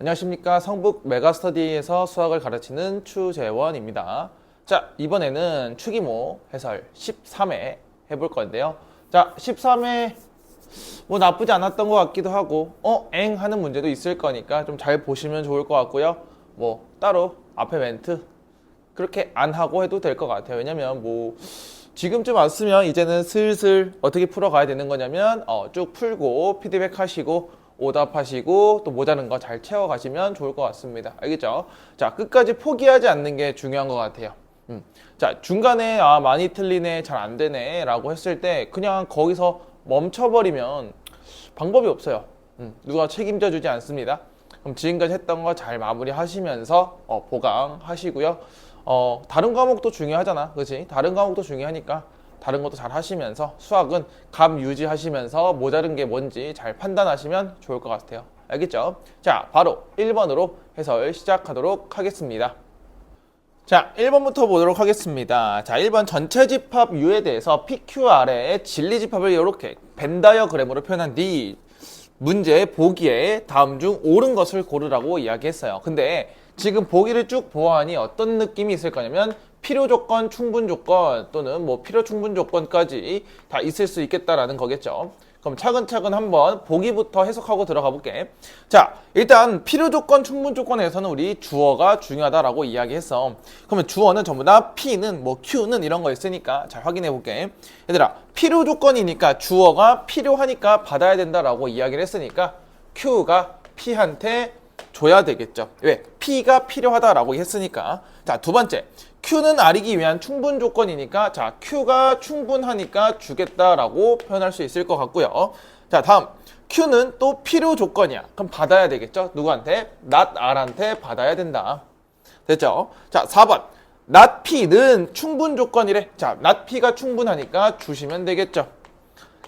안녕하십니까. 성북 메가스터디에서 수학을 가르치는 추재원입니다. 자, 이번에는 추기모 해설 13회 해볼 건데요. 자, 13회 뭐 나쁘지 않았던 것 같기도 하고 엥 하는 문제도 있을 거니까 좀 잘 보시면 좋을 것 같고요. 뭐 따로 앞에 멘트 그렇게 안 하고 해도 될 것 같아요. 왜냐면 뭐 지금쯤 왔으면 이제는 슬슬 어떻게 풀어가야 되는 거냐면 쭉 풀고 피드백 하시고 오답하시고 또 모자른 거 잘 채워가시면 좋을 것 같습니다. 알겠죠? 자, 끝까지 포기하지 않는 게 중요한 것 같아요. 자, 중간에 많이 틀리네, 잘 안 되네 라고 했을 때 그냥 거기서 멈춰버리면 방법이 없어요. 누가 책임져 주지 않습니다. 그럼 지금까지 했던 거 잘 마무리 하시면서 보강하시고요. 다른 과목도 중요하잖아, 그렇지? 다른 과목도 중요하니까 다른 것도 잘 하시면서 수학은 감 유지하시면서 모자른 게 뭔지 잘 판단하시면 좋을 것 같아요. 알겠죠? 자, 바로 1번으로 해설 시작하도록 하겠습니다. 자, 1번부터 보도록 하겠습니다. 자, 1번 전체 집합 U에 대해서 PQR의 진리 집합을 이렇게 벤 다이어그램으로 표현한 뒤 문제 보기에 다음 중 옳은 것을 고르라고 이야기했어요. 근데 지금 보기를 쭉 보아하니 어떤 느낌이 있을 거냐면 필요 조건, 충분 조건 또는 뭐 필요 충분 조건까지 다 있을 수 있겠다라는 거겠죠. 그럼 차근차근 한번 보기부터 해석하고 들어가 볼게. 자, 일단 필요 조건, 충분 조건에서는 우리 주어가 중요하다라고 이야기했어. 그러면 주어는 전부 다 P는 뭐 Q는 이런 거 있으니까 잘 확인해 볼게. 얘들아, 필요 조건이니까 주어가 필요하니까 받아야 된다라고 이야기를 했으니까 Q가 P한테 줘야 되겠죠. 왜? P가 필요하다라고 했으니까. 자, 두 번째. Q는 R이기 위한 충분 조건이니까 자, Q가 충분하니까 주겠다라고 표현할 수 있을 것 같고요. 자, 다음. Q는 또 필요 조건이야. 그럼 받아야 되겠죠? 누구한테? not R한테 받아야 된다. 됐죠? 자, 4번. not P는 충분 조건이래. 자, not P가 충분하니까 주시면 되겠죠.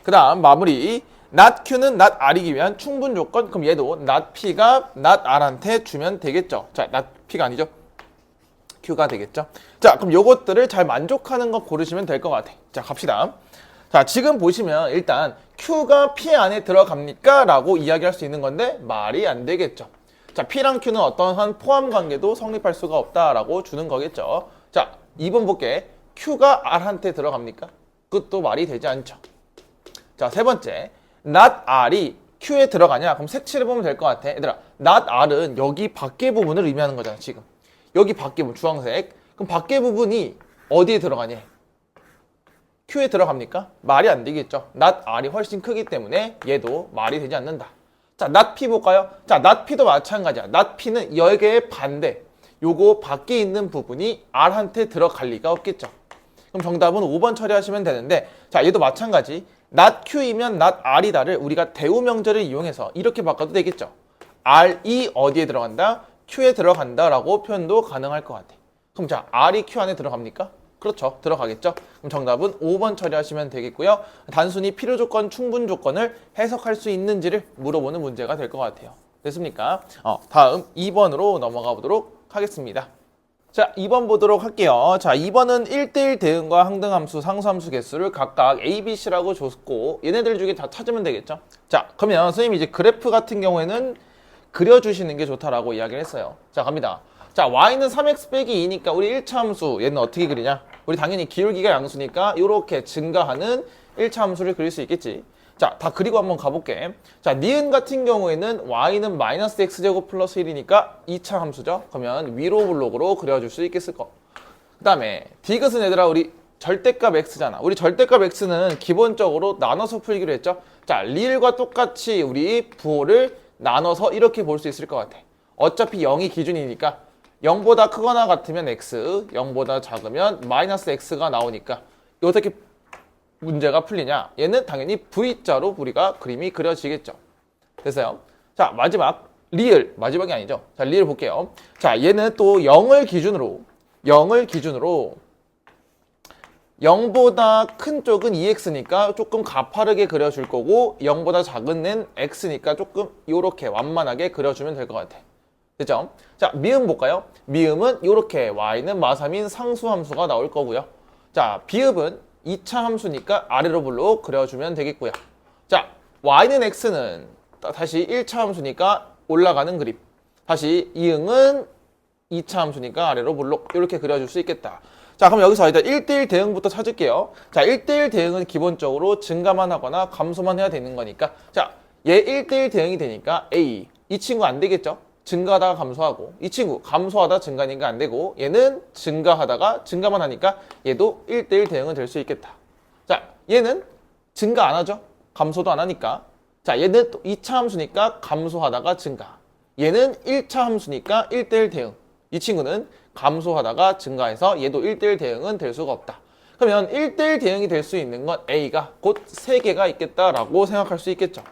그 다음 마무리. not Q는 not R이기 위한 충분 조건. 그럼 얘도 not P가 not R한테 주면 되겠죠. 자, not P가 아니죠. Q가 되겠죠. 자, 그럼 요것들을 잘 만족하는 거 고르시면 될 것 같아. 자, 갑시다. 자, 지금 보시면 일단 Q가 P 안에 들어갑니까? 라고 이야기할 수 있는 건데 말이 안 되겠죠. 자, P랑 Q는 어떠한 포함 관계도 성립할 수가 없다라고 주는 거겠죠. 자, 2번 볼게. Q가 R한테 들어갑니까? 그것도 말이 되지 않죠. 자, 세 번째. not R이 Q에 들어가냐? 그럼 색칠해 보면 될 것 같아. 얘들아, not R은 여기 밖에 부분을 의미하는 거잖아, 지금. 여기 밖에 부분, 주황색. 그럼 밖에 부분이 어디에 들어가냐? Q에 들어갑니까? 말이 안 되겠죠. not R이 훨씬 크기 때문에 얘도 말이 되지 않는다. 자, not P 볼까요? 자, not P도 마찬가지야. not P는 여기에 반대. 요거 밖에 있는 부분이 R한테 들어갈 리가 없겠죠. 그럼 정답은 5번 처리하시면 되는데, 자, 얘도 마찬가지. not Q이면 not R이다를 우리가 대우 명제를 이용해서 이렇게 바꿔도 되겠죠. R이 어디에 들어간다? Q에 들어간다라고 표현도 가능할 것 같아. 그럼 자, R이 Q 안에 들어갑니까? 그렇죠. 들어가겠죠. 그럼 정답은 5번 처리하시면 되겠고요. 단순히 필요 조건, 충분 조건을 해석할 수 있는지를 물어보는 문제가 될 것 같아요. 됐습니까? 다음 2번으로 넘어가 보도록 하겠습니다. 자, 2번 보도록 할게요. 자, 2번은 1대1 대응과 항등함수, 상수함수 개수를 각각 A, B, C라고 줬고 얘네들 중에 다 찾으면 되겠죠. 자, 그러면 선생님이 이제 그래프 같은 경우에는 그려주시는 게 좋다라고 이야기를 했어요. 자, 갑니다. 자, y는 3x 빼기 2니까 우리 1차 함수 얘는 어떻게 그리냐? 우리 당연히 기울기가 양수니까 이렇게 증가하는 1차 함수를 그릴 수 있겠지. 자, 다 그리고 한번 가볼게. 자, 니은 같은 경우에는 y는 마이너스 x제곱 플러스 1이니까 2차 함수죠. 그러면 위로 블록으로 그려줄 수 있겠을 거. 그 다음에 디귿은 얘들아 우리 절대값 x잖아. 우리 절대값 x는 기본적으로 나눠서 풀기로 했죠. 자, 리을과 똑같이 우리 부호를 나눠서 이렇게 볼 수 있을 것 같아. 어차피 0이 기준이니까 0보다 크거나 같으면 x, 0보다 작으면 마이너스 x가 나오니까 어떻게 문제가 풀리냐? 얘는 당연히 V자로 우리가 그림이 그려지겠죠. 됐어요? 자, 마지막 리을, 마지막이 아니죠. 자, 리을 볼게요. 자, 얘는 또 0을 기준으로 0보다 큰 쪽은 2x니까 조금 가파르게 그려줄 거고 0보다 작은 애는 x니까 조금 이렇게 완만하게 그려주면 될 것 같아. 됐죠? 자, 미음 볼까요? 미음은 이렇게 y는 마삼인 상수함수가 나올 거고요. 자, 비읍은 2차 함수니까 아래로 블록 그려주면 되겠고요. 자, y는 x는 다시 1차 함수니까 올라가는 그림. 다시 이응은 2차 함수니까 아래로 볼록 이렇게 그려줄 수 있겠다. 자, 그럼 여기서 일단 1대1 대응부터 찾을게요. 자, 1대1 대응은 기본적으로 증가만 하거나 감소만 해야 되는 거니까, 자, 얘 1대1 대응이 되니까 A, 이 친구 안 되겠죠? 증가하다가 감소하고, 이 친구 감소하다 증가니까 안 되고, 얘는 증가하다가 증가만 하니까 얘도 1대1 대응은 될 수 있겠다. 자, 얘는 증가 안 하죠? 감소도 안 하니까. 자, 얘는 또 2차 함수니까 감소하다가 증가. 얘는 1차 함수니까 1대1 대응. 이 친구는 감소하다가 증가해서 얘도 1대1 대응은 될 수가 없다. 그러면 1대1 대응이 될 수 있는 건 A가 곧 3개가 있겠다라고 생각할 수 있겠죠.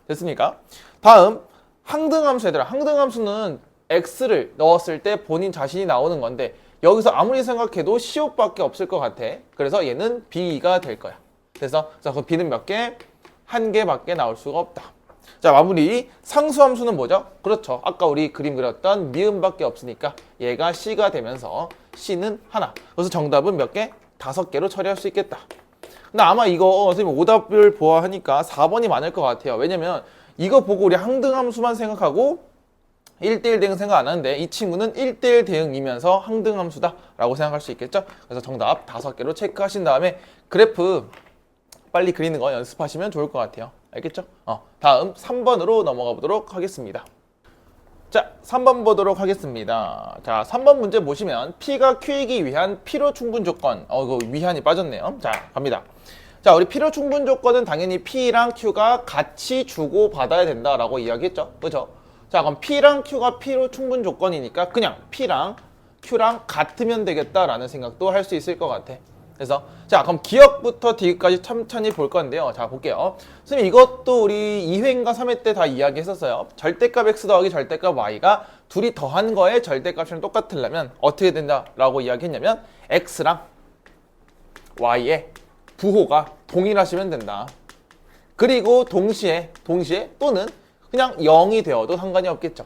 됐습니까? 다음 항등함수. 얘들아, 항등함수는 X를 넣었을 때 본인 자신이 나오는 건데 여기서 아무리 생각해도 시옷밖에 없을 것 같아. 그래서 얘는 B가 될 거야. 그래서 그 B는 몇 개? 1개밖에 나올 수가 없다. 자, 마무리. 상수함수는 뭐죠? 그렇죠. 아까 우리 그림 그렸던 니은밖에 없으니까 얘가 C가 되면서 C는 하나. 그래서 정답은 몇 개? 5개로 처리할 수 있겠다. 근데 아마 이거 선생님 오답을 보아하니까 4번이 많을 것 같아요. 왜냐면 이거 보고 우리 항등함수만 생각하고 1대1 대응 생각 안 하는데 이 친구는 1대1 대응이면서 항등함수다 라고 생각할 수 있겠죠? 그래서 정답 5개로 체크하신 다음에 그래프 빨리 그리는 거 연습하시면 좋을 것 같아요. 알겠죠? 다음 3번으로 넘어가 보도록 하겠습니다. 자, 3번 보도록 하겠습니다. 자, 3번 문제 보시면 P가 Q이기 위한 필요 충분 조건. 이거 위한이 빠졌네요. 자, 갑니다. 자, 우리 필요 충분 조건은 당연히 P랑 Q가 같이 주고 받아야 된다라고 이야기했죠. 그죠? 자, 그럼 P랑 Q가 필요 충분 조건이니까 그냥 P랑 Q랑 같으면 되겠다라는 생각도 할 수 있을 것 같아. 그래서 자, 그럼 기억부터 디귿까지 천천히 볼 건데요. 자, 볼게요. 선생님 이것도 우리 2회인가 3회 때 다 이야기했었어요. 절대값 x 더하기 절대값 y가 둘이 더한 거에 절대값이랑 똑같으려면 어떻게 된다라고 이야기했냐면 x랑 y의 부호가 동일하시면 된다. 그리고 동시에 또는 그냥 0이 되어도 상관이 없겠죠.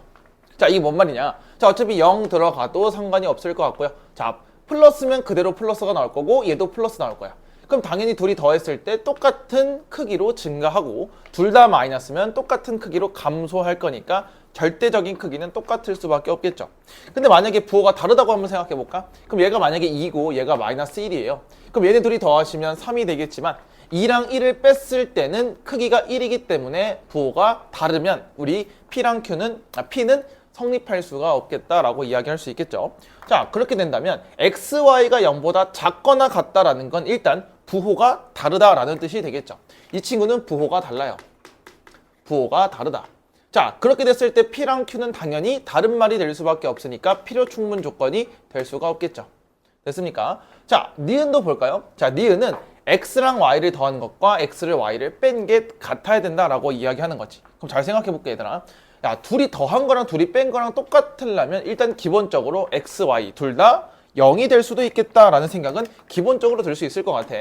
자, 이게 뭔 말이냐? 자, 어차피 0 들어가도 상관이 없을 것 같고요. 자, 플러스면 그대로 플러스가 나올 거고 얘도 플러스 나올 거야. 그럼 당연히 둘이 더했을 때 똑같은 크기로 증가하고 둘 다 마이너스면 똑같은 크기로 감소할 거니까 절대적인 크기는 똑같을 수밖에 없겠죠. 근데 만약에 부호가 다르다고 한번 생각해 볼까? 그럼 얘가 만약에 2고 얘가 마이너스 1이에요. 그럼 얘네 둘이 더하시면 3이 되겠지만 2랑 1을 뺐을 때는 크기가 1이기 때문에 부호가 다르면 우리 P랑 P는 성립할 수가 없겠다라고 이야기할 수 있겠죠. 자, 그렇게 된다면 XY가 0보다 작거나 같다라는 건 일단 부호가 다르다라는 뜻이 되겠죠. 이 친구는 부호가 달라요. 부호가 다르다. 자, 그렇게 됐을 때 P랑 Q는 당연히 다른 말이 될 수밖에 없으니까 필요 충분 조건이 될 수가 없겠죠. 됐습니까? 자, 니은도 볼까요? 자, 니은은 X랑 Y를 더한 것과 X를 Y를 뺀 게 같아야 된다라고 이야기하는 거지. 그럼 잘 생각해 볼게, 얘들아. 야, 둘이 더한 거랑 둘이 뺀 거랑 똑같으려면 일단 기본적으로 x, y 둘 다 0이 될 수도 있겠다라는 생각은 기본적으로 들 수 있을 것 같아.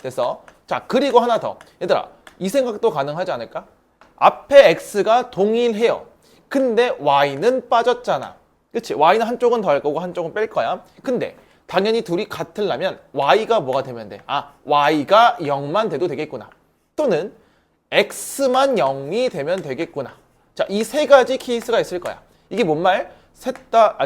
됐어? 자, 그리고 하나 더. 얘들아, 이 생각도 가능하지 않을까? 앞에 x가 동일해요. 근데 y는 빠졌잖아. 그치? y는 한쪽은 더 할 거고 한쪽은 뺄 거야. 근데 당연히 둘이 같으려면 y가 뭐가 되면 돼? y가 0만 돼도 되겠구나. 또는 x만 0이 되면 되겠구나. 자, 이 세 가지 케이스가 있을 거야. 이게 뭔 말?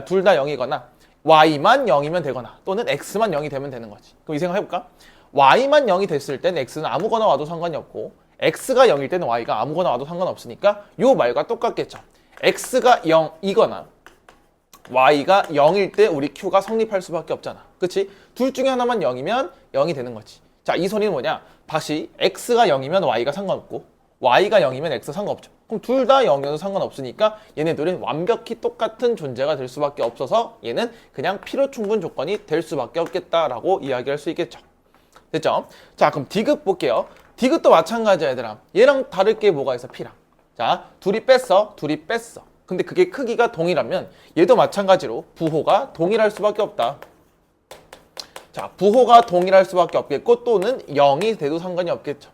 둘 다 0이거나 y만 0이면 되거나 또는 x만 0이 되면 되는 거지. 그럼 이 생각 해볼까? y만 0이 됐을 때는 x는 아무거나 와도 상관이 없고 x가 0일 때는 y가 아무거나 와도 상관없으니까 요 말과 똑같겠죠. x가 0이거나 y가 0일 때 우리 q가 성립할 수밖에 없잖아. 그치? 둘 중에 하나만 0이면 0이 되는 거지. 자, 이 소리는 뭐냐? 다시 x가 0이면 y가 상관없고 y가 0이면 x 상관없죠. 그럼 둘 다 0이어도 상관없으니까 얘네들은 완벽히 똑같은 존재가 될 수밖에 없어서 얘는 그냥 필요 충분 조건이 될 수밖에 없겠다라고 이야기할 수 있겠죠. 됐죠? 자, 그럼 디귿 볼게요. 디귿도 마찬가지야, 얘들아. 얘랑 다를 게 뭐가 있어, P랑. 자, 둘이 뺐어. 근데 그게 크기가 동일하면 얘도 마찬가지로 부호가 동일할 수밖에 없다. 자, 부호가 동일할 수밖에 없겠고 또는 0이 돼도 상관이 없겠죠.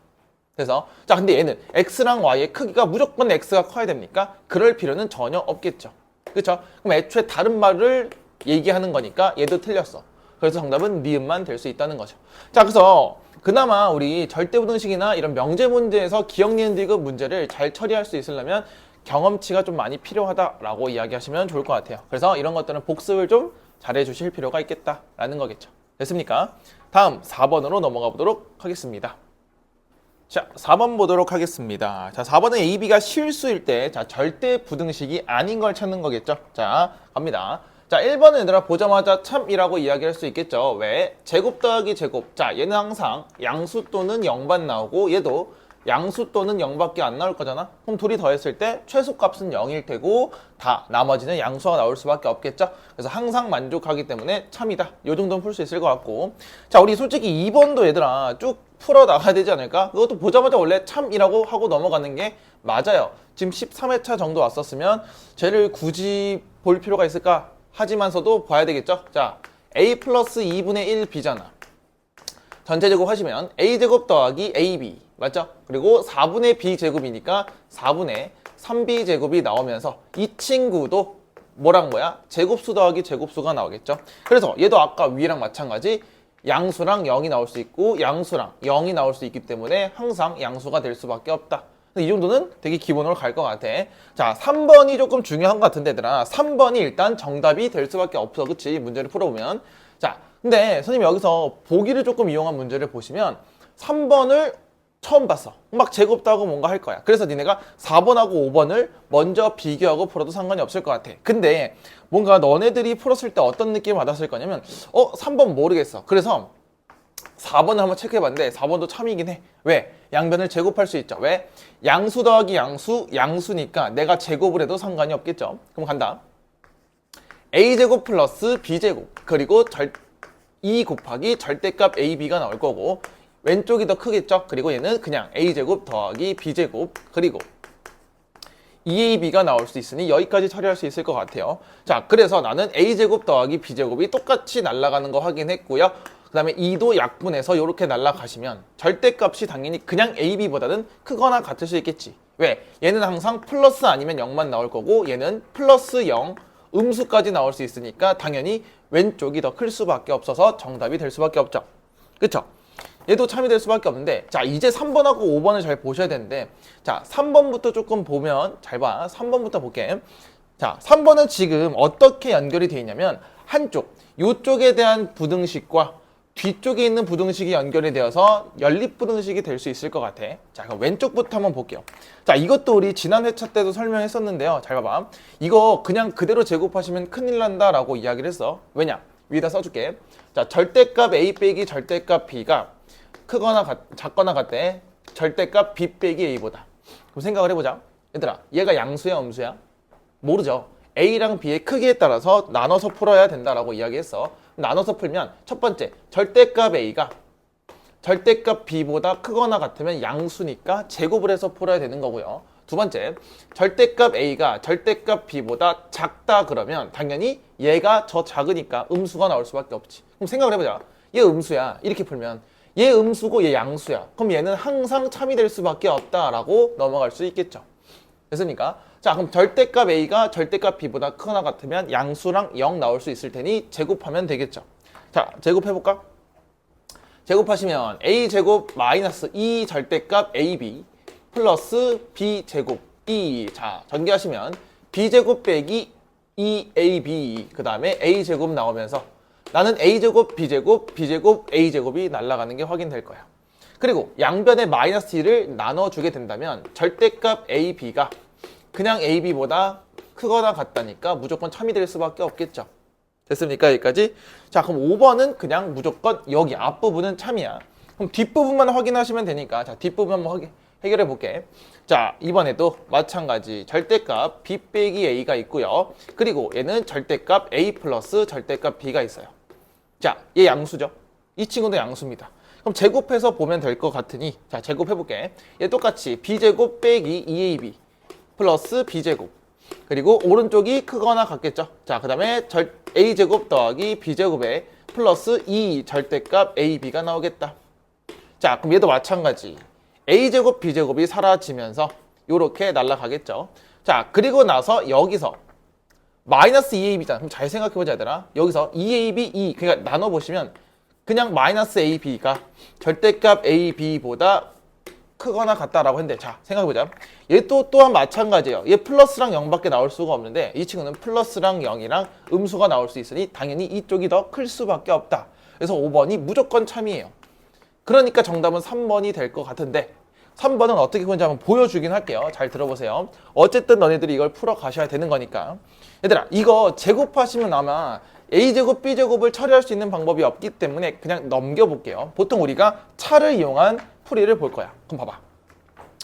그래서 자, 근데 얘는 x랑 y의 크기가 무조건 x가 커야 됩니까? 그럴 필요는 전혀 없겠죠. 그렇죠? 그럼 애초에 다른 말을 얘기하는 거니까 얘도 틀렸어. 그래서 정답은 니은만 될 수 있다는 거죠. 자, 그래서 그나마 우리 절대부등식이나 이런 명제 문제에서 기억, 니은, 디귿 문제를 잘 처리할 수 있으려면 경험치가 좀 많이 필요하다라고 이야기하시면 좋을 것 같아요. 그래서 이런 것들은 복습을 좀 잘해 주실 필요가 있겠다라는 거겠죠. 됐습니까? 다음 4번으로 넘어가 보도록 하겠습니다. 자, 4번 보도록 하겠습니다. 자, 4번은 A, B가 실수일 때, 자, 절대 부등식이 아닌 걸 찾는 거겠죠. 자, 갑니다. 자, 1번은 얘들아 보자마자 참이라고 이야기할 수 있겠죠. 왜? 제곱 더하기 제곱. 자, 얘는 항상 양수 또는 0만 나오고 얘도 양수 또는 0밖에 안 나올 거잖아. 그럼 둘이 더했을 때 최소값은 0일 테고 다 나머지는 양수가 나올 수밖에 없겠죠. 그래서 항상 만족하기 때문에 참이다. 요 정도는 풀 수 있을 것 같고. 자, 우리 솔직히 2번도 얘들아 쭉 풀어 나가야 되지 않을까? 그것도 보자마자 원래 참이라고 하고 넘어가는 게 맞아요. 지금 13회차 정도 왔었으면 쟤를 굳이 볼 필요가 있을까? 하지만서도 봐야 되겠죠. 자, a 플러스 2분의 1 b잖아. 전체 제곱 하시면 a제곱 더하기 ab 맞죠? 그리고 4분의 b제곱이니까 4분의 3b제곱이 나오면서 이 친구도 뭐랑 뭐야? 제곱수 더하기 제곱수가 나오겠죠. 그래서 얘도 아까 위랑 마찬가지 양수랑 0이 나올 수 있고 양수랑 0이 나올 수 있기 때문에 항상 양수가 될 수밖에 없다. 이 정도는 되게 기본으로 갈 것 같아. 자, 3번이 조금 중요한 것 같은데 얘들아 3번이 일단 정답이 될 수밖에 없어. 그치? 문제를 풀어보면. 자, 근데 선생님 여기서 보기를 조금 이용한 문제를 보시면 3번을 처음 봤어. 막 제곱도 하고 뭔가 할 거야. 그래서 니네가 4번하고 5번을 먼저 비교하고 풀어도 상관이 없을 것 같아. 근데 뭔가 너네들이 풀었을 때 어떤 느낌을 받았을 거냐면 3번 모르겠어. 그래서 4번을 한번 체크해봤는데 4번도 참이긴 해. 왜? 양변을 제곱할 수 있죠. 왜? 양수 더하기 양수, 양수니까 내가 제곱을 해도 상관이 없겠죠. 그럼 간다. a제곱 플러스 b제곱 그리고 2 곱하기 절대값 ab가 나올 거고 왼쪽이 더 크겠죠. 그리고 얘는 그냥 a제곱 더하기 b제곱 그리고 2ab가 나올 수 있으니 여기까지 처리할 수 있을 것 같아요. 자, 그래서 나는 a제곱 더하기 b제곱이 똑같이 날아가는 거 확인했고요. 그 다음에 2도 약분해서 이렇게 날아가시면 절대값이 당연히 그냥 ab보다는 크거나 같을 수 있겠지. 왜? 얘는 항상 플러스 아니면 0만 나올 거고 얘는 플러스 0 음수까지 나올 수 있으니까 당연히 왼쪽이 더 클 수밖에 없어서 정답이 될 수밖에 없죠. 그쵸? 얘도 참이 될 수밖에 없는데 자, 이제 3번하고 5번을 잘 보셔야 되는데 자, 3번부터 조금 보면 잘 봐. 3번부터 볼게. 자, 3번은 지금 어떻게 연결이 되어 있냐면 한쪽, 이쪽에 대한 부등식과 뒤쪽에 있는 부등식이 연결이 되어서 연립부등식이 될 수 있을 것 같아. 자, 그럼 왼쪽부터 한번 볼게요. 자, 이것도 우리 지난 회차 때도 설명했었는데요. 잘 봐봐. 이거 그냥 그대로 제곱하시면 큰일 난다라고 이야기를 했어. 왜냐? 위에다 써줄게. 자, 절대값 a 빼기 절대값 b가 크거나 작거나 같대. 절대값 b 빼기 a보다. 그럼 생각을 해보자. 얘들아, 얘가 양수야 음수야? 모르죠. a랑 b의 크기에 따라서 나눠서 풀어야 된다라고 이야기했어. 나눠서 풀면 첫 번째, 절대값 a가 절대값 b보다 크거나 같으면 양수니까 제곱을 해서 풀어야 되는 거고요. 두 번째, 절대값 a가 절대값 b보다 작다 그러면 당연히 얘가 저 작으니까 음수가 나올 수밖에 없지. 그럼 생각을 해보자. 얘 음수야. 이렇게 풀면 얘 음수고 얘 양수야. 그럼 얘는 항상 참이 될 수밖에 없다라고 넘어갈 수 있겠죠. 됐습니까? 자, 그럼 절대값 a가 절대값 b보다 크거나 같으면 양수랑 0 나올 수 있을 테니 제곱하면 되겠죠. 자, 제곱해볼까? 제곱하시면 a제곱 마이너스 2 절대값 ab 플러스 b제곱 2. 자, 전개하시면 b제곱 빼기 2ab 그 다음에 a제곱 나오면서 나는 a제곱 b제곱 b제곱 a제곱이 날아가는 게 확인될 거야. 그리고 양변에 마이너스 2를 나눠주게 된다면 절대값 ab가 그냥 ab보다 크거나 같다니까 무조건 참이 될 수밖에 없겠죠. 됐습니까? 여기까지? 자, 그럼 5번은 그냥 무조건 여기 앞부분은 참이야. 그럼 뒷부분만 확인하시면 되니까 자, 뒷부분 한번 해결해 볼게. 자, 이번에도 마찬가지 절대값 b 빼기 a가 있고요. 그리고 얘는 절대값 a 플러스 절대값 b가 있어요. 자, 얘 양수죠. 이 친구도 양수입니다. 그럼 제곱해서 보면 될 것 같으니 자, 제곱해 볼게. 얘 똑같이 b제곱 빼기 2ab 플러스 b제곱 그리고 오른쪽이 크거나 같겠죠. 자, 그 다음에 a제곱 더하기 b제곱에 플러스 2 절대값 ab가 나오겠다. 자, 그럼 얘도 마찬가지 a제곱 b제곱이 사라지면서 요렇게 날아가겠죠. 자, 그리고 나서 여기서 마이너스 2ab잖아. 그럼 잘 생각해보자 얘들아. 여기서 2ab 2 그러니까 나눠보시면 그냥 마이너스 ab가 절대값 ab보다 크거나 같다라고 했는데, 자 생각해보자. 얘 또한 마찬가지예요. 얘 플러스랑 0밖에 나올 수가 없는데 이 친구는 플러스랑 0이랑 음수가 나올 수 있으니 당연히 이쪽이 더 클 수밖에 없다. 그래서 5번이 무조건 참이에요. 그러니까 정답은 3번이 될 것 같은데 3번은 어떻게 푸는지 한번 보여주긴 할게요. 잘 들어보세요. 어쨌든 너네들이 이걸 풀어 가셔야 되는 거니까. 얘들아, 이거 제곱하시면 아마 A제곱, B제곱을 처리할 수 있는 방법이 없기 때문에 그냥 넘겨볼게요. 보통 우리가 차를 이용한 풀이를 볼 거야. 그럼 봐봐.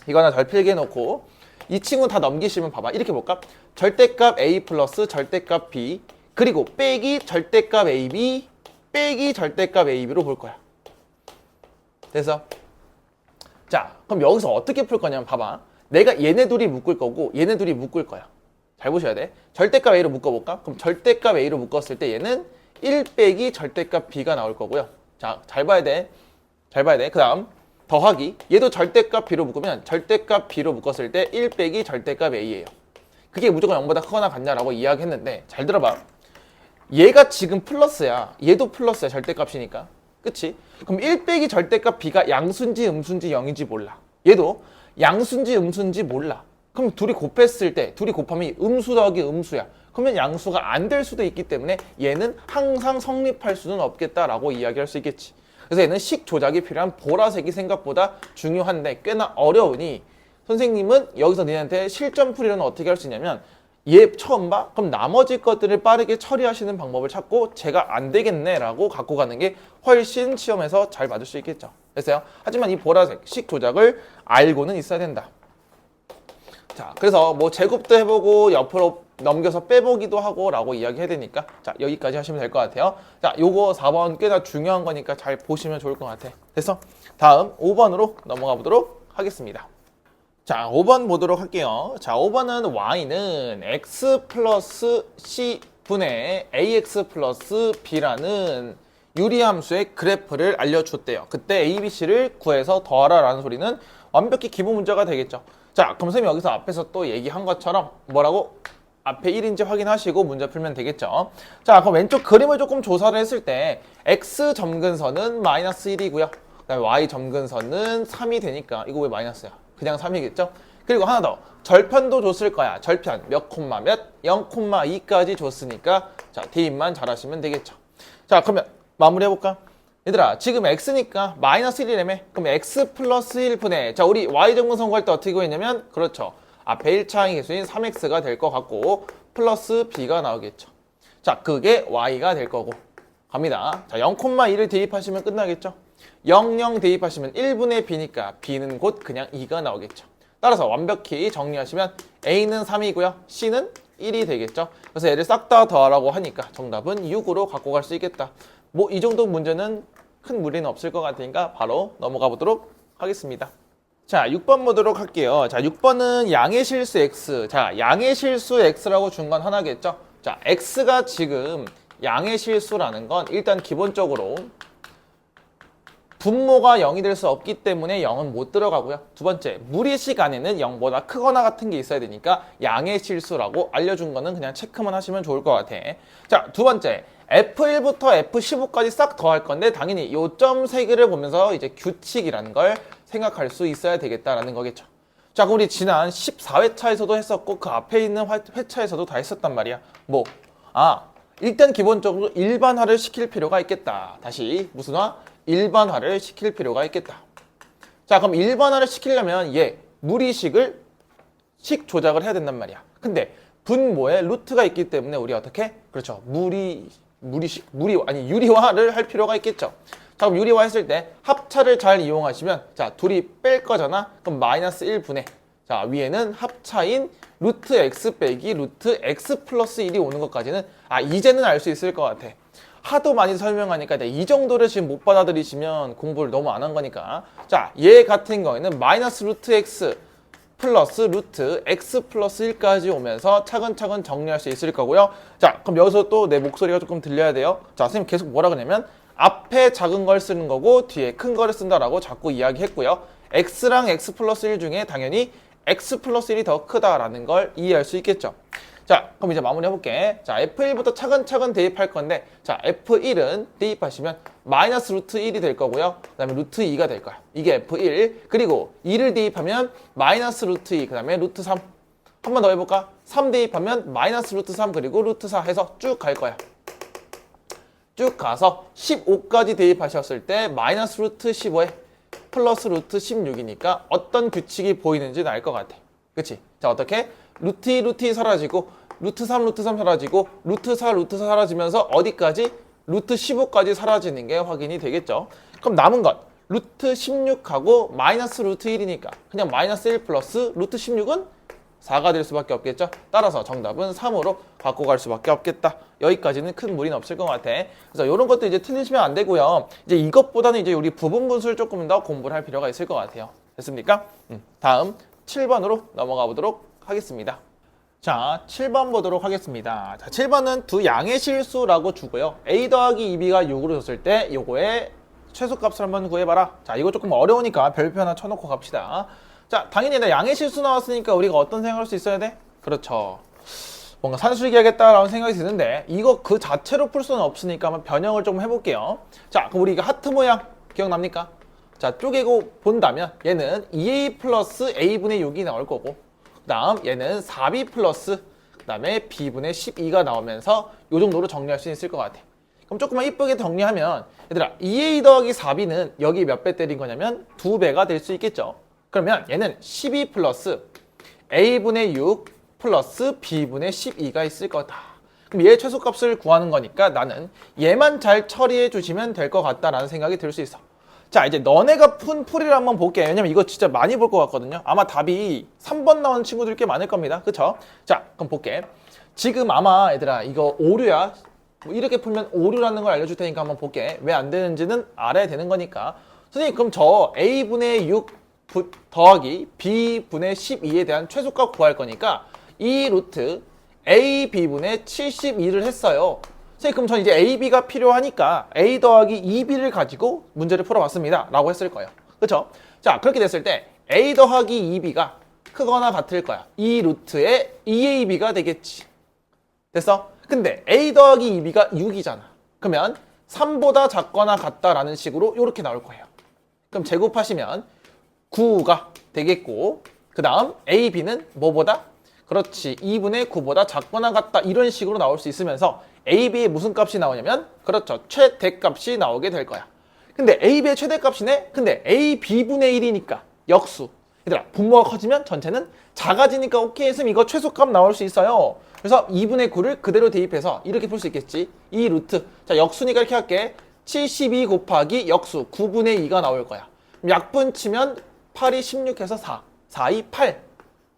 이거 하나 잘 필기해놓고 이 친구 다 넘기시면 봐봐. 이렇게 볼까? 절대값 A 플러스 절대값 B 그리고 빼기 절대값 AB 빼기 절대값 AB로 볼 거야. 그래서 자, 그럼 여기서 어떻게 풀 거냐면 봐봐. 내가 얘네 둘이 묶을 거고 얘네 둘이 묶을 거야. 잘 보셔야 돼. 절대값 A로 묶어볼까? 그럼 절대값 A로 묶었을 때 얘는 1 빼기 절대값 B가 나올 거고요. 자, 잘 봐야 돼. 잘 봐야 돼. 그 다음 더하기. 얘도 절대값 B로 묶으면 절대값 B로 묶었을 때 1 빼기 절대값 A예요. 그게 무조건 0보다 크거나 같냐라고 이야기했는데 잘 들어봐. 얘가 지금 플러스야. 얘도 플러스야. 절대값이니까. 그치? 그럼 1 빼기 절대값 B가 양수인지 음수인지 0인지 몰라. 얘도 양수인지 음수인지 몰라. 그럼 둘이 곱했을 때 둘이 곱하면 음수 더하기 음수야. 그러면 양수가 안 될 수도 있기 때문에 얘는 항상 성립할 수는 없겠다라고 이야기할 수 있겠지. 그래서 얘는 식 조작이 필요한 보라색이 생각보다 중요한데 꽤나 어려우니 선생님은 여기서 너희한테 실전풀이로는 어떻게 할 수 있냐면 얘 처음 봐? 그럼 나머지 것들을 빠르게 처리하시는 방법을 찾고 제가 안 되겠네 라고 갖고 가는 게 훨씬 시험에서 잘 맞을 수 있겠죠. 됐어요? 하지만 이 보라색 식 조작을 알고는 있어야 된다. 자, 그래서 뭐 제곱도 해보고 옆으로 넘겨서 빼보기도 하고 라고 이야기 해야 되니까 자, 여기까지 하시면 될 것 같아요. 자, 요거 4번 꽤나 중요한 거니까 잘 보시면 좋을 것 같아. 됐어? 다음 5번으로 넘어가 보도록 하겠습니다. 자, 5번 보도록 할게요. 자, 5번은 y는 x 플러스 c분의 ax 플러스 b라는 유리함수의 그래프를 알려줬대요. 그때 a, b, c를 구해서 더하라 라는 소리는 완벽히 기본 문제가 되겠죠. 자, 그럼 선생님이 여기서 앞에서 또 얘기한 것처럼 뭐라고? 앞에 1인지 확인하시고 문제 풀면 되겠죠. 자, 그럼 왼쪽 그림을 조금 조사를 했을 때 x 점근선은 마이너스 1이고요. 그다음에 y 점근선은 3이 되니까 이거 왜 마이너스야? 그냥 3이겠죠? 그리고 하나 더. 절편도 줬을 거야. 절편 몇 콤마 몇? 0,2까지 줬으니까 자, 대입만 잘하시면 되겠죠. 자, 그러면 마무리 해볼까? 얘들아, 지금 x니까 마이너스 1이라며? 그럼 x 플러스 1분의 자, 우리 y 점근선 구할 때 어떻게 구했냐면 그렇죠. 앞에 1차항의 개수인 3x가 될 것 같고 플러스 b가 나오겠죠. 자, 그게 y가 될 거고 갑니다. 자, 0,2를 대입하시면 끝나겠죠. 0, 0 대입하시면 1분의 b니까 b는 곧 그냥 2가 나오겠죠. 따라서 완벽히 정리하시면 a는 3이고요. c는 1이 되겠죠. 그래서 얘를 싹 다 더하라고 하니까 정답은 6으로 갖고 갈 수 있겠다. 뭐 이 정도 문제는 큰 무리는 없을 것 같으니까 바로 넘어가 보도록 하겠습니다. 자, 6번 보도록 할게요. 자, 6번은 양의 실수 x. 자, 양의 실수 x라고 준 건 하나겠죠. 자, x가 지금 양의 실수라는 건 일단 기본적으로 분모가 0이 될 수 없기 때문에 0은 못 들어가고요. 두 번째, 무리식 안에는 0보다 크거나 같은 게 있어야 되니까 양의 실수라고 알려준 거는 그냥 체크만 하시면 좋을 것 같아. 자, 두 번째, F1부터 F15까지 싹 더할 건데 당연히 요점 세 개를 보면서 이제 규칙이라는 걸 생각할 수 있어야 되겠다라는 거겠죠. 자, 그럼 우리 지난 14회차에서도 했었고 그 앞에 있는 회차에서도 다 했었단 말이야. 뭐? 일단 기본적으로 일반화를 시킬 필요가 있겠다. 다시 무슨 화? 일반화를 시킬 필요가 있겠다. 자, 그럼 일반화를 시키려면 무리식을 식 조작을 해야 된단 말이야. 근데 분모에 루트가 있기 때문에 우리 어떻게? 그렇죠. 유리화를 할 필요가 있겠죠. 자, 그럼 유리화 했을 때 합차를 잘 이용하시면 자, 둘이 뺄 거잖아. 그럼 마이너스 1분의 자, 위에는 합차인 루트 x 빼기 루트 x 플러스 1이 오는 것까지는 이제는 알 수 있을 것 같아. 하도 많이 설명하니까 이 정도를 지금 못 받아들이시면 공부를 너무 안 한 거니까. 자, 얘 같은 경우에는 마이너스 루트 x 플러스 루트 x 플러스 1까지 오면서 차근차근 정리할 수 있을 거고요. 자, 그럼 여기서 또 내 목소리가 조금 들려야 돼요. 자, 선생님 계속 뭐라 그러냐면 앞에 작은 걸 쓰는 거고 뒤에 큰 거를 쓴다라고 자꾸 이야기했고요. x랑 x 플러스 1 중에 당연히 x 플러스 1이 더 크다라는 걸 이해할 수 있겠죠. 자, 그럼 이제 마무리 해볼게. 자, F1부터 차근차근 대입할 건데, 자, F1은 대입하시면 마이너스 루트 1이 될 거고요. 그 다음에 루트 2가 될 거야. 이게 F1. 그리고 2를 대입하면 마이너스 루트 2, 그 다음에 루트 3. 한 번 더 해볼까? 3 대입하면 마이너스 루트 3, 그리고 루트 4 해서 쭉 갈 거야. 쭉 가서 15까지 대입하셨을 때 마이너스 루트 15에 플러스 루트 16이니까 어떤 규칙이 보이는지는 알 것 같아. 그치? 자, 어떻게? 루트 2, 루트 2 사라지고 루트 3, 루트 3 사라지고 루트 4, 루트 4 사라지면서 어디까지? 루트 15까지 사라지는 게 확인이 되겠죠. 그럼 남은 것 루트 16하고 마이너스 루트 1이니까 그냥 마이너스 1 플러스 루트 16은 4가 될 수밖에 없겠죠. 따라서 정답은 3으로 갖고 갈 수밖에 없겠다. 여기까지는 큰 무리는 없을 것 같아. 그래서 이런 것도 이제 틀리시면 안 되고요. 이제 이것보다는 이제 우리 부분 분수를 조금 더 공부를 할 필요가 있을 것 같아요. 됐습니까? 다음 7번으로 넘어가 보도록 하겠습니다. 자, 7번 보도록 하겠습니다. 자, 7번은 두 양의 실수라고 주고요. a 더하기 2b가 6으로 줬을 때 요거의 최소값을 한번 구해봐라. 자, 이거 조금 어려우니까 별표 하나 쳐놓고 갑시다. 자, 당연히 양의 실수 나왔으니까 우리가 어떤 생각할 수 있어야 돼? 그렇죠. 뭔가 산수기 하겠다라는 생각이 드는데 이거 그 자체로 풀 수는 없으니까 한번 변형을 좀 해볼게요. 자, 그럼 우리 이거 하트 모양 기억납니까? 자, 쪼개고 본다면 얘는 2a 플러스 a분의 6이 나올 거고 그 다음 얘는 4b 플러스 그 다음에 b분의 12가 나오면서 이 정도로 정리할 수 있을 것 같아. 그럼 조금만 이쁘게 정리하면 얘들아 2a 더하기 4b는 여기 몇 배 때린 거냐면 2배가 될 수 있겠죠. 그러면 얘는 12 플러스 a분의 6 플러스 b분의 12가 있을 거다. 그럼 얘의 최소값을 구하는 거니까 나는 얘만 잘 처리해 주시면 될 것 같다라는 생각이 들 수 있어. 자, 이제 너네가 푼 풀이를 한번 볼게. 왜냐면 이거 진짜 많이 볼 것 같거든요. 아마 답이 3번 나오는 친구들 꽤 많을 겁니다. 그쵸? 자, 그럼 볼게. 지금 아마 얘들아 이거 오류야. 뭐 이렇게 풀면 오류라는 걸 알려줄 테니까 한번 볼게. 왜 안 되는지는 알아야 되는 거니까. 선생님 그럼 저 a분의 6 더하기 b분의 12에 대한 최소값 구할 거니까 이 루트 ab분의 72를 했어요. 선생님 그럼 전 이제 ab가 필요하니까 a 더하기 2b를 가지고 문제를 풀어봤습니다 라고 했을 거예요. 그쵸? 자, 그렇게 됐을 때 a 더하기 2b가 크거나 같을 거야. 이 루트에 2ab가 되겠지. 됐어? 근데 a 더하기 2b가 6이잖아. 그러면 3보다 작거나 같다라는 식으로 이렇게 나올 거예요. 그럼 제곱하시면 9가 되겠고 그 다음 AB는 뭐보다? 그렇지 2분의 9보다 작거나 같다 이런 식으로 나올 수 있으면서 AB의 무슨 값이 나오냐면 그렇죠 최대값이 나오게 될 거야. 근데 AB의 최대값이네? 근데 AB분의 1이니까 역수. 얘들아 분모가 커지면 전체는 작아지니까 오케이 했으면 이거 최소값 나올 수 있어요. 그래서 2분의 9를 그대로 대입해서 이렇게 풀 수 있겠지. 이 루트 자 역수니까 이렇게 할게. 72 곱하기 역수 9분의 2가 나올 거야. 약분 치면 8이 16해서 4, 4이 8.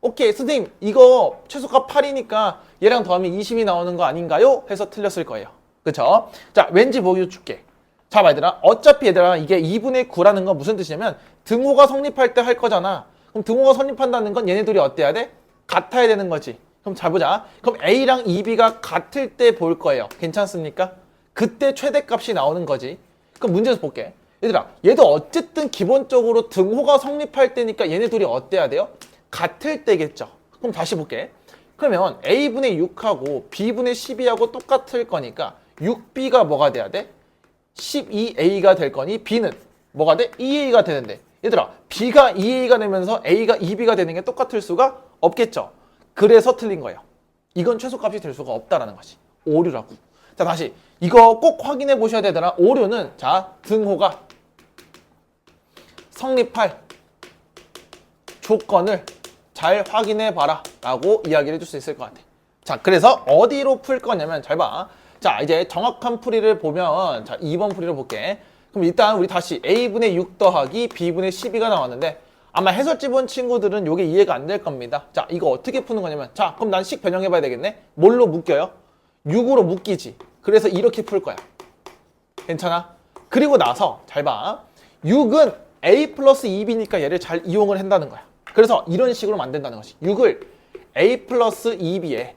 오케이, 선생님 이거 최소값 8이니까 얘랑 더하면 20이 나오는 거 아닌가요? 해서 틀렸을 거예요. 그쵸? 자, 왠지 보여줄게. 자, 얘들아 어차피 얘들아 이게 2분의 9라는 건 무슨 뜻이냐면 등호가 성립할 때 할 거잖아. 그럼 등호가 성립한다는 건 얘네들이 어때야 돼? 같아야 되는 거지. 그럼 잘 보자. 그럼 A랑 2B가 같을 때 볼 거예요. 괜찮습니까? 그때 최대값이 나오는 거지. 그럼 문제에서 볼게. 얘들아 얘도 어쨌든 기본적으로 등호가 성립할 때니까 얘네 둘이 어때야 돼요? 같을 때겠죠. 그럼 다시 볼게. 그러면 A분의 6하고 B분의 12하고 똑같을 거니까 6B가 뭐가 돼야 돼? 12A가 될 거니 B는 뭐가 돼? 2A가 되는데 얘들아 B가 2A가 되면서 A가 2B가 되는 게 똑같을 수가 없겠죠. 그래서 틀린 거예요. 이건 최소값이 될 수가 없다라는 것이 오류라고. 자, 다시 이거 꼭 확인해 보셔야 되더라. 오류는 자 등호가 성립할 조건을 잘 확인해 봐라 라고 이야기를 해줄 수 있을 것 같아. 자, 그래서 어디로 풀 거냐면 잘 봐. 자, 이제 정확한 풀이를 보면 자 2번 풀이를 볼게. 그럼 일단 우리 다시 a분의 6 더하기 b분의 12가 나왔는데 아마 해설지 본 친구들은 이게 이해가 안 될 겁니다. 자, 이거 어떻게 푸는 거냐면 자, 그럼 난 식 변형해 봐야 되겠네. 뭘로 묶여요? 6으로 묶이지. 그래서 이렇게 풀 거야. 괜찮아? 그리고 나서 잘 봐. 6은 a 플러스 2b니까 얘를 잘 이용을 한다는 거야. 그래서 이런 식으로 만든다는 것이 6을 a 플러스 2b에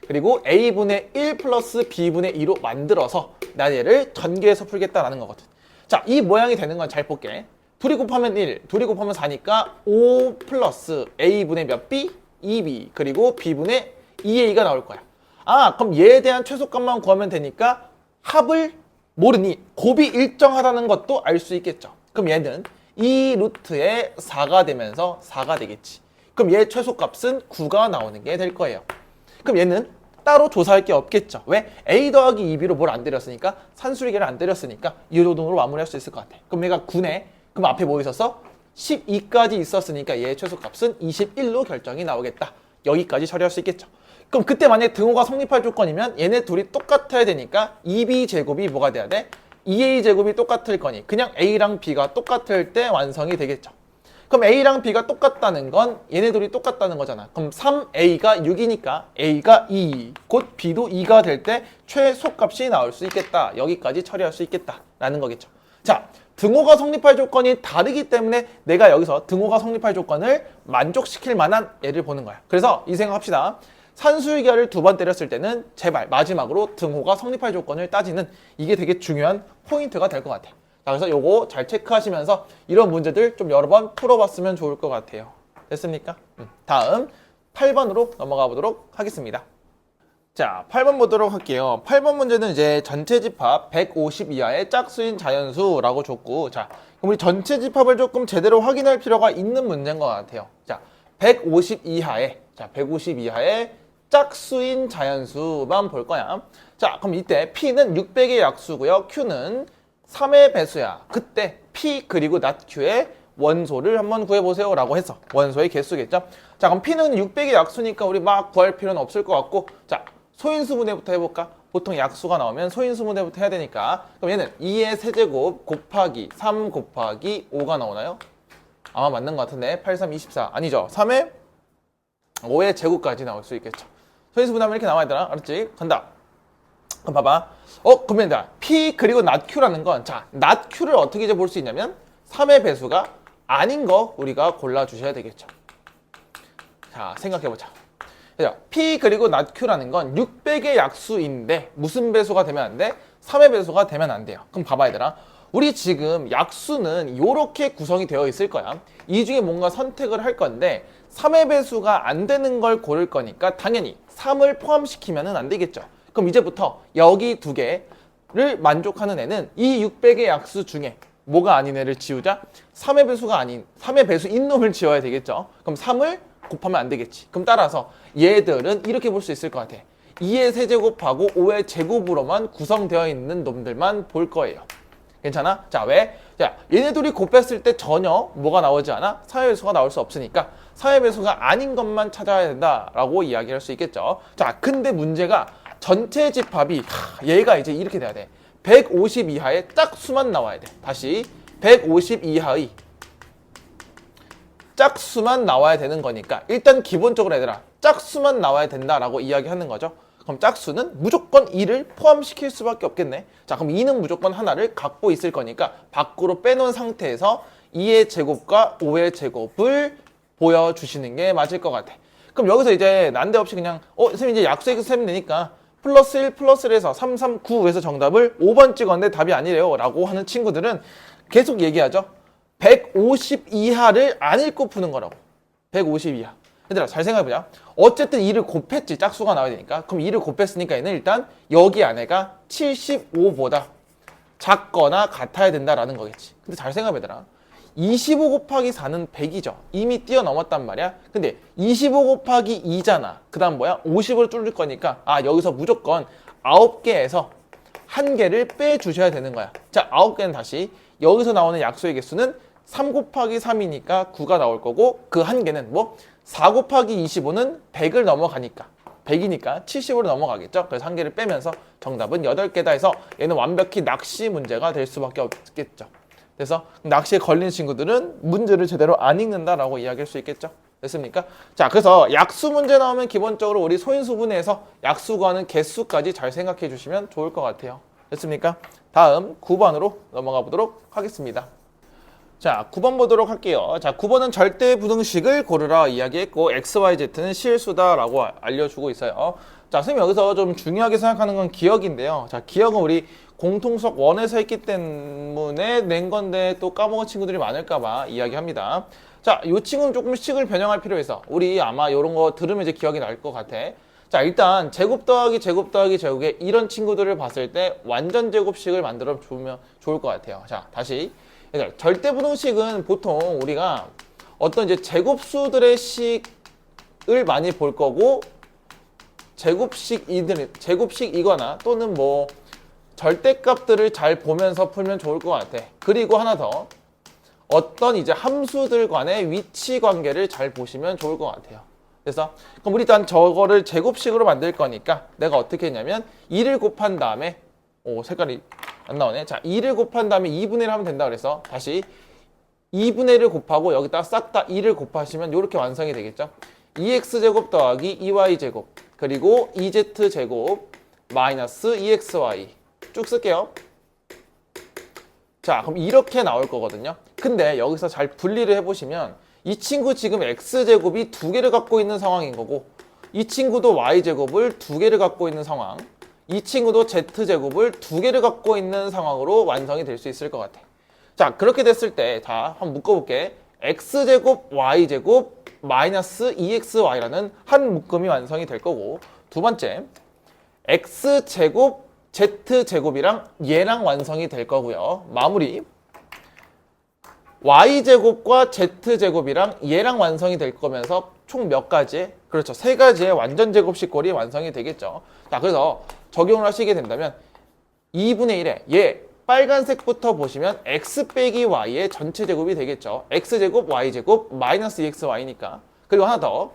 그리고 a분의 1 플러스 b분의 2로 만들어서 나 얘를 전개해서 풀겠다라는 거거든. 자, 이 모양이 되는 건 잘 볼게. 둘이 곱하면 1, 둘이 곱하면 4니까 5 플러스 a분의 몇 b? 2b 그리고 b분의 2a가 나올 거야. 아, 그럼 얘에 대한 최소값만 구하면 되니까 합을 모르니 곱이 일정하다는 것도 알 수 있겠죠. 그럼 얘는 2루트에 4가 되면서 4가 되겠지. 그럼 얘 최소값은 9가 나오는 게 될 거예요. 그럼 얘는 따로 조사할 게 없겠죠. 왜? a 더하기 2b로 뭘 안 때렸으니까, 산술계를 안 때렸으니까 이 정도로 마무리할 수 있을 것 같아. 그럼 얘가 9네. 그럼 앞에 뭐 있었어? 12까지 있었으니까 얘의 최소값은 21로 결정이 나오겠다. 여기까지 처리할 수 있겠죠. 그럼 그때 만약에 등호가 성립할 조건이면 얘네 둘이 똑같아야 되니까 2b 제곱이 뭐가 돼야 돼? 2a 제곱이 똑같을 거니 그냥 a랑 b가 똑같을 때 완성이 되겠죠. 그럼 a랑 b가 똑같다는 건 얘네 둘이 똑같다는 거잖아. 그럼 3a가 6이니까 a가 2, 곧 b도 2가 될 때 최소값이 나올 수 있겠다. 여기까지 처리할 수 있겠다 라는 거겠죠. 자, 등호가 성립할 조건이 다르기 때문에 내가 여기서 등호가 성립할 조건을 만족시킬 만한 예를 보는 거야. 그래서 이 생각합시다. 산술계를 2번 때렸을 때는 제발 마지막으로 등호가 성립할 조건을 따지는, 이게 되게 중요한 포인트가 될 것 같아. 자, 그래서 요거 잘 체크하시면서 이런 문제들 좀 여러 번 풀어봤으면 좋을 것 같아요. 됐습니까? 다음 8번으로 넘어가 보도록 하겠습니다. 자, 8번 보도록 할게요. 8번 문제는 이제 전체 집합 150 이하의 짝수인 자연수라고 줬고, 자, 그럼 우리 전체 집합을 조금 제대로 확인할 필요가 있는 문제인 것 같아요. 자, 150 이하의, 자, 150 이하의 짝수인 자연수만 볼 거야. 자, 그럼 이때 P는 600의 약수고요. Q는 3의 배수야. 그때 P 그리고 not Q의 원소를 한번 구해보세요 라고 해서 원소의 개수겠죠. 자, 그럼 P는 600의 약수니까 우리 막 구할 필요는 없을 것 같고, 자, 소인수분해부터 해볼까? 보통 약수가 나오면 소인수분해부터 해야 되니까, 그럼 얘는 2의 세제곱 곱하기 3 곱하기 5가 나오나요? 아마 맞는 것 같은데 8, 3, 24 아니죠. 3의 5의 제곱까지 나올 수 있겠죠. 소인수분해하면 이렇게 나와야 되나? 알았지? 간다. 그럼 봐봐. 그러면 자, P 그리고 not Q라는 건, 자, not Q를 어떻게 이제 볼 수 있냐면 3의 배수가 아닌 거 우리가 골라주셔야 되겠죠. 자, 생각해보자. 자, P 그리고 not Q라는 건 600의 약수인데 무슨 배수가 되면 안 돼? 3의 배수가 되면 안 돼요. 그럼 봐봐 얘들아. 우리 지금 약수는 이렇게 구성이 되어 있을 거야. 이 중에 뭔가 선택을 할 건데 3의 배수가 안 되는 걸 고를 거니까 당연히 3을 포함시키면 안 되겠죠. 그럼 이제부터 여기 두 개를 만족하는 애는 이 600의 약수 중에 뭐가 아닌 애를 지우자. 3의 배수가 아닌, 3의 배수인 놈을 지워야 되겠죠. 그럼 3을 곱하면 안 되겠지. 그럼 따라서 얘들은 이렇게 볼 수 있을 것 같아. 2의 세제곱하고 5의 제곱으로만 구성되어 있는 놈들만 볼 거예요. 괜찮아? 자, 왜? 자, 얘네 둘이 곱했을 때 전혀 뭐가 나오지 않아? 3의 배수가 나올 수 없으니까 3의 배수가 아닌 것만 찾아야 된다라고 이야기할 수 있겠죠. 자, 근데 문제가 전체 집합이 얘가 이제 이렇게 돼야 돼. 150 이하의 짝수만 나와야 돼. 다시 150 이하의 짝수만 나와야 되는 거니까 일단 기본적으로 얘들아 짝수만 나와야 된다라고 이야기하는 거죠. 그럼 짝수는 무조건 2를 포함시킬 수밖에 없겠네. 자, 그럼 2는 무조건 하나를 갖고 있을 거니까 밖으로 빼놓은 상태에서 2의 제곱과 5의 제곱을 보여주시는 게 맞을 것 같아. 그럼 여기서 이제 난데없이 그냥 선생님 이제 약수의 세면 되니까 플러스 1 플러스 1에서 3, 3, 9에서 정답을 5번 찍었는데 답이 아니래요 라고 하는 친구들은 계속 얘기하죠. 150 이하를 안 읽고 푸는 거라고. 150 이하. 얘들아 잘 생각해보자. 어쨌든 2를 곱했지. 짝수가 나와야 되니까. 그럼 2를 곱했으니까 얘는 일단 여기 안에가 75보다 작거나 같아야 된다라는 거겠지. 근데 잘 생각해보자. 25 곱하기 4는 100이죠. 이미 뛰어넘었단 말이야. 근데 25 곱하기 2잖아. 그 다음 뭐야? 50으로 줄일 거니까 여기서 무조건 9개에서 1개를 빼주셔야 되는 거야. 자, 9개는 다시 여기서 나오는 약수의 개수는 3 곱하기 3이니까 9가 나올 거고 그 1개는 뭐? 4 곱하기 25는 100을 넘어가니까 100이니까 70으로 넘어가겠죠. 그래서 1개를 빼면서 정답은 8개다 해서 얘는 완벽히 낚시 문제가 될 수밖에 없겠죠. 그래서 낚시에 걸린 친구들은 문제를 제대로 안 읽는다라고 이야기할 수 있겠죠. 됐습니까? 자, 그래서 약수 문제 나오면 기본적으로 우리 소인수분해에서 약수 구하는 개수까지 잘 생각해 주시면 좋을 것 같아요. 됐습니까? 다음 9번으로 넘어가 보도록 하겠습니다. 자, 9번 보도록 할게요. 자, 9번은 절대 부등식을 고르라 이야기했고 XYZ는 실수다라고 알려주고 있어요. 자, 선생님 여기서 좀 중요하게 생각하는 건 기억인데요. 자, 기억은 우리 공통수학 1에서 했기 때문에 낸 건데 또 까먹은 친구들이 많을까봐 이야기합니다. 자, 이 친구는 조금 식을 변형할 필요 있어. 우리 아마 이런 거 들으면 이제 기억이 날 것 같아. 자, 일단 제곱 더하기 제곱 더하기 제곱의 이런 친구들을 봤을 때 완전 제곱식을 만들어 주면 좋을 것 같아요. 자, 다시. 얘들아, 절대부등식은 보통 우리가 어떤 이제 제곱수들의 식을 많이 볼 거고, 제곱식이거나 또는 뭐 절대값들을 잘 보면서 풀면 좋을 것 같아. 그리고 하나 더, 어떤 이제 함수들 간의 위치 관계를 잘 보시면 좋을 것 같아요. 그래서 그럼 우리 일단 저거를 제곱식으로 만들 거니까 내가 어떻게 했냐면 2를 곱한 다음에, 색깔이 안 나오네. 자, 2를 곱한 다음에 2분의 1 하면 된다 그래서 다시 2분의 1을 곱하고 여기다 싹 다 2를 곱하시면 이렇게 완성이 되겠죠. 2x제곱 더하기 2y제곱 그리고 2z제곱 마이너스 2xy 쭉 쓸게요. 자, 그럼 이렇게 나올 거거든요. 근데 여기서 잘 분리를 해보시면 이 친구 지금 x제곱이 2개를 갖고 있는 상황인 거고, 이 친구도 y제곱을 2개를 갖고 있는 상황, 이 친구도 z제곱을 2개를 갖고 있는 상황으로 완성이 될 수 있을 것 같아. 자, 그렇게 됐을 때 다 한번 묶어볼게. x제곱 y제곱 마이너스 2xy라는 한 묶음이 완성이 될 거고, 두 번째 x제곱 z제곱이랑 얘랑 완성이 될 거고요. 마무리 y제곱과 z제곱이랑 얘랑 완성이 될 거면서 총 몇 가지? 그렇죠. 세 가지의 완전 제곱식꼴이 완성이 되겠죠. 자, 그래서 적용을 하시게 된다면 2분의 1에 얘 빨간색부터 보시면 x 빼기 y의 전체 제곱이 되겠죠. x제곱 y제곱 마이너스 2xy니까. 그리고 하나 더,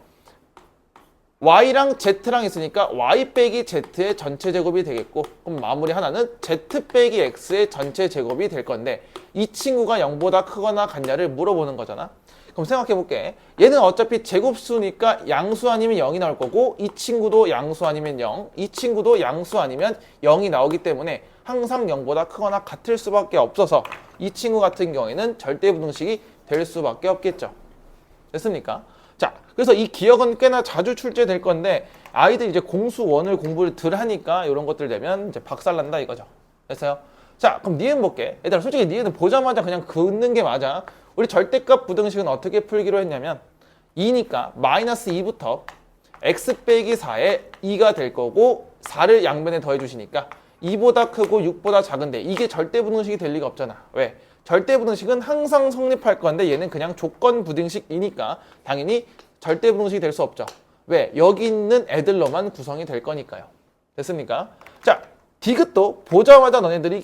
y랑 z랑 있으니까 y 빼기 z의 전체 제곱이 되겠고, 그럼 마무리 하나는 z 빼기 x의 전체 제곱이 될 건데, 이 친구가 0보다 크거나 같냐를 물어보는 거잖아. 그럼 생각해 볼게. 얘는 어차피 제곱수니까 양수 아니면 0이 나올 거고, 이 친구도 양수 아니면 0, 이 친구도 양수 아니면 0이 나오기 때문에 항상 0보다 크거나 같을 수밖에 없어서 이 친구 같은 경우에는 절대부등식이 될 수밖에 없겠죠. 됐습니까? 자, 그래서 이 기억은 꽤나 자주 출제될 건데, 아이들 이제 공수 원을 공부를 덜 하니까 이런 것들 되면 이제 박살난다 이거죠. 됐어요? 자, 그럼 니은 볼게. 얘들아, 솔직히 니은은 보자마자 그냥 긋는 게 맞아. 우리 절대값 부등식은 어떻게 풀기로 했냐면 2니까 마이너스 2부터 x 빼기 4에 2가 될 거고, 4를 양변에 더해 주시니까 2보다 크고 6보다 작은데, 이게 절대부등식이 될 리가 없잖아. 왜? 절대부등식은 항상 성립할 건데 얘는 그냥 조건부등식이니까 당연히 절대부등식이 될 수 없죠. 왜? 여기 있는 애들로만 구성이 될 거니까요. 됐습니까? 자, 디귿도 보자마자 너네들이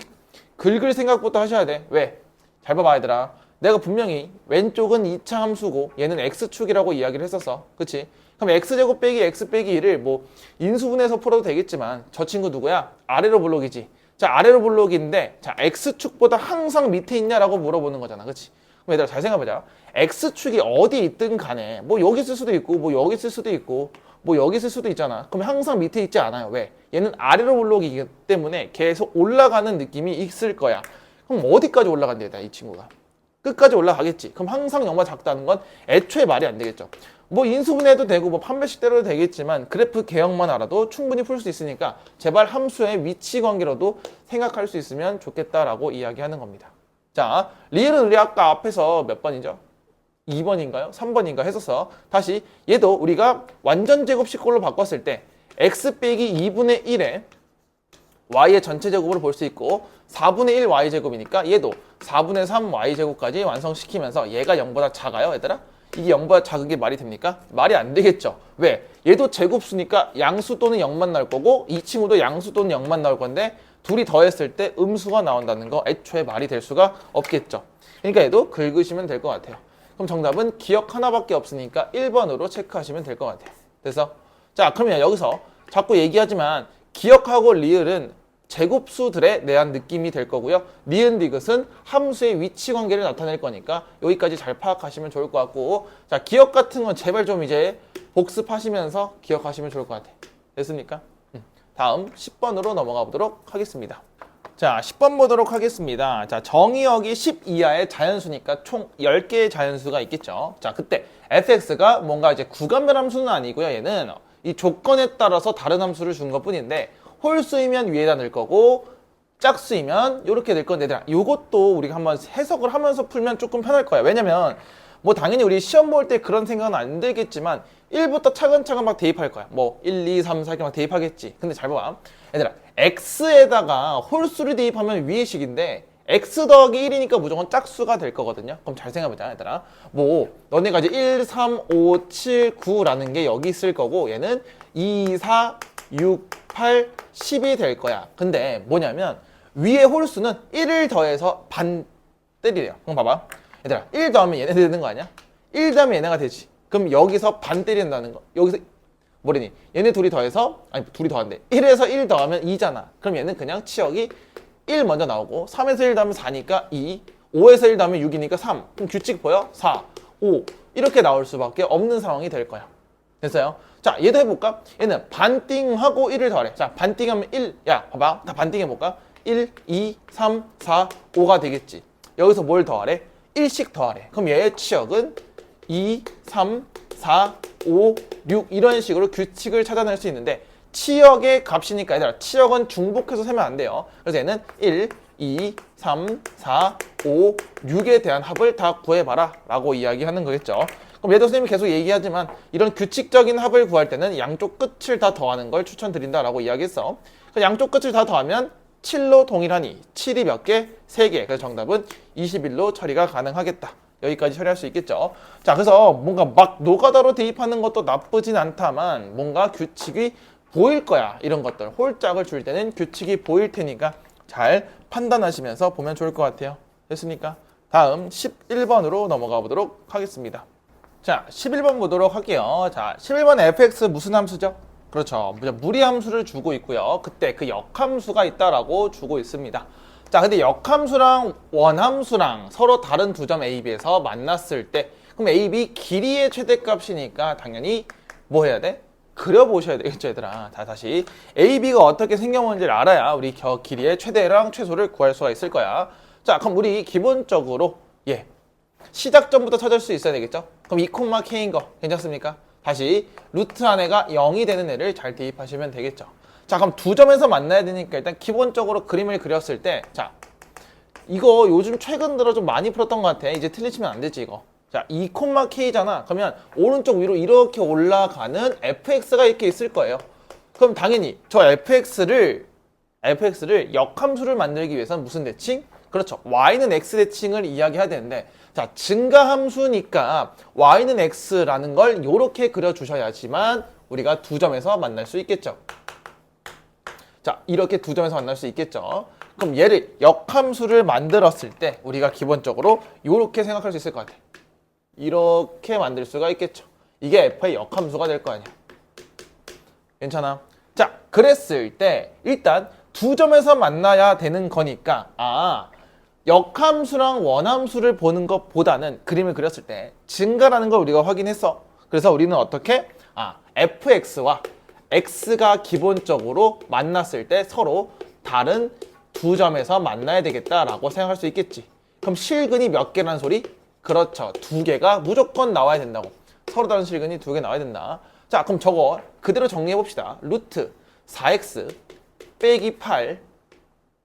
긁을 생각부터 하셔야 돼. 왜? 잘 봐봐 얘들아. 내가 분명히 왼쪽은 2차 함수고 얘는 x축이라고 이야기를 했었어. 그치? 그럼 x제곱 빼기 x 빼기 1을 뭐 인수분해서 풀어도 되겠지만 저 친구 누구야? 아래로 블록이지. 자, 아래로 블록인데, 자, x축보다 항상 밑에 있냐라고 물어보는 거잖아. 그치? 그럼 얘들아 잘 생각해보자. x축이 어디 있든 간에 뭐 여기 있을 수도 있고 뭐 여기 있을 수도 있고 뭐 여기 있을 수도 있잖아. 그럼 항상 밑에 있지 않아요. 왜? 얘는 아래로 블록이기 때문에 계속 올라가는 느낌이 있을 거야. 그럼 어디까지 올라간대, 이 친구가? 끝까지 올라가겠지. 그럼 항상 0보다 작다는 건 애초에 말이 안 되겠죠. 뭐 인수분해도 되고 뭐 판별식 대로도 되겠지만 그래프 개형만 알아도 충분히 풀 수 있으니까 제발 함수의 위치 관계로도 생각할 수 있으면 좋겠다라고 이야기하는 겁니다. 자, 리을은 우리 아까 앞에서 몇 번이죠? 2번인가요? 3번인가 했었어. 다시 얘도 우리가 완전 제곱식꼴로 바꿨을 때 x 빼기 2분의 1에 y의 전체 제곱으로 볼 수 있고 4분의 1 y제곱이니까 얘도 4분의 3 y제곱까지 완성시키면서 얘가 0보다 작아요, 얘들아? 이게 0보다 작은 게 말이 됩니까? 말이 안 되겠죠. 왜? 얘도 제곱수니까 양수 또는 0만 나올 거고 이 친구도 양수 또는 0만 나올 건데 둘이 더했을 때 음수가 나온다는 거 애초에 말이 될 수가 없겠죠. 그러니까 얘도 긁으시면 될 것 같아요. 그럼 정답은 기억 하나밖에 없으니까 1번으로 체크하시면 될 것 같아요. 그래서 자, 그러면 여기서 자꾸 얘기하지만 기억하고 리을은 제곱수들에 대한 느낌이 될 거고요. 니은 디귿은 함수의 위치 관계를 나타낼 거니까 여기까지 잘 파악하시면 좋을 것 같고, 자, 기억 같은 건 제발 좀 이제 복습하시면서 기억하시면 좋을 것 같아요. 됐습니까? 다음 10번으로 넘어가 보도록 하겠습니다. 자, 10번 보도록 하겠습니다. 자, 정의역이 10 이하의 자연수니까 총 10개의 자연수가 있겠죠. 자, 그때 fx가 뭔가 이제 구간별 함수는 아니고요. 얘는 이 조건에 따라서 다른 함수를 준 것 뿐인데 홀수이면 위에다 넣을 거고 짝수이면 이렇게 될 건데, 이것도 우리가 한번 해석을 하면서 풀면 조금 편할 거야. 왜냐면 뭐 당연히 우리 시험 볼 때 그런 생각은 안 들겠지만 1부터 차근차근 막 대입할 거야. 뭐 1, 2, 3, 4 이렇게 막 대입하겠지. 근데 잘 봐봐. 얘들아, x에다가 홀수를 대입하면 위의 식인데 x 더하기 1이니까 무조건 짝수가 될 거거든요. 그럼 잘 생각해보자, 얘들아. 뭐 너네가 이제 1, 3, 5, 7, 9라는 게 여기 있을 거고 얘는 2, 4, 6, 8, 10이 될 거야. 근데 뭐냐면 위의 홀수는 1을 더해서 반 때리래요. 그럼 봐봐. 얘들아, 1 더하면 얘네 되는 거 아니야? 1 더하면 얘네가 되지. 그럼 여기서 반 때린다는 거. 여기서 뭐래니? 얘네 둘이 더해서, 아니 둘이 더한대. 1에서 1 더하면 2잖아. 그럼 얘는 그냥 치역이 1 먼저 나오고 3에서 1 더하면 4니까 2, 5에서 1 더하면 6이니까 3. 그럼 규칙 보여? 4, 5 이렇게 나올 수밖에 없는 상황이 될 거야. 됐어요? 자, 얘도 해볼까? 얘는 반띵하고 1을 더하래. 자, 반띵하면 1. 야, 봐봐. 다 반띵해볼까? 1, 2, 3, 4, 5가 되겠지. 여기서 뭘 더하래? 1씩 더하래. 그럼 얘의 치역은 2, 3, 4, 5, 6 이런 식으로 규칙을 찾아낼 수 있는데 치역의 값이니까 얘들아 치역은 중복해서 세면 안 돼요. 그래서 얘는 1, 2, 3, 4, 5, 6에 대한 합을 다 구해봐라 라고 이야기하는 거겠죠. 그럼 얘도 선생님이 계속 얘기하지만 이런 규칙적인 합을 구할 때는 양쪽 끝을 다 더하는 걸 추천드린다 라고 이야기했어. 그래서 양쪽 끝을 다 더하면 7로 동일하니 7이 몇 개? 3개. 그래서 정답은 21로 처리가 가능하겠다. 여기까지 처리할 수 있겠죠. 자, 그래서 뭔가 막 노가다로 대입하는 것도 나쁘진 않다만 뭔가 규칙이 보일 거야. 이런 것들. 홀짝을 줄 때는 규칙이 보일 테니까 잘 판단하시면서 보면 좋을 것 같아요. 됐습니까? 다음 11번으로 넘어가 보도록 하겠습니다. 자, 11번 보도록 할게요. 자, 11번 fx 무슨 함수죠? 그렇죠. 무리함수를 주고 있고요. 그때 그 역함수가 있다라고 주고 있습니다. 자, 근데 역함수랑 원함수랑 서로 다른 두 점 A, B에서 만났을 때 그럼 A, B 길이의 최대값이니까 당연히 뭐 해야 돼? 그려보셔야 되겠죠, 얘들아. 자, 다시 A, B가 어떻게 생겨먹는지를 알아야 우리 길이의 최대랑 최소를 구할 수가 있을 거야. 자, 그럼 우리 기본적으로 시작점부터 찾을 수 있어야 되겠죠? 그럼 2,K인 거 괜찮습니까? 다시 루트 안에가 0이 되는 애를 잘 대입하시면 되겠죠. 자, 그럼 두 점에서 만나야 되니까 일단 기본적으로 그림을 그렸을 때 자, 이거 요즘 최근 들어 좀 많이 풀었던 것 같아. 이제 틀리시면 안 되지 이거. 자, 2,K잖아. 그러면 오른쪽 위로 이렇게 올라가는 fx가 이렇게 있을 거예요. 그럼 당연히 저 fx를 역함수를 만들기 위해서는 무슨 대칭? 그렇죠. y는 x 대칭을 이야기해야 되는데 자, 증가함수니까 y는 x라는 걸 이렇게 그려주셔야지만 우리가 두 점에서 만날 수 있겠죠. 자, 이렇게 두 점에서 만날 수 있겠죠. 그럼 얘를 역함수를 만들었을 때 우리가 기본적으로 이렇게 생각할 수 있을 것 같아. 이렇게 만들 수가 있겠죠. 이게 f의 역함수가 될 거 아니야. 괜찮아? 자, 그랬을 때 일단 두 점에서 만나야 되는 거니까 역함수랑 원함수를 보는 것보다는 그림을 그렸을 때 증가라는 걸 우리가 확인했어. 그래서 우리는 어떻게? fx와 x가 기본적으로 만났을 때 서로 다른 두 점에서 만나야 되겠다라고 생각할 수 있겠지. 그럼 실근이 몇 개라는 소리? 그렇죠. 두 개가 무조건 나와야 된다고. 서로 다른 실근이 두 개 나와야 된다. 자, 그럼 저거 그대로 정리해 봅시다. 루트 4x 빼기 8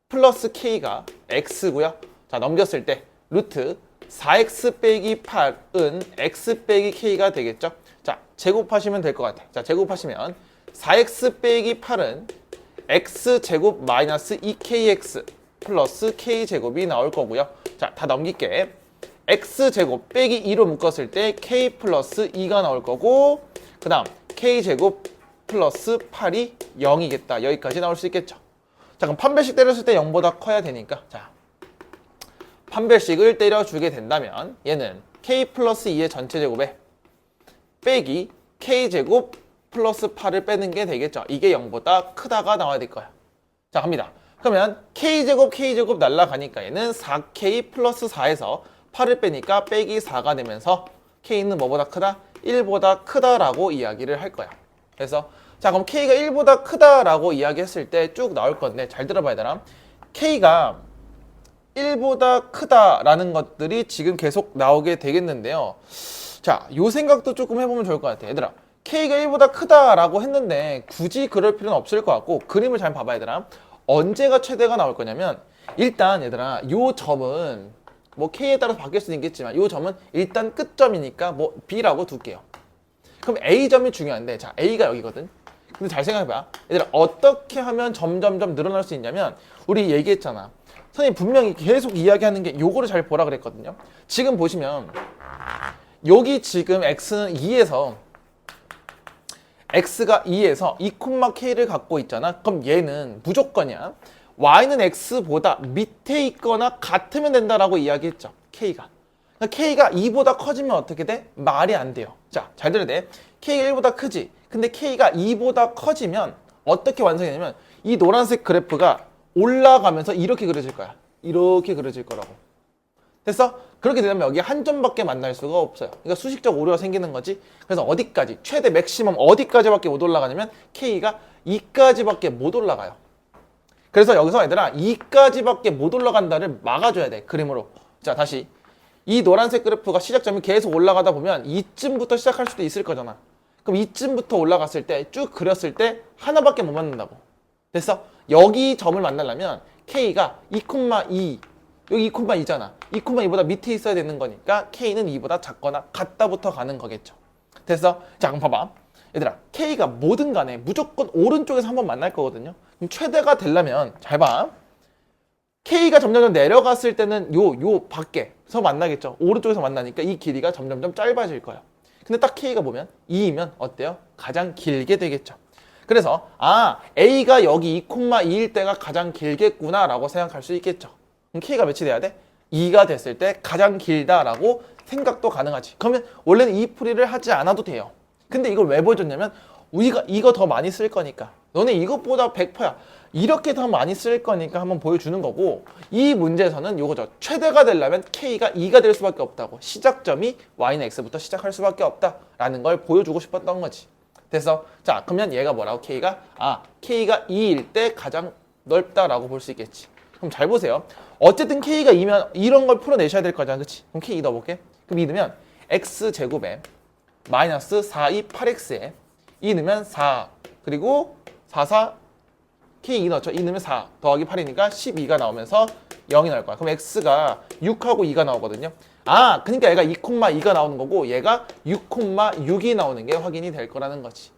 플러스 k가 x고요. 자, 넘겼을 때 루트 4x 빼기 8은 x 빼기 k가 되겠죠. 자, 제곱하시면 될 것 같아. 자, 제곱하시면 4x 빼기 8은 x제곱 마이너스 2kx 플러스 k제곱이 나올 거고요. 자, 다 넘길게. x제곱 빼기 2로 묶었을 때 k 플러스 2가 나올 거고 그 다음 k제곱 플러스 8이 0이겠다. 여기까지 나올 수 있겠죠. 자, 그럼 판별식 때렸을 때 0보다 커야 되니까 자, 판별식을 때려주게 된다면 얘는 k 플러스 2의 전체 제곱에 빼기 k제곱 플러스 8을 빼는 게 되겠죠. 이게 0보다 크다가 나와야 될 거야. 자, 갑니다. 그러면 k제곱 날라가니까 얘는 4k 플러스 4에서 8을 빼니까 빼기 4가 되면서 k는 뭐보다 크다? 1보다 크다라고 이야기를 할 거야. 그래서 자, 그럼 k가 1보다 크다라고 이야기했을 때 쭉 나올 건데 잘 들어봐야 되나? k가 1보다 크다라는 것들이 지금 계속 나오게 되겠는데요. 자, 요 생각도 조금 해보면 좋을 것 같아. 얘들아, k가 1보다 크다라고 했는데 굳이 그럴 필요는 없을 것 같고 그림을 잘 봐봐 얘들아. 언제가 최대가 나올 거냐면 일단 얘들아 요 점은 뭐 K에 따라서 바뀔 수는 있겠지만 이 점은 일단 끝점이니까 뭐 B라고 둘게요. 그럼 A점이 중요한데, 자, A가 여기거든. 근데 잘 생각해봐. 얘들아, 어떻게 하면 점점점 늘어날 수 있냐면, 우리 얘기했잖아. 선생님 분명히 계속 이야기하는 게 요거를 잘 보라 그랬거든요. 지금 보시면 여기 지금 X는 2에서 X가 2에서 2,K를 갖고 있잖아. 그럼 얘는 무조건이야. Y는 X보다 밑에 있거나 같으면 된다라고 이야기했죠. K가. 그러니까 K가 2보다 커지면 어떻게 돼? 말이 안 돼요. 자, 잘 들어야 돼. K가 1보다 크지. 근데 K가 2보다 커지면 어떻게 완성이 되냐면 이 노란색 그래프가 올라가면서 이렇게 그려질 거야. 이렇게 그려질 거라고. 됐어? 그렇게 되면 여기 한 점밖에 만날 수가 없어요. 그러니까 수식적 오류가 생기는 거지. 그래서 어디까지? 최대 맥시멈 어디까지밖에 못 올라가냐면 K가 2까지밖에 못 올라가요. 그래서 여기서 얘들아 2까지밖에 못 올라간다를 막아줘야 돼. 그림으로. 자, 다시. 이 노란색 그래프가 시작점이 계속 올라가다 보면 이쯤부터 시작할 수도 있을 거잖아. 그럼 이쯤부터 올라갔을 때 쭉 그렸을 때 하나밖에 못 만난다고. 됐어? 여기 점을 만나려면 K가 2,2 여기 2,2잖아. 2,2보다 밑에 있어야 되는 거니까 K는 2보다 작거나 같다부터 가는 거겠죠. 됐어? 자, 그럼 봐봐. 얘들아, K가 뭐든 간에 무조건 오른쪽에서 한번 만날 거거든요. 그럼 최대가 되려면 잘 봐. K가 점점 내려갔을 때는 요 밖에서 만나겠죠. 오른쪽에서 만나니까 이 길이가 점점점 짧아질 거예요. 근데 딱 K가 보면 2이면 어때요? 가장 길게 되겠죠. 그래서 A가 여기 2,2일 때가 가장 길겠구나 라고 생각할 수 있겠죠. 그럼 K가 몇이 돼야 돼? 2가 됐을 때 가장 길다라고 생각도 가능하지. 그러면 원래는 이 풀이를 하지 않아도 돼요. 근데 이걸 왜 보여줬냐면 우리가 이거 더 많이 쓸 거니까. 너네 이것보다 100%야. 이렇게 더 많이 쓸 거니까 한번 보여주는 거고, 이 문제에서는 요거죠. 최대가 되려면 K가 2가 될 수밖에 없다고. 시작점이 Y는 X부터 시작할 수밖에 없다라는 걸 보여주고 싶었던 거지. 됐어? 자, 그러면 얘가 뭐라고? K가 K가 2일 때 가장 넓다라고 볼 수 있겠지. 그럼 잘 보세요. 어쨌든 K가 2면 이런 걸 풀어내셔야 될 거잖아. 그치? 그럼 K 2 넣어볼게. 그럼 2 넣으면 X제곱에 마이너스 4, 2, 8X에 2 넣으면 4 그리고 4, 4 K 2 넣죠. 2 넣으면 4 더하기 8이니까 12가 나오면서 0이 나올 거야. 그럼 X가 6하고 2가 나오거든요. 그러니까 얘가 2,2가 나오는 거고 얘가 6,6이 나오는 게 확인이 될 거라는 거지.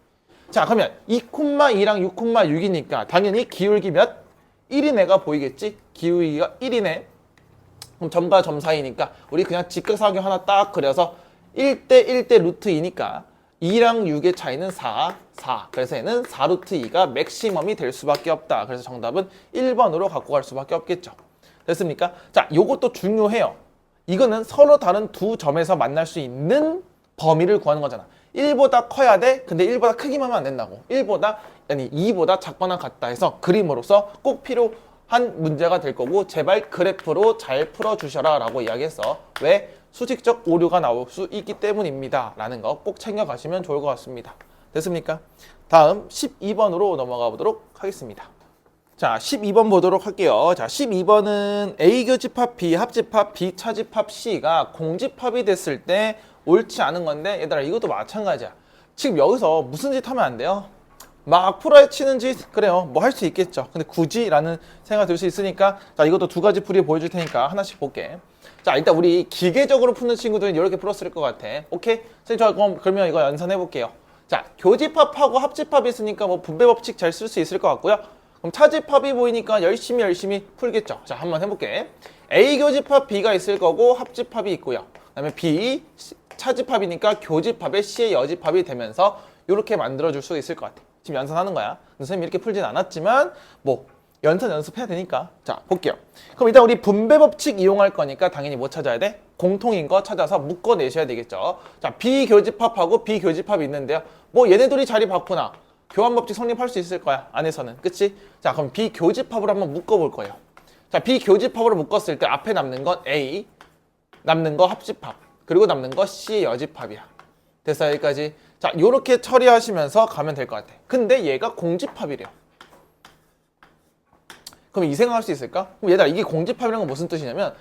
자, 그러면 2,2랑 6,6이니까 당연히 기울기 몇? 1인 애가 보이겠지? 기울기가 1이네. 그럼 점과 점 사이니까 우리 그냥 직각삼각형 하나 딱 그려서 1대 1대 루트 2니까 2랑 6의 차이는 4. 그래서 얘는 4 루트 2가 맥시멈이 될 수밖에 없다. 그래서 정답은 1번으로 갖고 갈 수밖에 없겠죠. 됐습니까? 자, 요것도 중요해요. 이거는 서로 다른 두 점에서 만날 수 있는 범위를 구하는 거잖아. 1보다 커야 돼. 근데 1보다 크기만 하면 안 된다고. 2보다 작거나 같다 해서 그림으로써 꼭 필요한 문제가 될 거고 제발 그래프로 잘 풀어주셔라 라고 이야기했어. 왜? 수직적 오류가 나올 수 있기 때문입니다. 라는 거 꼭 챙겨가시면 좋을 것 같습니다. 됐습니까? 다음 12번으로 넘어가 보도록 하겠습니다. 자, 12번 보도록 할게요. 자, 12번은 A 교집합 B 합집합 B 차집합 C가 공집합이 됐을 때 옳지 않은 건데 얘들아 이것도 마찬가지야. 지금 여기서 무슨 짓 하면 안 돼요? 막 풀어치는 짓 그래요. 뭐 할 수 있겠죠. 근데 굳이 라는 생각 들 수 있으니까 자, 이것도 두 가지 풀이 보여줄 테니까 하나씩 볼게. 자, 일단 우리 기계적으로 푸는 친구들은 이렇게 풀었을 것 같아. 오케이? 선생님 그러면 이거 연산해 볼게요. 자, 교집합하고 합집합이 있으니까 뭐 분배 법칙 잘 쓸 수 있을 것 같고요. 그럼 차집합이 보이니까 열심히 풀겠죠. 자, 한번 해볼게. A 교집합 B가 있을 거고 합집합이 있고요. 그 다음에 B 차집합이니까 교집합에 C의 여집합이 되면서 이렇게 만들어줄 수 있을 것 같아. 지금 연산하는 거야. 선생님이 이렇게 풀진 않았지만 뭐 연습해야 되니까. 자, 볼게요. 그럼 일단 우리 분배 법칙 이용할 거니까 당연히 뭐 찾아야 돼? 공통인 거 찾아서 묶어내셔야 되겠죠. 자, 비교집합하고 비교집합이 있는데요. 뭐 얘네들이 자리 바꾸나 교환 법칙 성립할 수 있을 거야. 안에서는. 그치? 자, 그럼 비교집합으로 한번 묶어볼 거예요. 자, 비교집합으로 묶었을 때 앞에 남는 건 A, 남는 거 합집합, 그리고 남는 거 C의 여집합이야. 됐어, 여기까지. 자, 요렇게 처리하시면서 가면 될 것 같아. 근데 얘가 공집합이래요. 그럼 이 생각할 수 있을까? 그럼 얘들아 이게 공집합이라는 건 무슨 뜻이냐면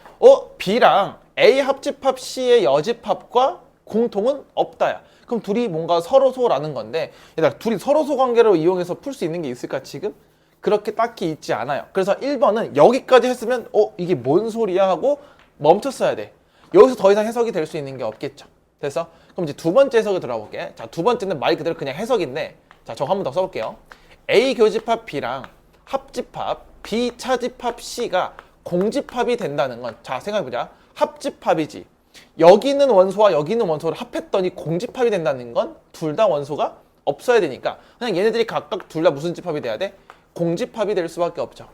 B랑 A 합집합 C의 여집합과 공통은 없다야. 그럼 둘이 뭔가 서로소라는 건데 얘들아 둘이 서로소 관계로 이용해서 풀 수 있는 게 있을까 지금? 그렇게 딱히 있지 않아요. 그래서 1번은 여기까지 했으면 이게 뭔 소리야 하고 멈췄어야 돼. 여기서 더 이상 해석이 될 수 있는 게 없겠죠. 됐어? 그럼 이제 두 번째 해석을 들어볼게. 자, 두 번째는 말 그대로 그냥 해석인데, 자, 저거 한 번 더 써볼게요. A 교집합 B랑 합집합 B 차집합 C가 공집합이 된다는 건, 자, 생각해보자. 합집합이지. 여기 있는 원소와 여기 있는 원소를 합했더니 공집합이 된다는 건 둘 다 원소가 없어야 되니까 그냥 얘네들이 각각 둘 다 무슨 집합이 돼야 돼? 공집합이 될 수밖에 없죠.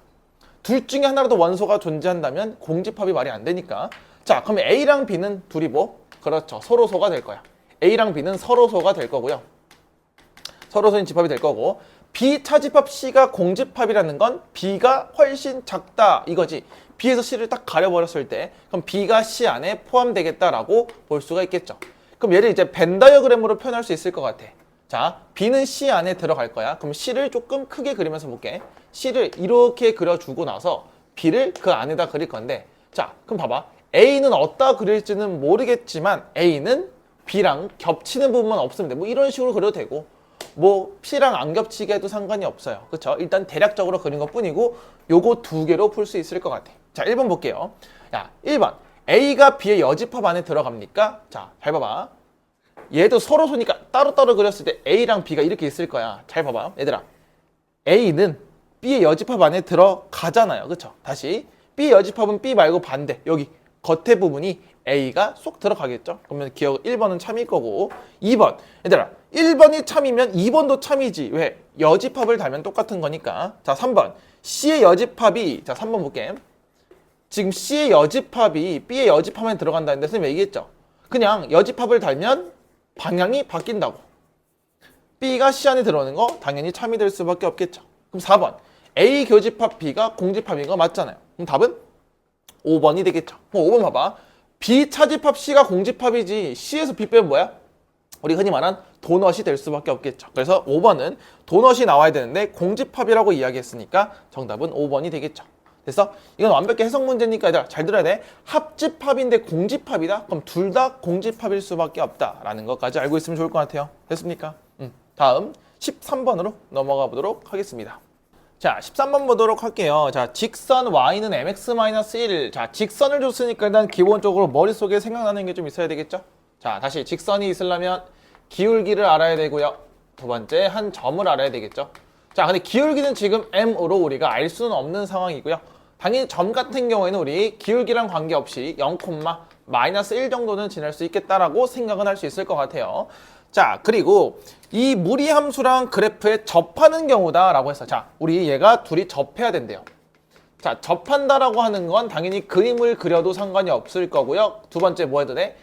둘 중에 하나라도 원소가 존재한다면 공집합이 말이 안 되니까. 자, 그럼 A랑 B는 둘이 뭐? 그렇죠. 서로소가 될 거야. A랑 B는 서로소가 될 거고요. 서로소인 집합이 될 거고, B 차집합 C가 공집합이라는 건 B가 훨씬 작다 이거지. B에서 C를 딱 가려버렸을 때 그럼 B가 C 안에 포함되겠다라고 볼 수가 있겠죠. 그럼 얘를 이제 벤 다이어그램으로 표현할 수 있을 것 같아. 자, B는 C 안에 들어갈 거야. 그럼 C를 조금 크게 그리면서 볼게. C를 이렇게 그려주고 나서 B를 그 안에다 그릴 건데, 자, 그럼 봐봐. A는 어디다 그릴지는 모르겠지만 A는 B랑 겹치는 부분만 없으면 돼. 뭐 이런 식으로 그려도 되고, 뭐 C랑 안 겹치게 해도 상관이 없어요. 그쵸? 일단 대략적으로 그린 것 뿐이고 요거 두 개로 풀 수 있을 것 같아. 자, 1번 볼게요. 야, 1번 A가 B의 여집합 안에 들어갑니까? 자, 잘 봐봐. 얘도 서로소니까 따로따로 그렸을 때 A랑 B가 이렇게 있을 거야. 잘 봐봐 얘들아. A는 B의 여집합 안에 들어가잖아요. 그쵸? 다시 B의 여집합은 B 말고 반대. 여기 겉에 부분이 A가 쏙 들어가겠죠? 그러면 기억 1번은 참일 거고, 2번 얘들아 1번이 참이면 2번도 참이지. 왜? 여집합을 달면 똑같은 거니까. 자, 3번 C의 여집합이, 자 3번 볼게. 지금 C의 여집합이 B의 여집합에 들어간다는데 선생님 얘기했죠? 그냥 여집합을 달면 방향이 바뀐다고. B가 C 안에 들어오는 거 당연히 참이 될 수밖에 없겠죠. 그럼 4번 A 교집합 B가 공집합인 거 맞잖아요. 그럼 답은 5번이 되겠죠. 그럼 5번 봐봐. B 차집합 C가 공집합이지 C에서 B 빼면 뭐야? 우리 흔히 말한 도넛이 될 수밖에 없겠죠. 그래서 5번은 도넛이 나와야 되는데 공집합이라고 이야기했으니까 정답은 5번이 되겠죠. 그래서 이건 완벽히 해석 문제니까 얘들아 잘 들어야 돼. 합집합인데 공집합이다? 그럼 둘 다 공집합일 수밖에 없다라는 것까지 알고 있으면 좋을 것 같아요. 됐습니까? 다음 13번으로 넘어가 보도록 하겠습니다. 자, 13번 보도록 할게요. 자, 직선 y는 mx-1. 자, 직선을 줬으니까 일단 기본적으로 머릿속에 생각나는 게 좀 있어야 되겠죠? 자, 다시 직선이 있으려면 기울기를 알아야 되고요. 두 번째, 한 점을 알아야 되겠죠? 자, 근데 기울기는 지금 m으로 우리가 알 수는 없는 상황이고요. 당연히 점 같은 경우에는 우리 기울기랑 관계없이 0,-1 정도는 지날 수 있겠다라고 생각은 할 수 있을 것 같아요. 자, 그리고 이 무리함수랑 그래프에 접하는 경우다라고 해서, 자, 우리 얘가 둘이 접해야 된대요. 자, 접한다라고 하는 건 당연히 그림을 그려도 상관이 없을 거고요. 두 번째 뭐 해도 돼?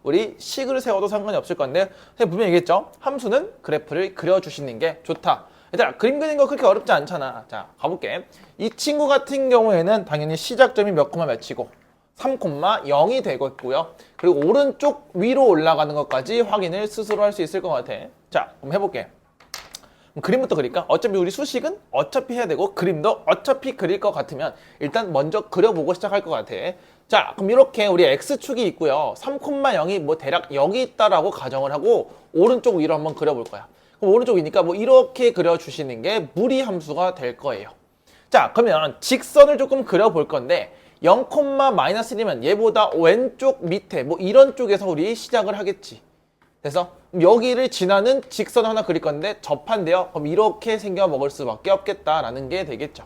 우리 식을 세워도 상관이 없을 건데, 선생님 분명히 얘기했죠? 함수는 그래프를 그려주시는 게 좋다. 얘들아, 그림 그리는 거 그렇게 어렵지 않잖아. 자, 가볼게. 이 친구 같은 경우에는 당연히 시작점이 몇 콤마 몇이고 3,0이 되고 있고요. 그리고 오른쪽 위로 올라가는 것까지 확인을 스스로 할 수 있을 것 같아. 자, 그럼 해볼게. 그럼 그림부터 그릴까? 어차피 우리 수식은 어차피 해야 되고 그림도 어차피 그릴 것 같으면 일단 먼저 그려보고 시작할 것 같아. 자, 그럼 이렇게 우리 X축이 있고요. 3,0이 뭐 대략 여기 있다라고 가정을 하고 오른쪽 위로 한번 그려볼 거야. 그럼 오른쪽이니까 뭐 이렇게 그려주시는 게 무리함수가 될 거예요. 자, 그러면 직선을 조금 그려볼 건데 0,-1이면 얘보다 왼쪽 밑에 뭐 이런 쪽에서 우리 시작을 하겠지. 그래서 여기를 지나는 직선 하나 그릴 건데 접한대요. 그럼 이렇게 생겨 먹을 수밖에 없겠다라는 게 되겠죠.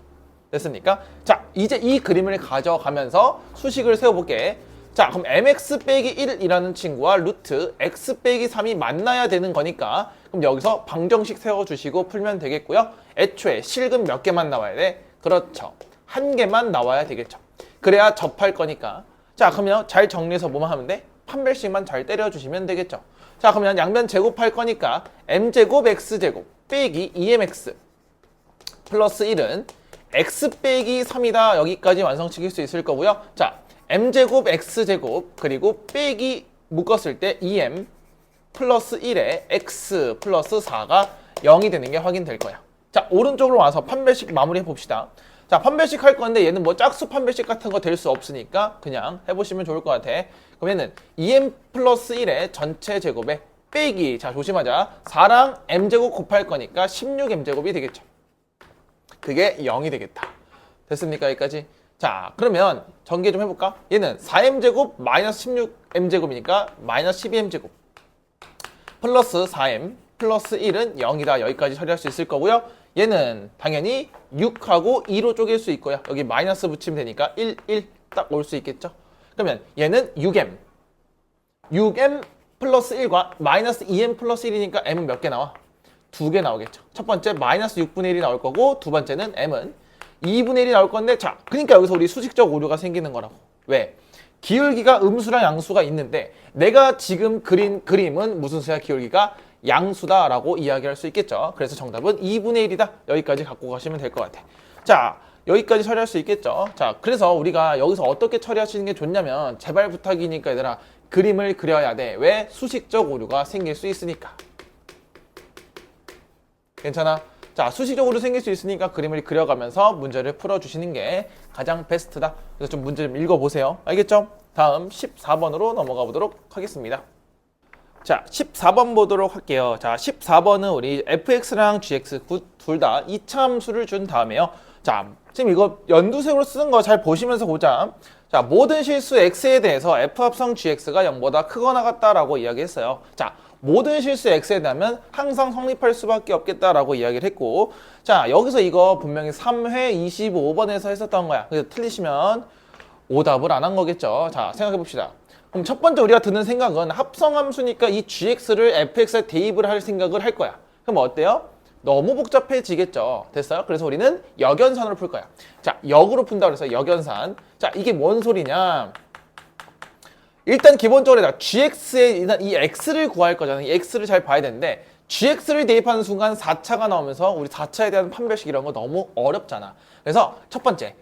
됐습니까? 자, 이제 이 그림을 가져가면서 수식을 세워볼게. 자, 그럼 mx-1이라는 친구와 루트 x-3이 만나야 되는 거니까 그럼 여기서 방정식 세워주시고 풀면 되겠고요. 애초에 실근 몇 개만 나와야 돼? 그렇죠. 한 개만 나와야 되겠죠. 그래야 접할 거니까. 자, 그러면 잘 정리해서 뭐만 하면 돼? 판별식만 잘 때려주시면 되겠죠. 자, 그러면 양변 제곱할 거니까 m제곱 x제곱 빼기 2mx 플러스 1은 x 빼기 3이다. 여기까지 완성시킬 수 있을 거고요. 자, m제곱 x제곱 그리고 빼기 묶었을 때 2m 플러스 1에 x 플러스 4가 0이 되는 게 확인될 거야. 자, 오른쪽으로 와서 판별식 마무리 해봅시다. 자, 판별식 할 건데 얘는 뭐 짝수 판별식 같은 거 될 수 없으니까 그냥 해보시면 좋을 것 같아. 그럼 얘는 2m 플러스 1의 전체 제곱에 빼기, 자 조심하자, 4랑 m제곱 곱할 거니까 16m제곱이 되겠죠. 그게 0이 되겠다. 됐습니까? 여기까지? 자, 그러면 전개 좀 해볼까? 얘는 4m제곱 마이너스 16m제곱이니까 마이너스 12m제곱 플러스 4m 플러스 1은 0이다. 여기까지 처리할 수 있을 거고요. 얘는 당연히 6하고 2로 쪼갤 수 있고요. 여기 마이너스 붙이면 되니까 1, 1 딱 올 수 있겠죠. 그러면 얘는 6m 플러스 1과 마이너스 2m 플러스 1이니까 m은 몇 개 나와? 2개 나오겠죠. 첫 번째 마이너스 6분의 1이 나올 거고 두 번째는 m은 2분의 1이 나올 건데 자, 그러니까 여기서 우리 수식적 오류가 생기는 거라고. 왜? 기울기가 음수랑 양수가 있는데 내가 지금 그린 그림은 무슨 수야? 기울기가 양수다라고 이야기할 수 있겠죠. 그래서 정답은 2분의 1이다. 여기까지 갖고 가시면 될 것 같아. 자, 여기까지 처리할 수 있겠죠. 자, 그래서 우리가 여기서 어떻게 처리하시는 게 좋냐면 제발 부탁이니까 얘들아 그림을 그려야 돼. 왜? 수식적 오류가 생길 수 있으니까. 괜찮아? 자, 수식적 오류 생길 수 있으니까 그림을 그려가면서 문제를 풀어주시는 게 가장 베스트다. 그래서 좀 문제 좀 읽어보세요. 알겠죠? 다음 14번으로 넘어가 보도록 하겠습니다. 자, 14번 보도록 할게요. 자, 14번은 우리 fx랑 gx 둘 다 이차함수를 준 다음에요. 자, 지금 이거 연두색으로 쓰는 거 잘 보시면서 보자. 자, 모든 실수 x에 대해서 f 합성 gx가 0보다 크거나 같다라고 이야기했어요. 자, 모든 실수 x에 대하면 항상 성립할 수밖에 없겠다라고 이야기를 했고, 자, 여기서 이거 분명히 3회 25번에서 했었던 거야. 그래서 틀리시면 오답을 안 한 거겠죠. 자, 생각해 봅시다. 그럼 첫 번째 우리가 드는 생각은 합성함수니까 이 gx를 fx에 대입을 할 생각을 할 거야. 그럼 어때요? 너무 복잡해지겠죠. 됐어요? 그래서 우리는 역연산으로 풀 거야. 자, 역으로 푼다고 해서 역연산. 자, 이게 뭔 소리냐? 일단 기본적으로 gx의 일단 이 x를 구할 거잖아. 이 x를 잘 봐야 되는데 gx를 대입하는 순간 4차가 나오면서 우리 4차에 대한 판별식 이런 거 너무 어렵잖아. 그래서 첫 번째,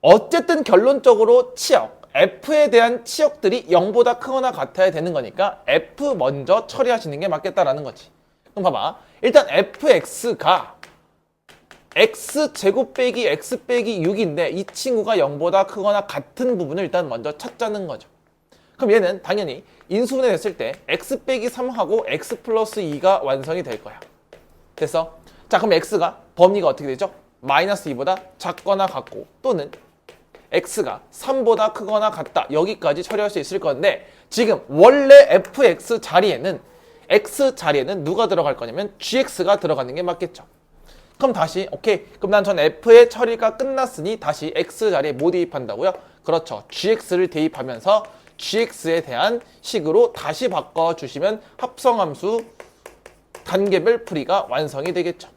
어쨌든 결론적으로 치역, f에 대한 치역들이 0보다 크거나 같아야 되는 거니까 f 먼저 처리하시는 게 맞겠다라는 거지. 그럼 봐봐. 일단 fx가 x제곱 빼기 x 빼기 6인데 이 친구가 0보다 크거나 같은 부분을 일단 먼저 찾자는 거죠. 그럼 얘는 당연히 인수분해 됐을 때 x 빼기 3하고 x 플러스 2가 완성이 될 거야. 됐어? 자, 그럼 x가 범위가 어떻게 되죠? 마이너스 2보다 작거나 같고 또는 x가 3보다 크거나 같다. 여기까지 처리할 수 있을 건데 지금 원래 fx 자리에는 x 자리에는 누가 들어갈 거냐면 gx가 들어가는 게 맞겠죠. 그럼 다시 오케이. 그럼 난 전 f의 처리가 끝났으니 다시 x 자리에 뭐 대입한다고요? 그렇죠. gx를 대입하면서 gx에 대한 식으로 다시 바꿔주시면 합성함수 단계별 풀이가 완성이 되겠죠.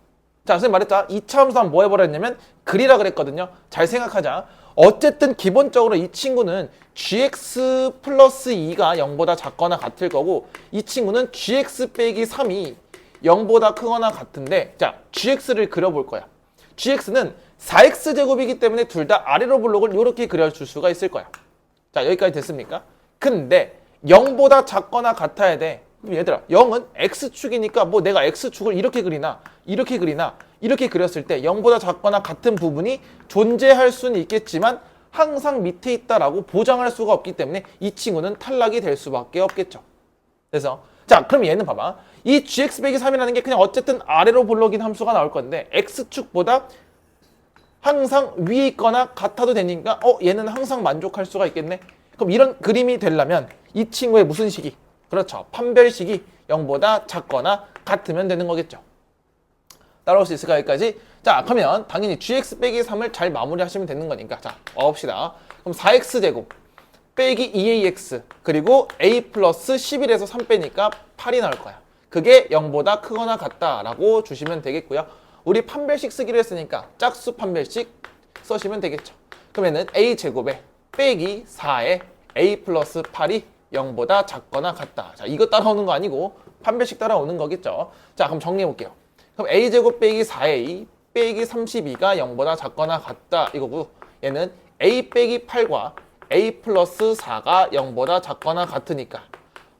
자, 선생님 말했자 2차 함수 뭐 해버렸냐면 글이라 그랬거든요. 잘 생각하자. 어쨌든 기본적으로 이 친구는 gx 플러스 2가 0보다 작거나 같을 거고 이 친구는 gx 빼기 3이 0보다 크거나 같은데 자, gx를 그려볼 거야. gx는 4x제곱이기 때문에 둘 다 아래로 블록을 이렇게 그려줄 수가 있을 거야. 자, 여기까지 됐습니까? 근데 0보다 작거나 같아야 돼. 그럼 얘들아, 0은 x축이니까 뭐 내가 x축을 이렇게 그리나 이렇게 그리나 이렇게 그렸을 때 0보다 작거나 같은 부분이 존재할 수는 있겠지만 항상 밑에 있다라고 보장할 수가 없기 때문에 이 친구는 탈락이 될 수밖에 없겠죠. 그래서 자, 그럼 얘는 봐봐. 이 gx 빼기 3이라는 게 그냥 어쨌든 아래로 블록인 함수가 나올 건데 x축보다 항상 위에 있거나 같아도 되니까 얘는 항상 만족할 수가 있겠네. 그럼 이런 그림이 되려면 이 친구의 무슨 식이? 그렇죠. 판별식이 0보다 작거나 같으면 되는 거겠죠. 따라올 수 있을까 여기까지? 자, 그러면 당연히 gx 빼기 3을 잘 마무리하시면 되는 거니까 자, 와봅시다. 그럼 4x제곱 빼기 2ax 그리고 a 플러스 11에서 3 빼니까 8이 나올 거야. 그게 0보다 크거나 같다라고 주시면 되겠고요. 우리 판별식 쓰기로 했으니까 짝수 판별식 써시면 되겠죠. 그러면은 a제곱에 빼기 4에 a 플러스 8이 0보다 작거나 같다. 자, 이거 따라오는 거 아니고 판별식 따라오는 거겠죠. 자, 그럼 정리해 볼게요. 그럼 a제곱 빼기 4a 빼기 32가 0보다 작거나 같다 이거고 얘는 a 빼기 8과 a 플러스 4가 0보다 작거나 같으니까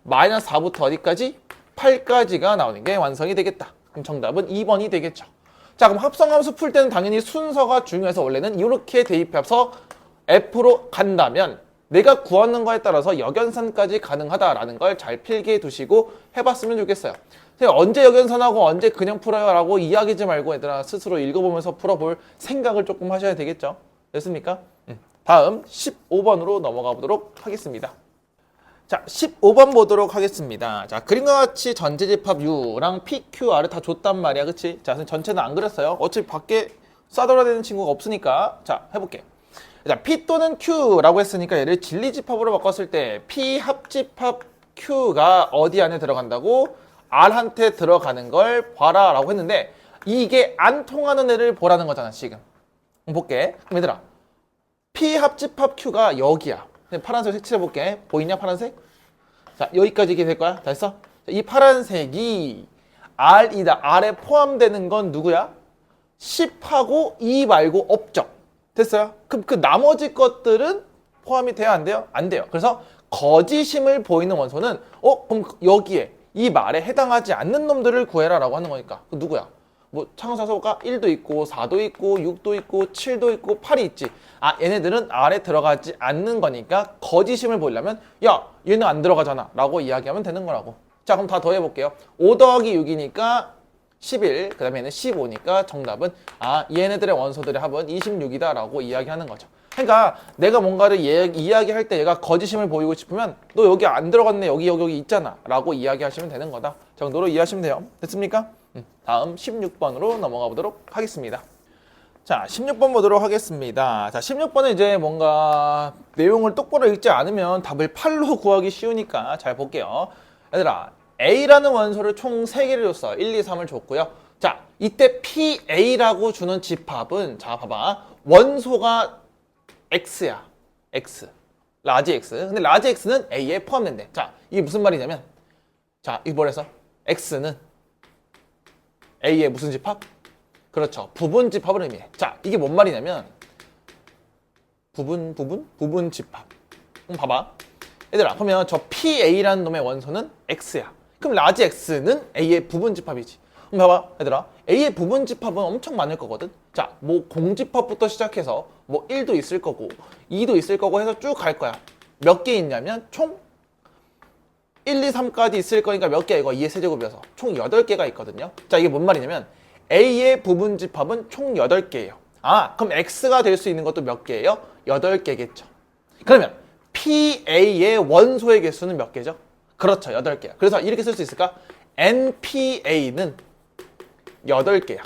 마이너스 4부터 어디까지? 8까지가 나오는 게 완성이 되겠다. 그럼 정답은 2번이 되겠죠. 자, 그럼 합성함수 풀 때는 당연히 순서가 중요해서 원래는 이렇게 대입해서 F로 간다면 내가 구하는 거에 따라서 역연산까지 가능하다라는 걸 잘 필기해 두시고 해봤으면 좋겠어요. 언제 역연산하고 언제 그냥 풀어요 라고 이야기하지 말고 얘들아 스스로 읽어보면서 풀어볼 생각을 조금 하셔야 되겠죠. 됐습니까? 다음 15번으로 넘어가 보도록 하겠습니다. 자, 15번 보도록 하겠습니다. 자, 그림과 같이 전체집합 U랑 PQR을 다 줬단 말이야. 그치? 자, 전체는 안 그렸어요. 어차피 밖에 싸돌아다니는 친구가 없으니까. 자, 해볼게. 자, P 또는 Q라고 했으니까 얘를 진리집합으로 바꿨을 때 P 합집합 Q가 어디 안에 들어간다고? R한테 들어가는 걸 봐라 라고 했는데 이게 안 통하는 애를 보라는 거잖아, 지금. 볼게. 그럼 얘들아, P 합집합 Q가 여기야. 파란색 색칠해볼게. 보이냐, 파란색? 자, 여기까지 이렇게 될 거야. 다 했어? 이 파란색이 R이다. R에 포함되는 건 누구야? 10하고 2 말고 없죠. 됐어요? 그럼 그 나머지 것들은 포함이 돼야 안 돼요? 안 돼요. 그래서 거짓임을 보이는 원소는 그럼 여기에 이 말에 해당하지 않는 놈들을 구해라 라고 하는 거니까. 그 누구야? 뭐 창사소가 1도 있고 4도 있고 6도 있고 7도 있고 8이 있지. 아, 얘네들은 R에 들어가지 않는 거니까 거짓임을 보이려면 야, 얘는 안 들어가잖아 라고 이야기하면 되는 거라고. 자, 그럼 다 더해볼게요. 5 더하기 6이니까 11, 그 다음에 얘는 15니까 정답은 얘네들의 원소들의 합은 26이다 라고 이야기하는 거죠. 그러니까 내가 뭔가를 이야기할 때 얘가 거짓임을 보이고 싶으면 너 여기 안 들어갔네, 여기 있잖아 라고 이야기하시면 되는 거다. 정도로 이해하시면 돼요. 됐습니까? 다음 16번으로 넘어가 보도록 하겠습니다. 자, 16번 보도록 하겠습니다. 자, 16번은 이제 뭔가 내용을 똑바로 읽지 않으면 답을 8로 구하기 쉬우니까 잘 볼게요. 얘들아, A라는 원소를 총 3개를 줬어. 1, 2, 3을 줬고요. 자, 이때 PA라고 주는 집합은, 자, 봐봐. 원소가 X야. X. 라지 X. 근데 라지 X는 A에 포함된대. 자, 이게 무슨 말이냐면, 자, 이거 뭐랬어? X는 A의 무슨 집합? 그렇죠. 부분 집합을 의미해. 자, 이게 뭔 말이냐면, 부분 집합. 봐봐. 얘들아, 그러면 저 PA라는 놈의 원소는 X야. 그럼 라지 X는 A의 부분 집합이지. 그럼 봐봐, 얘들아. A의 부분 집합은 엄청 많을 거거든. 자, 뭐 공집합부터 시작해서 뭐 1도 있을 거고 2도 있을 거고 해서 쭉 갈 거야. 몇 개 있냐면 총 1, 2, 3까지 있을 거니까 몇 개야 이거 2의 세제곱이어서 총 8개가 있거든요. 자, 이게 뭔 말이냐면 A의 부분 집합은 총 8개예요. 아, 그럼 X가 될 수 있는 것도 몇 개예요? 8개겠죠. 그러면 PA의 원소의 개수는 몇 개죠? 그렇죠, 8개야. 그래서 이렇게 쓸 수 있을까? NPA는 8개야.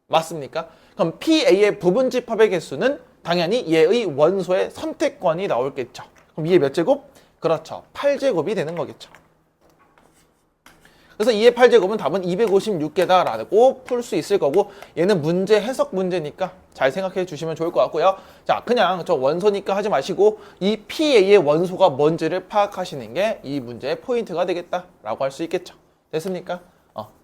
맞습니까? 그럼 PA의 부분 집합의 개수는 당연히 얘의 원소의 선택권이 나올겠죠. 그럼 얘 몇 제곱? 그렇죠, 8제곱이 되는 거겠죠. 그래서 2의 8제곱은 답은 256개다라고 풀 수 있을 거고, 얘는 문제 해석 문제니까 잘 생각해 주시면 좋을 것 같고요. 자, 그냥 저 원소니까 하지 마시고 이 PA의 원소가 뭔지를 파악하시는 게 이 문제의 포인트가 되겠다라고 할 수 있겠죠. 됐습니까?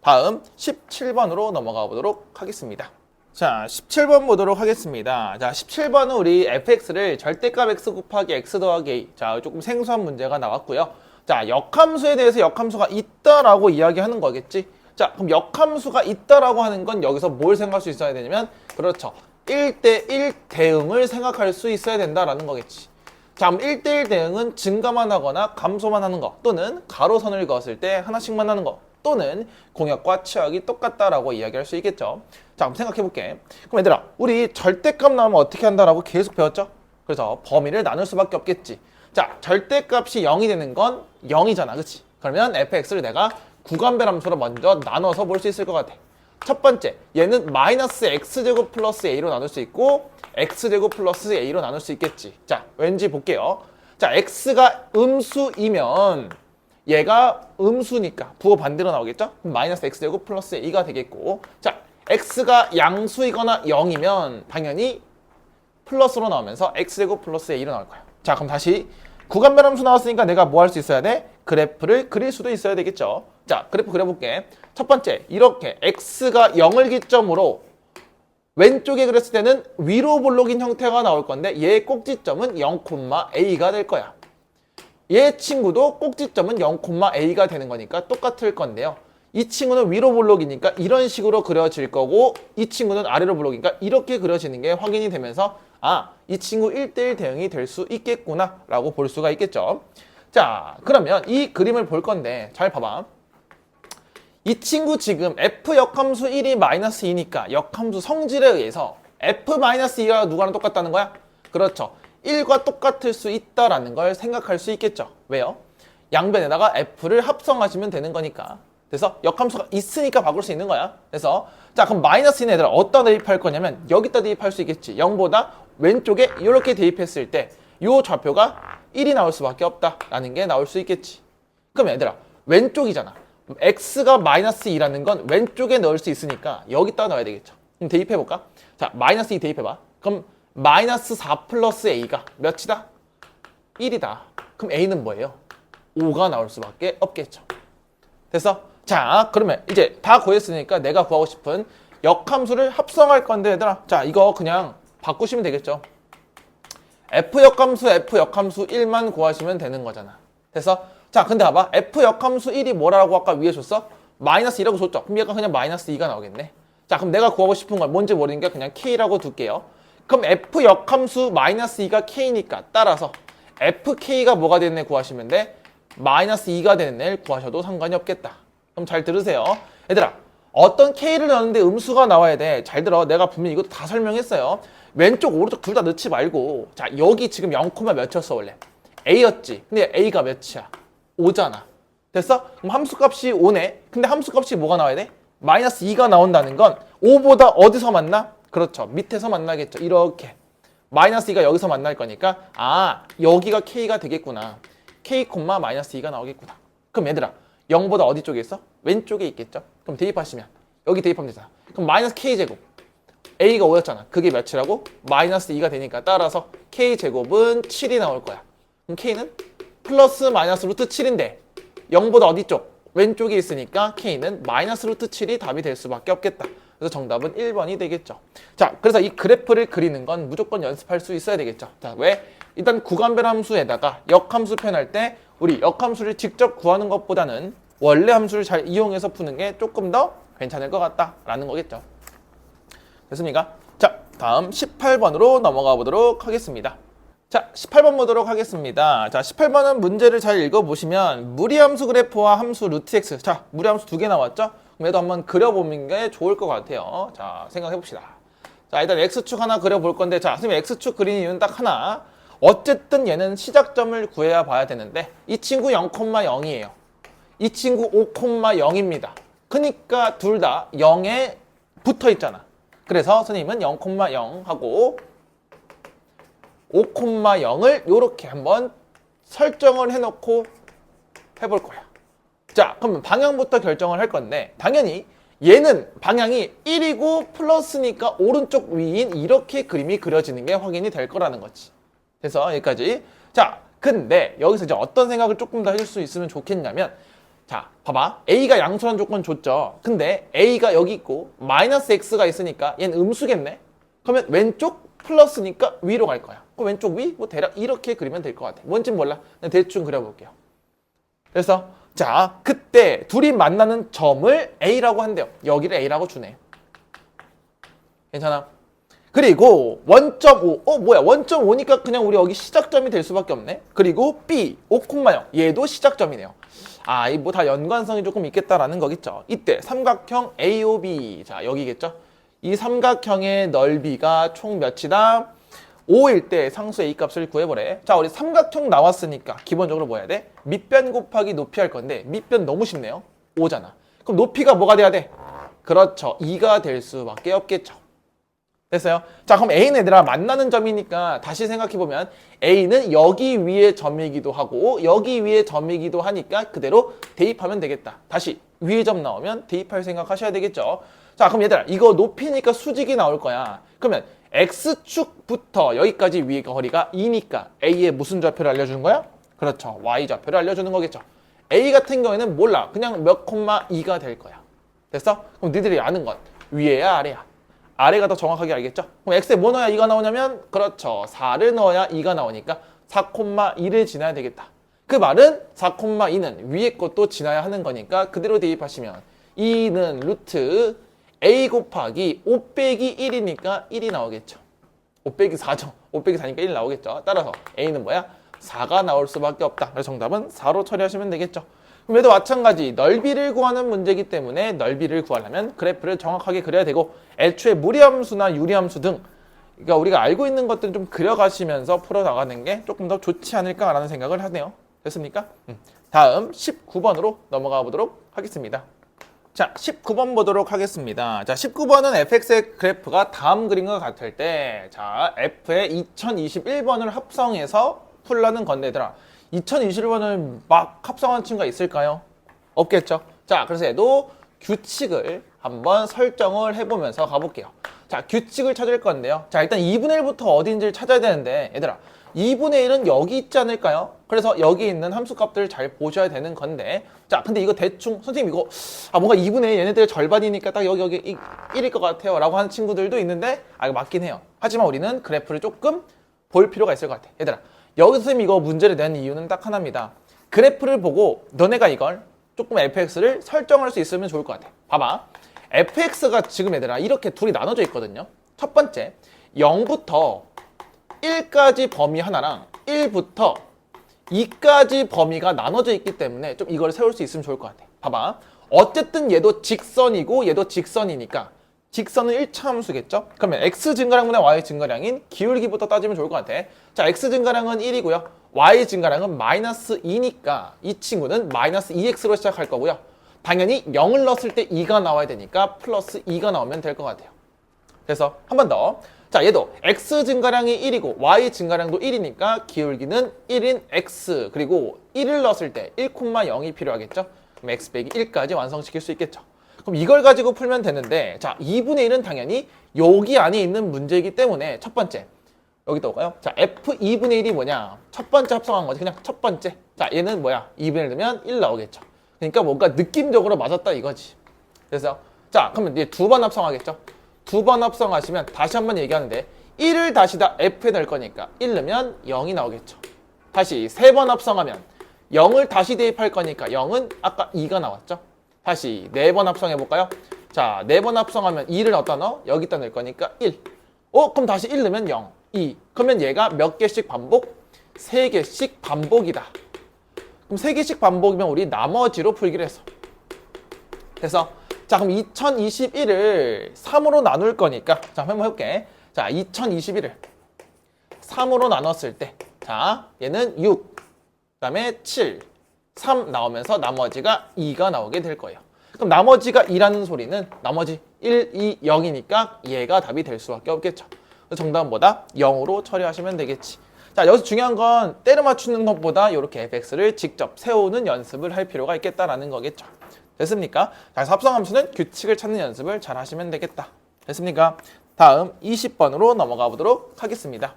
다음 17번으로 넘어가 보도록 하겠습니다. 자, 17번 보도록 하겠습니다. 자, 17번은 우리 fx를 절대값 x 곱하기 x 더하기 a. 자, 조금 생소한 문제가 나왔고요. 자, 역함수에 대해서 역함수가 있다라고 이야기하는 거겠지. 자, 그럼 역함수가 있다라고 하는 건 여기서 뭘 생각할 수 있어야 되냐면, 그렇죠, 1대1 대응을 생각할 수 있어야 된다라는 거겠지. 자, 그럼 1대1 대응은 증가만 하거나 감소만 하는 거, 또는 가로선을 그었을 때 하나씩만 하는 거, 또는 공역과 치역이 똑같다라고 이야기할 수 있겠죠. 자, 그럼 생각해 볼게. 그럼 얘들아, 우리 절대값 나오면 어떻게 한다라고 계속 배웠죠? 그래서 범위를 나눌 수밖에 없겠지. 자, 절대값이 0이 되는 건 0이잖아, 그치? 그러면 fx를 내가 구간배함수로 먼저 나눠서 볼 수 있을 것 같아. 첫 번째, 얘는 마이너스 x제곱 플러스 a로 나눌 수 있고 x제곱 플러스 a로 나눌 수 있겠지. 자, 왠지 볼게요. 자, x가 음수이면 얘가 음수니까 부호 반대로 나오겠죠? 그럼 마이너스 x제곱 플러스 a가 되겠고, 자, x가 양수이거나 0이면 당연히 플러스로 나오면서 x제곱 플러스 a로 나올 거야. 자, 그럼 다시 구간변함수 나왔으니까 내가 뭐 할 수 있어야 돼? 그래프를 그릴 수도 있어야 되겠죠. 자, 그래프 그려볼게. 첫 번째, 이렇게 x가 0을 기점으로 왼쪽에 그렸을 때는 위로 볼록인 형태가 나올 건데 얘의 꼭지점은 0,a가 될 거야. 얘 친구도 꼭지점은 0,a가 되는 거니까 똑같을 건데요. 이 친구는 위로 볼록이니까 이런 식으로 그려질 거고, 이 친구는 아래로 볼록이니까 이렇게 그려지는 게 확인이 되면서 이 친구 1대1 대응이 될 수 있겠구나 라고 볼 수가 있겠죠. 자, 그러면 이 그림을 볼 건데 잘 봐봐. 이 친구 지금 f 역함수 1이 마이너스 2니까 역함수 성질에 의해서 f 마이너스 2가 누구랑 똑같다는 거야? 그렇죠, 1과 똑같을 수 있다라는 걸 생각할 수 있겠죠. 왜요? 양변에다가 f를 합성하시면 되는 거니까. 그래서 역함수가 있으니까 바꿀 수 있는 거야. 그래서 자, 그럼 마이너스 있는 애들 어디다 대입할 거냐면 여기다 대입할 수 있겠지. 0보다 왼쪽에 이렇게 대입했을 때 요 좌표가 1이 나올 수밖에 없다라는 게 나올 수 있겠지. 그럼 얘들아, 왼쪽이잖아. x가 마이너스 2라는 건 왼쪽에 넣을 수 있으니까 여기다 넣어야 되겠죠. 그럼 대입해볼까? 자, 마이너스 2 대입해봐. 그럼 마이너스 4 플러스 a가 몇이다? 1이다. 그럼 a는 뭐예요? 5가 나올 수밖에 없겠죠. 됐어? 자, 그러면 이제 다 구했으니까 내가 구하고 싶은 역함수를 합성할 건데 얘들아, 자, 이거 그냥 바꾸시면 되겠죠. f 역함수 1만 구하시면 되는 거잖아. 됐어? 자, 근데 봐봐. f 역함수 1이 뭐라고 아까 위에 줬어? 마이너스 2라고 줬죠. 그럼 얘가 그냥 마이너스 2가 나오겠네. 자, 그럼 내가 구하고 싶은 건 뭔지 모르니까 그냥 k라고 둘게요. 그럼 f 역함수 마이너스 2가 k니까 따라서 fk가 뭐가 되는 애 구하시면 돼? 마이너스 2가 되는 애를 구하셔도 상관이 없겠다. 그럼 잘 들으세요. 얘들아, 어떤 k를 넣는데 음수가 나와야 돼. 잘 들어. 내가 분명히 이것도 다 설명했어요. 왼쪽 오른쪽 둘 다 넣지 말고, 자, 여기 지금 0, 몇이었어 원래? a였지. 근데 a가 몇이야? 5잖아. 됐어? 그럼 함수값이 5네. 근데 함수값이 뭐가 나와야 돼? 마이너스 2가 나온다는 건 5보다 어디서 만나? 그렇죠. 밑에서 만나겠죠. 이렇게. 마이너스 2가 여기서 만날 거니까 아, 여기가 k가 되겠구나. k, 마이너스 2가 나오겠구나. 그럼 얘들아, 0보다 어디 쪽에 있어? 왼쪽에 있겠죠? 그럼 대입하시면 여기 대입하면 되잖아. 그럼 마이너스 k제곱. a가 5였잖아. 그게 몇이라고? 마이너스 2가 되니까 따라서 k제곱은 7이 나올 거야. 그럼 k는 플러스 마이너스 루트 7인데 0보다 어디 쪽? 왼쪽에 있으니까 k는 마이너스 루트 7이 답이 될 수밖에 없겠다. 그래서 정답은 1번이 되겠죠. 자, 그래서 이 그래프를 그리는 건 무조건 연습할 수 있어야 되겠죠. 자, 왜? 일단 구간별 함수에다가 역함수 표현할 때 우리 역함수를 직접 구하는 것보다는 원래 함수를 잘 이용해서 푸는 게 조금 더 괜찮을 것 같다라는 거겠죠. 됐습니까? 자, 다음 18번으로 넘어가 보도록 하겠습니다. 자, 18번 보도록 하겠습니다. 자, 18번은 문제를 잘 읽어보시면 무리함수 그래프와 함수 루트 x. 자, 무리함수 2개 나왔죠? 그럼 얘도 한번 그려보는 게 좋을 것 같아요. 자, 생각해봅시다. 자, 일단 x축 하나 그려볼 건데, 자, 선생님 x축 그리는 이유는 딱 하나. 어쨌든 얘는 시작점을 구해야 봐야 되는데 이 친구 0,0이에요. 이 친구 5,0입니다. 그러니까 둘 다 0에 붙어 있잖아. 그래서 선생님은 0,0 하고 5,0을 이렇게 한번 설정을 해놓고 해볼 거야. 자, 그러면 방향부터 결정을 할 건데 당연히 얘는 방향이 1이고 플러스니까 오른쪽 위인 이렇게 그림이 그려지는 게 확인이 될 거라는 거지. 그래서 여기까지. 자, 근데 여기서 이제 어떤 생각을 조금 더 해줄 수 있으면 좋겠냐면, 자, 봐봐. A가 양수란 조건 줬죠. 근데 A가 여기 있고 마이너스 X가 있으니까 얘는 음수겠네. 그러면 왼쪽 플러스니까 위로 갈 거야. 그럼 왼쪽 위? 뭐 대략 이렇게 그리면 될 것 같아. 뭔진 몰라. 그냥 대충 그려볼게요. 그래서 자, 그때 둘이 만나는 점을 A라고 한대요. 여기를 A라고 주네. 괜찮아? 그리고 원점 5, 뭐야, 원점 5니까 그냥 우리 여기 시작점이 될 수밖에 없네. 그리고 B, 5,0 얘도 시작점이네요. 아, 이 뭐 다 연관성이 조금 있겠다라는 거겠죠. 이때 삼각형 AOB, 자, 여기겠죠. 이 삼각형의 넓이가 총 몇이다? 5일 때 상수 A 값을 구해보래. 자, 우리 삼각형 나왔으니까 기본적으로 뭐 해야 돼? 밑변 곱하기 높이 할 건데 밑변 너무 쉽네요. 5잖아. 그럼 높이가 뭐가 돼야 돼? 그렇죠. 2가 될 수밖에 없겠죠. 됐어요? 자, 그럼 A는 얘들아 만나는 점이니까 다시 생각해보면 A는 여기 위에 점이기도 하고 여기 위에 점이기도 하니까 그대로 대입하면 되겠다. 다시 위에 점 나오면 대입할 생각 하셔야 되겠죠. 자, 그럼 얘들아 이거 높이니까 수직이 나올 거야. 그러면 X축부터 여기까지 위에 거리가 2니까 A의 무슨 좌표를 알려주는 거야? 그렇죠. Y 좌표를 알려주는 거겠죠. A 같은 경우에는 몰라. 그냥 몇 콤마 2가 될 거야. 됐어? 그럼 니들이 아는 건 위에야 아래야? 아래가 더 정확하게 알겠죠? 그럼 x에 뭐 넣어야 2가 나오냐면 그렇죠. 4를 넣어야 2가 나오니까 4,2를 지나야 되겠다. 그 말은 4,2는 위에 것도 지나야 하는 거니까 그대로 대입하시면 2는 루트 a 곱하기 5 빼기 1이니까 1이 나오겠죠. 5 빼기 4죠. 5 빼기 4니까 1 나오겠죠. 따라서 a는 뭐야? 4가 나올 수밖에 없다. 그래서 정답은 4로 처리하시면 되겠죠. 그럼 얘도 마찬가지 넓이를 구하는 문제이기 때문에 넓이를 구하려면 그래프를 정확하게 그려야 되고 애초에 무리함수나 유리함수 등 그러니까 우리가 알고 있는 것들은 좀 그려가시면서 풀어나가는 게 조금 더 좋지 않을까라는 생각을 하네요. 됐습니까? 다음 19번으로 넘어가 보도록 하겠습니다. 자, 19번 보도록 하겠습니다. 자, 19번은 fx의 그래프가 다음 그림과 같을 때, 자, f의 2021번을 합성해서 풀라는 건데, 얘들아, 2021번을 막 합성한 친구가 있을까요? 없겠죠? 자, 그래서 얘도 규칙을 한번 설정을 해보면서 가볼게요. 자, 규칙을 찾을 건데요. 자, 일단 2분의 1부터 어딘지를 찾아야 되는데, 얘들아, 2분의 1은 여기 있지 않을까요? 그래서 여기 있는 함수 값들을 잘 보셔야 되는 건데, 자, 근데 이거 대충, 선생님 이거, 뭔가 2분의 1 얘네들의 절반이니까 딱 여기 1일 것 같아요. 라고 하는 친구들도 있는데, 이거 맞긴 해요. 하지만 우리는 그래프를 조금 볼 필요가 있을 것 같아. 얘들아, 여기서 선생님이 이거 문제를 낸 이유는 딱 하나입니다. 그래프를 보고 너네가 이걸 조금 fx를 설정할 수 있으면 좋을 것 같아. 봐봐. fx가 지금 얘들아 이렇게 둘이 나눠져 있거든요. 첫 번째 0부터 1까지 범위 하나랑 1부터 2까지 범위가 나눠져 있기 때문에 좀 이걸 세울 수 있으면 좋을 것 같아. 봐봐. 어쨌든 얘도 직선이고 얘도 직선이니까 직선은 1차 함수겠죠? 그러면 x 증가량분의 y 증가량인 기울기부터 따지면 좋을 것 같아. 자, x 증가량은 1이고요. y 증가량은 마이너스 2니까 이 친구는 마이너스 2x로 시작할 거고요. 당연히 0을 넣었을 때 2가 나와야 되니까 플러스 2가 나오면 될 것 같아요. 그래서 한 번 더. 자, 얘도 x 증가량이 1이고 y 증가량도 1이니까 기울기는 1인 x 그리고 1을 넣었을 때 1,0이 필요하겠죠? 그럼 x 빼기 1까지 완성시킬 수 있겠죠. 그럼 이걸 가지고 풀면 되는데, 자, 2분의 1은 당연히 여기 안에 있는 문제이기 때문에 첫 번째 여기다 올까요? 자, f 2분의 1이 뭐냐? 첫 번째 합성한 거지. 그냥 첫 번째. 자, 얘는 뭐야? 2분의 1 넣으면 1 나오겠죠. 그러니까 뭔가 느낌적으로 맞았다 이거지. 그래서 자, 그러면 이제 두 번 합성하겠죠. 두 번 합성하시면 다시 한번 얘기하는데 1을 다시 다 f에 넣을 거니까 1 넣으면 0이 나오겠죠. 다시 세 번 합성하면 0을 다시 대입할 거니까 0은 아까 2가 나왔죠. 다시 네 번 합성해 볼까요? 자, 네 번 합성하면 2를 어디다 넣어? 여기다 넣을 거니까 1. 그럼 다시 1 넣으면 0, 2. 그러면 얘가 몇 개씩 반복? 3개씩 반복이다. 그럼 3개씩 반복이면 우리 나머지로 풀기로 했어. 그래서 자, 그럼 2021을 3으로 나눌 거니까 자, 한번 해볼게. 자, 2021을 3으로 나눴을 때 자, 얘는 6, 그 다음에 7, 3 나오면서 나머지가 2가 나오게 될 거예요. 그럼 나머지가 2라는 소리는 나머지 1, 2, 0이니까 얘가 답이 될 수밖에 없겠죠. 정답은 뭐다? 0으로 처리하시면 되겠지. 자, 여기서 중요한 건 때려 맞추는 것보다 이렇게 fx를 직접 세우는 연습을 할 필요가 있겠다라는 거겠죠. 됐습니까? 자, 그래서 합성함수는 규칙을 찾는 연습을 잘 하시면 되겠다. 됐습니까? 다음 20번으로 넘어가 보도록 하겠습니다.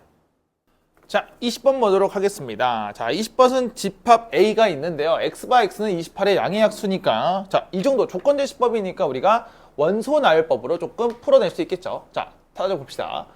자, 20번 보도록 하겠습니다. 자, 20번은 집합 A가 있는데요. x바 x는 28의 양의 약수니까 자, 이 정도 조건제시법이니까 우리가 원소나열법으로 조금 풀어낼 수 있겠죠. 자, 찾아봅시다.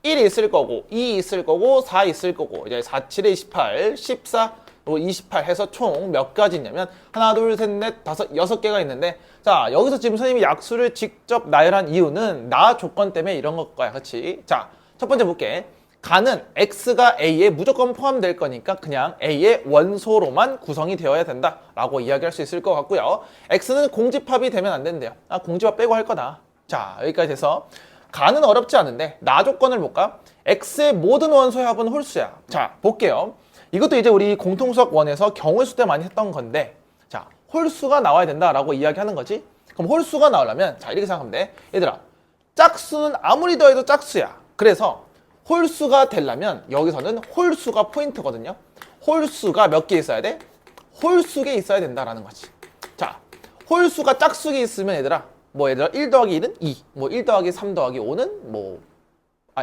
1 있을 거고 2 있을 거고 4 있을 거고 이제 4, 7에 28, 14, 28 해서 총 몇 가지 있냐면 하나, 둘, 셋, 넷, 다섯, 6개가 있는데 자, 여기서 지금 선생님이 약수를 직접 나열한 이유는 나 조건 때문에 이런 걸 거야. 그렇지? 자, 첫 번째 볼게. 가는 x가 a에 무조건 포함될 거니까 그냥 a의 원소로만 구성이 되어야 된다라고 이야기할 수 있을 것 같고요. x는 공집합이 되면 안 된대요. 공집합 빼고 할 거다. 자, 여기까지 해서 가는 어렵지 않은데 나 조건을 볼까? x의 모든 원소의 합은 홀수야. 자, 볼게요. 이것도 이제 우리 공통수학 1에서 경홀수 때 많이 했던 건데 자, 홀수가 나와야 된다라고 이야기하는 거지. 그럼 홀수가 나오려면 자, 이렇게 생각하면 돼. 얘들아, 짝수는 아무리 더해도 짝수야. 그래서 홀수가 되려면 여기서는 홀수가 포인트거든요. 홀수가 몇 개 있어야 돼? 홀수에 있어야 된다라는 거지. 자, 홀수가 짝수에 있으면 얘들아 뭐 얘들아 1 더하기 1은 2, 뭐 1 더하기 3 더하기 5는 뭐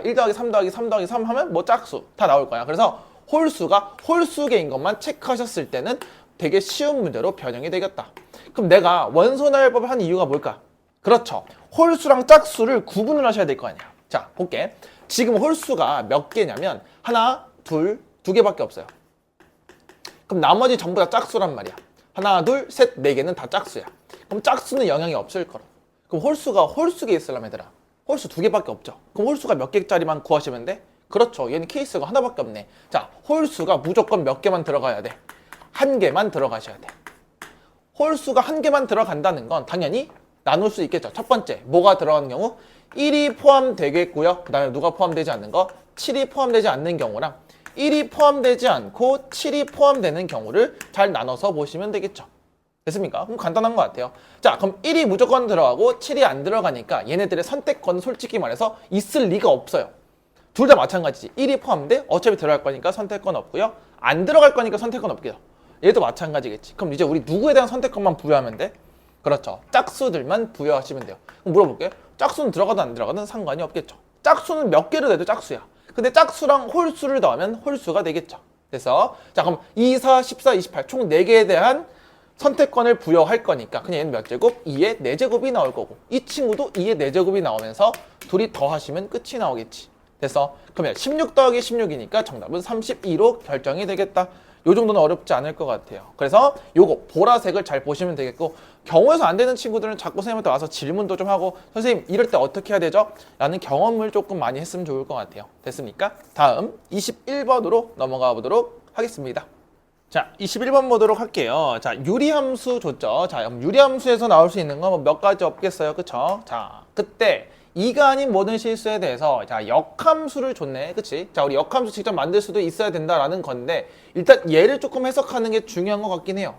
1 더하기 3 더하기 3 더하기 3 하면 뭐 짝수 다 나올 거야. 그래서 홀수가 홀수계인 것만 체크하셨을 때는 되게 쉬운 문제로 변형이 되겠다. 그럼 내가 원소나열법을 한 이유가 뭘까? 그렇죠. 홀수랑 짝수를 구분을 하셔야 될 거 아니야. 자, 볼게. 지금 홀수가 몇 개냐면 하나, 둘, 두 개밖에 없어요. 그럼 나머지 전부 다 짝수란 말이야. 하나, 둘, 셋, 네 개는 다 짝수야. 그럼 짝수는 영향이 없을 거라. 그럼 홀수가 홀수계 있으려면 얘들아 홀수 두 개밖에 없죠. 그럼 홀수가 몇 개짜리만 구하시면 돼? 그렇죠. 얘는 케이스가 하나밖에 없네. 자, 홀수가 무조건 몇 개만 들어가야 돼? 한 개만 들어가셔야 돼. 홀수가 한 개만 들어간다는 건 당연히 나눌 수 있겠죠. 첫 번째, 뭐가 들어가는 경우? 1이 포함되겠고요. 그 다음에 누가 포함되지 않는 거? 7이 포함되지 않는 경우랑 1이 포함되지 않고 7이 포함되는 경우를 잘 나눠서 보시면 되겠죠. 됐습니까? 그럼 간단한 것 같아요. 자, 그럼 1이 무조건 들어가고 7이 안 들어가니까 얘네들의 선택권은 솔직히 말해서 있을 리가 없어요. 둘 다 마찬가지지. 1이 포함돼? 어차피 들어갈 거니까 선택권 없고요. 안 들어갈 거니까 선택권 없겠죠. 얘도 마찬가지겠지. 그럼 이제 우리 누구에 대한 선택권만 부여하면 돼? 그렇죠. 짝수들만 부여하시면 돼요. 그럼 물어볼게요. 짝수는 들어가든 안 들어가든 상관이 없겠죠. 짝수는 몇 개를 내도 짝수야. 근데 짝수랑 홀수를 더하면 홀수가 되겠죠. 그래서 자, 그럼 2, 4, 14, 28 총 4개에 대한 선택권을 부여할 거니까 그냥 얘는 몇 제곱? 2의 4제곱이 나올 거고 이 친구도 2의 4제곱이 나오면서 둘이 더하시면 끝이 나오겠지. 그래서 그러면 16 더하기 16이니까 정답은 32로 결정이 되겠다. 요 정도는 어렵지 않을 것 같아요. 그래서 요거 보라색을 잘 보시면 되겠고 경우에서 안 되는 친구들은 자꾸 선생님한테 와서 질문도 좀 하고 선생님 이럴 때 어떻게 해야 되죠? 라는 경험을 조금 많이 했으면 좋을 것 같아요. 됐습니까? 다음 21번으로 넘어가 보도록 하겠습니다. 자, 21번 보도록 할게요. 자, 유리함수 줬죠. 자, 유리함수에서 나올 수 있는 거 몇 가지 없겠어요. 그쵸? 자, 그때 2가 아닌 모든 실수에 대해서 자, 역함수를 줬네. 그치? 자, 우리 역함수 직접 만들 수도 있어야 된다라는 건데 일단 얘를 조금 해석하는 게 중요한 것 같긴 해요.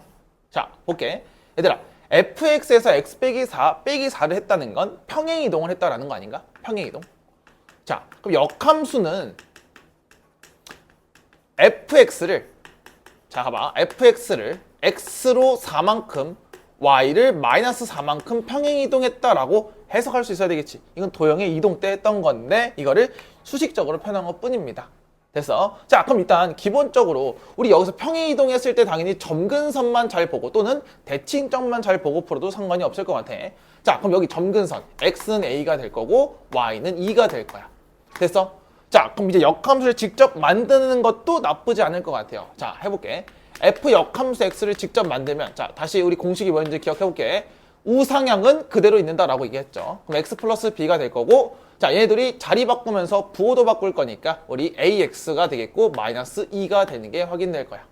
자, 볼게. 얘들아, fx에서 x 빼기 4 빼기 4를 했다는 건 평행이동을 했다라는 거 아닌가? 평행이동. 자, 그럼 역함수는 fx를 자, 봐봐. fx를 x로 4만큼 y를 마이너스 4만큼 평행이동했다라고 해석할 수 있어야 되겠지. 이건 도형의 이동 때 했던 건데 이거를 수식적으로 표현한 것 뿐입니다. 됐어? 자, 그럼 일단 기본적으로 우리 여기서 평행이동했을 때 당연히 점근선만 잘 보고 또는 대칭점만 잘 보고 풀어도 상관이 없을 것 같아. 자, 그럼 여기 점근선 x는 a가 될 거고 y는 2가 될 거야. 됐어? 자, 그럼 이제 역함수를 직접 만드는 것도 나쁘지 않을 것 같아요. 자, 해볼게. f 역함수 x를 직접 만들면 자, 다시 우리 공식이 뭔지 기억해볼게. 우상향은 그대로 있는다라고 얘기했죠. 그럼 x 플러스 b가 될 거고 자, 얘네들이 자리 바꾸면서 부호도 바꿀 거니까 우리 ax가 되겠고 마이너스 2가 되는 게 확인될 거야.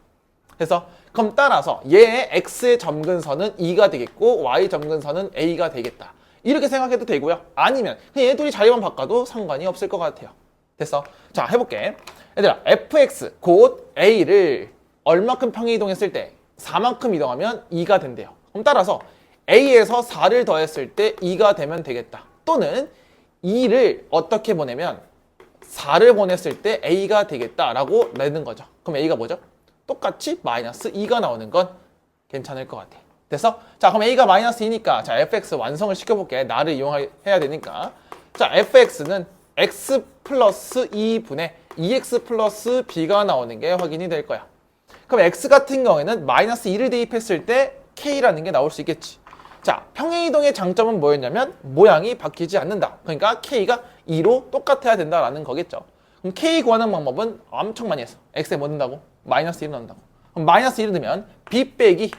그래서 그럼 따라서 얘의 x의 점근선은 2가 되겠고 y 점근선은 a가 되겠다. 이렇게 생각해도 되고요. 아니면 그냥 얘들이 자리만 바꿔도 상관이 없을 것 같아요. 됐어? 자, 해볼게. 얘들아, fx 곧 a를 얼마큼 평행이동했을 때 4만큼 이동하면 2가 된대요. 그럼 따라서 a에서 4를 더했을 때 2가 되면 되겠다. 또는 2를 어떻게 보내면 4를 보냈을 때 a가 되겠다라고 내는 거죠. 그럼 a가 뭐죠? 똑같이 마이너스 2가 나오는 건 괜찮을 것 같아. 됐어? 자, 그럼 a가 마이너스 2니까 자, fx 완성을 시켜볼게. 나를 이용해야 되니까. 자, fx는 x 플러스 2분의 2x 플러스 b가 나오는 게 확인이 될 거야. 그럼 x 같은 경우에는 마이너스 2를 대입했을 때 k라는 게 나올 수 있겠지. 자, 평행이동의 장점은 뭐였냐면 모양이 바뀌지 않는다. 그러니까 k가 2로 똑같아야 된다라는 거겠죠. 그럼 k 구하는 방법은 엄청 많이 했어. x에 뭐 넣는다고? 마이너스 1을 넣는다고. 그럼 마이너스 1을 넣으면 b 빼기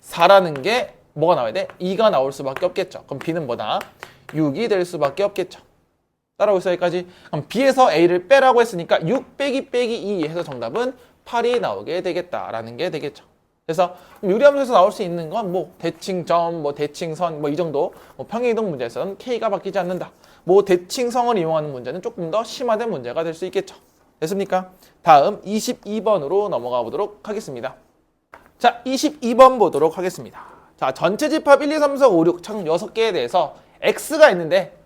4라는 게 뭐가 나와야 돼? 2가 나올 수밖에 없겠죠. 그럼 b는 뭐다? 6이 될 수밖에 없겠죠. 따라오세요, 여기까지. 그럼 b에서 a를 빼라고 했으니까 6 빼기 2 해서 정답은 8이 나오게 되겠다라는 게 되겠죠. 그래서 유리함수에서 나올 수 있는 건 뭐 대칭점, 뭐 대칭선, 뭐 이 정도. 뭐 평행이동 문제에서는 k가 바뀌지 않는다. 뭐 대칭성을 이용하는 문제는 조금 더 심화된 문제가 될 수 있겠죠. 됐습니까? 다음 22번으로 넘어가 보도록 하겠습니다. 자, 22번 보도록 하겠습니다. 자, 전체 집합 1, 2, 3, 4, 5, 6 총 6개에 대해서 x가 있는데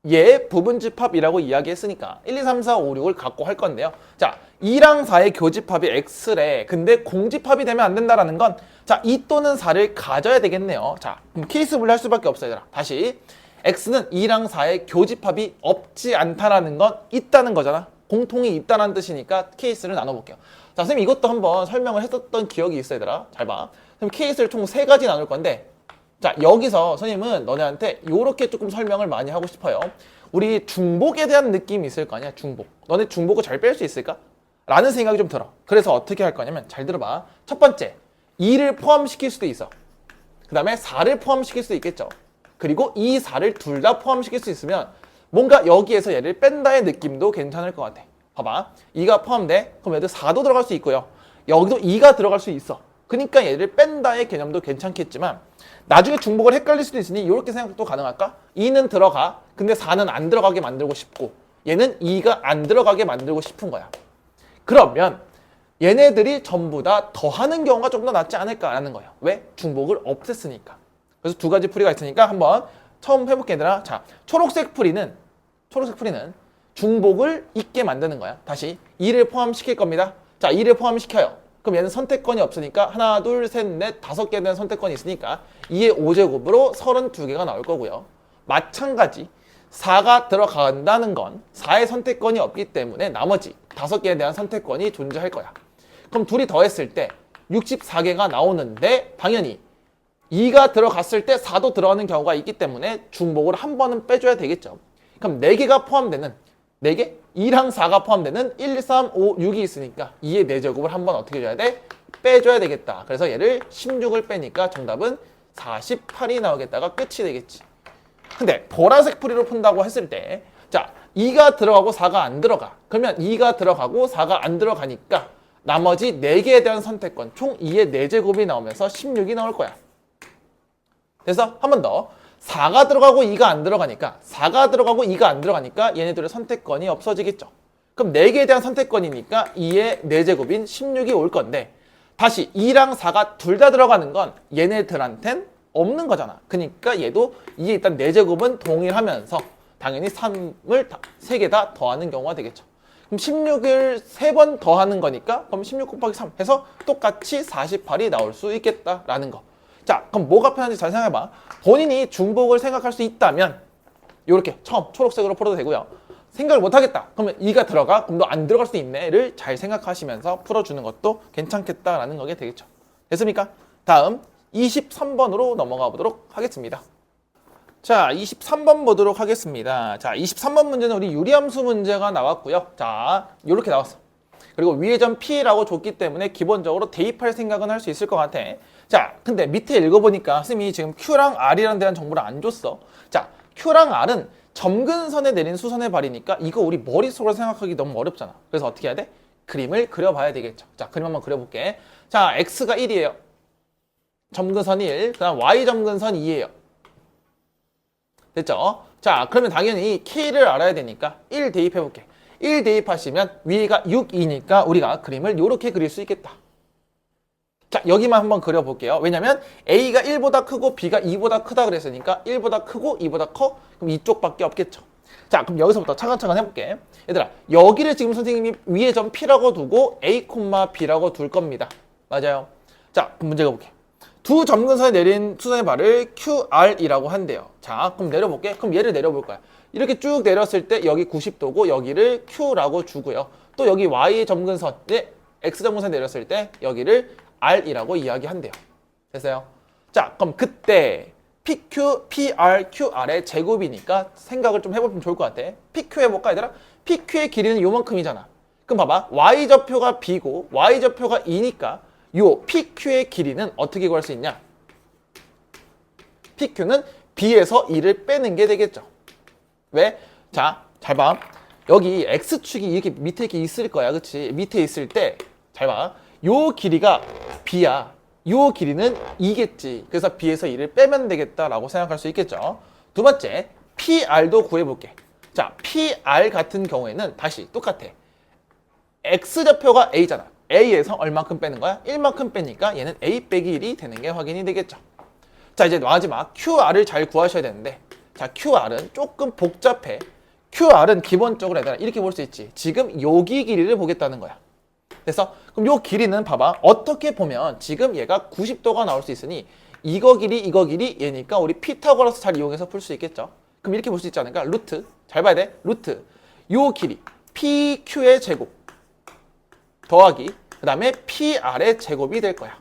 얘 부분집합이라고 이야기했으니까 1, 2, 3, 4, 5, 6을 갖고 할 건데요. 자, 2랑 4의 교집합이 x래. 근데 공집합이 되면 안 된다라는 건 자, 2 또는 4를 가져야 되겠네요. 자, 그럼 케이스 분리할 수밖에 없어요. 얘들아. 다시 x는 2랑 4의 교집합이 없지 않다라는 건 있다는 거잖아. 공통이 있다는 뜻이니까 케이스를 나눠볼게요. 자, 선생님 이것도 한번 설명을 했었던 기억이 있어, 얘들아. 잘 봐. 그럼 케이스를 총 3가지 나눌 건데 자, 여기서 선생님은 너네한테 이렇게 조금 설명을 많이 하고 싶어요. 우리 중복에 대한 느낌이 있을 거 아니야, 중복. 너네 중복을 잘 뺄 수 있을까? 라는 생각이 좀 들어. 그래서 어떻게 할 거냐면 잘 들어봐. 첫 번째, 2를 포함시킬 수도 있어. 그 다음에 4를 포함시킬 수도 있겠죠. 그리고 2, 4를 둘 다 포함시킬 수 있으면 뭔가 여기에서 얘를 뺀다의 느낌도 괜찮을 것 같아. 봐봐. 2가 포함돼. 그럼 얘들 4도 들어갈 수 있고요. 여기도 2가 들어갈 수 있어. 그러니까 얘를 뺀다의 개념도 괜찮겠지만 나중에 중복을 헷갈릴 수도 있으니 이렇게 생각도 가능할까? 2는 들어가. 근데 4는 안 들어가게 만들고 싶고 얘는 2가 안 들어가게 만들고 싶은 거야. 그러면 얘네들이 전부 다 더하는 경우가 좀 더 낫지 않을까라는 거예요. 왜? 중복을 없앴으니까. 그래서 두 가지 풀이가 있으니까 한번 처음 해볼게 얘들아. 자, 초록색 풀이는 중복을 있게 만드는 거야. 다시 2를 포함시킬 겁니다. 자, 2를 포함시켜요. 그럼 얘는 선택권이 없으니까 하나, 둘, 셋, 넷, 5개에 대한 선택권이 있으니까 2의 5제곱으로 32개가 나올 거고요. 마찬가지 4가 들어간다는 건 4의 선택권이 없기 때문에 나머지 5개에 대한 선택권이 존재할 거야. 그럼 둘이 더했을 때 64개가 나오는데 당연히 2가 들어갔을 때 4도 들어가는 경우가 있기 때문에 중복을 한 번은 빼줘야 되겠죠. 그럼 4개가 포함되는 4개? 2랑 4가 포함되는 1, 3, 5, 6이 있으니까 2의 4제곱을 한 번 어떻게 줘야 돼? 빼줘야 되겠다. 그래서 얘를 16을 빼니까 정답은 48이 나오겠다가 끝이 되겠지. 근데 보라색 풀이로 푼다고 했을 때 자, 2가 들어가고 4가 안 들어가. 그러면 2가 들어가고 4가 안 들어가니까 나머지 4개에 대한 선택권 총 2의 4제곱이 나오면서 16이 나올 거야. 그래서 한 번 더 4가 들어가고 2가 안 들어가니까 4가 들어가고 2가 안 들어가니까 얘네들의 선택권이 없어지겠죠. 그럼 4개에 대한 선택권이니까 2의 4제곱인 16이 올 건데 다시 2랑 4가 둘 다 들어가는 건 얘네들한텐 없는 거잖아. 그러니까 얘도 2에 일단 4제곱은 동일하면서 당연히 3을 3개 다 더하는 경우가 되겠죠. 그럼 16을 3번 더하는 거니까 그럼 16 곱하기 3 해서 똑같이 48이 나올 수 있겠다라는 거. 자, 그럼 뭐가 편한지 잘 생각해봐. 본인이 중복을 생각할 수 있다면 이렇게 처음 초록색으로 풀어도 되고요. 생각을 못하겠다. 그러면 2가 들어가. 그럼 너 안 들어갈 수도 있네를 잘 생각하시면서 풀어주는 것도 괜찮겠다라는 거게 되겠죠. 됐습니까? 다음 23번으로 넘어가 보도록 하겠습니다. 자, 23번 보도록 하겠습니다. 자, 23번 문제는 우리 유리함수 문제가 나왔고요. 자, 이렇게 나왔어. 그리고 위에 점 P라고 줬기 때문에 기본적으로 대입할 생각은 할 수 있을 것 같아. 자, 근데 밑에 읽어보니까 선생님이 지금 Q랑 R이라는 대한 정보를 안 줬어. 자, Q랑 R은 점근선에 내린 수선의 발이니까 이거 우리 머릿속으로 생각하기 너무 어렵잖아. 그래서 어떻게 해야 돼? 그림을 그려봐야 되겠죠. 자, 그림 한번 그려볼게. 자, X가 1이에요. 점근선 1. 그 다음 Y 점근선 2예요. 됐죠? 자, 그러면 당연히 K를 알아야 되니까 1 대입해볼게. 1 대입하시면 위가 6이니까 우리가 그림을 이렇게 그릴 수 있겠다. 자, 여기만 한번 그려볼게요. 왜냐면 A가 1보다 크고 B가 2보다 크다 그랬으니까 1보다 크고 2보다 커? 그럼 이쪽밖에 없겠죠. 자, 그럼 여기서부터 차근차근 해볼게. 얘들아, 여기를 지금 선생님이 위에 점 P라고 두고 A, B라고 둘 겁니다. 맞아요. 자, 그럼 문제 가볼게. 두 점근선에 내린 수선의 발을 QR이라고 한대요. 자, 그럼 내려볼게. 그럼 얘를 내려볼 거야. 이렇게 쭉 내렸을 때 여기 90도고 여기를 Q라고 주고요. 또 여기 Y 점근선에 X 점근선에 내렸을 때 여기를 R이라고 이야기한대요. 됐어요? 자, 그럼 그때 PQ, PR, QR의 제곱이니까 생각을 좀 해보면 좋을 것 같아. PQ 해볼까 얘들아? PQ의 길이는 요만큼이잖아. 그럼 봐봐. Y좌표가 B고 Y좌표가 2니까 요 PQ의 길이는 어떻게 구할 수 있냐? PQ는 B에서 2를 빼는 게 되겠죠. 왜? 자, 잘 봐. 여기 X축이 이렇게 밑에 이렇게 있을 거야. 그치? 밑에 있을 때, 잘 봐. 요 길이가 B야. 요 길이는 2겠지. 그래서 B에서 2를 빼면 되겠다라고 생각할 수 있겠죠. 두 번째, PR도 구해볼게. 자, PR 같은 경우에는 다시 똑같아. X좌표가 A잖아. A에서 얼만큼 빼는 거야? 1만큼 빼니까 얘는 A 빼기 1이 되는 게 확인이 되겠죠. 자, 이제 마지막 QR을 잘 구하셔야 되는데 자, QR은 조금 복잡해. QR은 기본적으로 얘들아 이렇게 볼 수 있지. 지금 여기 길이를 보겠다는 거야. 그래서 그럼 요 길이는 봐봐. 어떻게 보면 지금 얘가 90도가 나올 수 있으니 이거 길이 얘니까 우리 피타고라스 잘 이용해서 풀 수 있겠죠. 그럼 이렇게 볼 수 있지 않을까? 루트. 잘 봐야 돼. 루트. 요 길이 PQ의 제곱 더하기 그 다음에 PR의 제곱이 될 거야.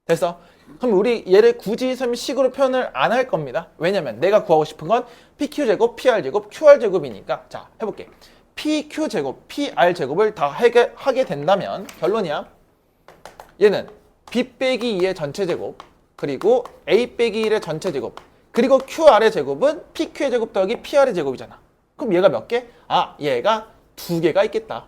됐어? 그럼 우리 얘를 굳이 식으로 표현을 안 할 겁니다. 왜냐면 내가 구하고 싶은 건 PQ제곱, PR제곱, QR제곱이니까 자, 해볼게. PQ제곱, PR제곱을 다 하게 된다면 결론이야. 얘는 B 빼기 2의 전체제곱 그리고 A 빼기 1의 전체제곱 그리고 QR의 제곱은 PQ의 제곱 더하기 PR의 제곱이잖아. 그럼 얘가 몇 개? 아, 얘가 2개가 있겠다.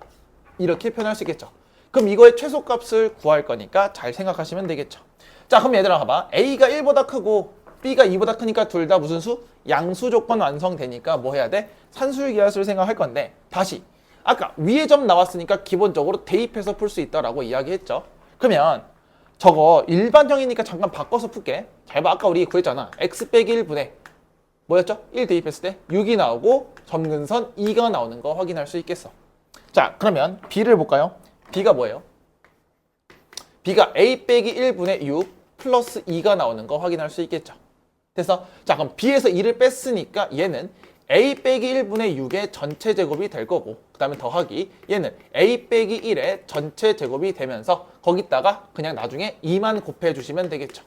이렇게 표현할 수 있겠죠. 그럼 이거의 최소값을 구할 거니까 잘 생각하시면 되겠죠. 자, 그럼 얘들아 봐봐. A가 1보다 크고 b가 2보다 크니까 둘 다 무슨 수? 양수 조건 완성되니까 뭐 해야 돼? 산술기하수를 생각할 건데 다시 아까 위에 점 나왔으니까 기본적으로 대입해서 풀 수 있다라고 이야기했죠. 그러면 저거 일반형이니까 잠깐 바꿔서 풀게. 잘 봐. 아까 우리 구했잖아. x 빼기 1분의 뭐였죠? 1 대입했을 때 6이 나오고 점근선 2가 나오는 거 확인할 수 있겠어. 자, 그러면 b를 볼까요? b가 뭐예요? b가 a 빼기 1분의 6 플러스 2가 나오는 거 확인할 수 있겠죠. 그래서 자, 그럼 b에서 2를 뺐으니까 얘는 a 빼기 1분의 6의 전체 제곱이 될 거고 그 다음에 더하기 얘는 a 빼기 1의 전체 제곱이 되면서 거기다가 그냥 나중에 2만 곱해주시면 되겠죠.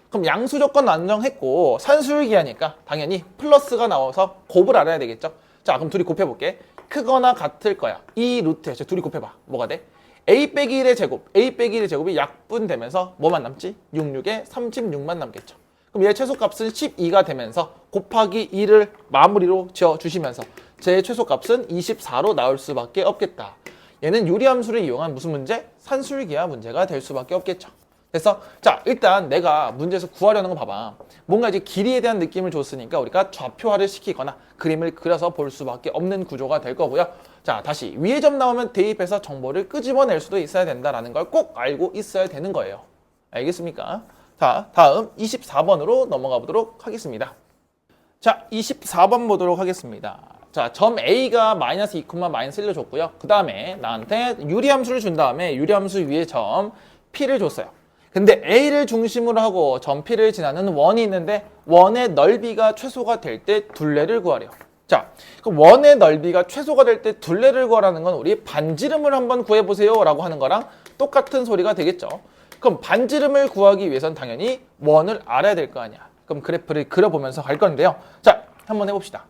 그럼 양수 조건 안정했고 산술기하니까 당연히 플러스가 나와서 곱을 알아야 되겠죠. 자, 그럼 둘이 곱해볼게. 크거나 같을 거야. 이 루트에서 둘이 곱해봐. 뭐가 돼? a 빼기 1의 제곱, a 빼기 1의 제곱이 약분되면서 뭐만 남지? 66에 36만 남겠죠. 그럼 얘 최소값은 12가 되면서 곱하기 2를 마무리로 지어주시면서 제 최소값은 24로 나올 수밖에 없겠다. 얘는 유리함수를 이용한 무슨 문제? 산술기하 문제가 될 수밖에 없겠죠. 그래서 자, 일단 내가 문제에서 구하려는 거 봐봐. 뭔가 이제 길이에 대한 느낌을 줬으니까 우리가 좌표화를 시키거나 그림을 그려서 볼 수밖에 없는 구조가 될 거고요. 자, 다시 위에 점 나오면 대입해서 정보를 끄집어낼 수도 있어야 된다는 걸 꼭 알고 있어야 되는 거예요. 알겠습니까? 자, 다음 24번으로 넘어가 보도록 하겠습니다. 자, 24번 보도록 하겠습니다. 자, 점 A가 마이너스 2, 마이너스 1로 줬고요. 그 다음에 나한테 유리함수를 준 다음에 유리함수 위에 점 P를 줬어요. 근데 A를 중심으로 하고 점 P를 지나는 원이 있는데 원의 넓이가 최소가 될 때 둘레를 구하래요. 자, 그럼 원의 넓이가 최소가 될 때 둘레를 구하라는 건 우리 반지름을 한번 구해보세요 라고 하는 거랑 똑같은 소리가 되겠죠. 그럼 반지름을 구하기 위해선 당연히 원을 알아야 될 거 아니야. 그럼 그래프를 그려보면서 갈 건데요. 자, 한번 해봅시다.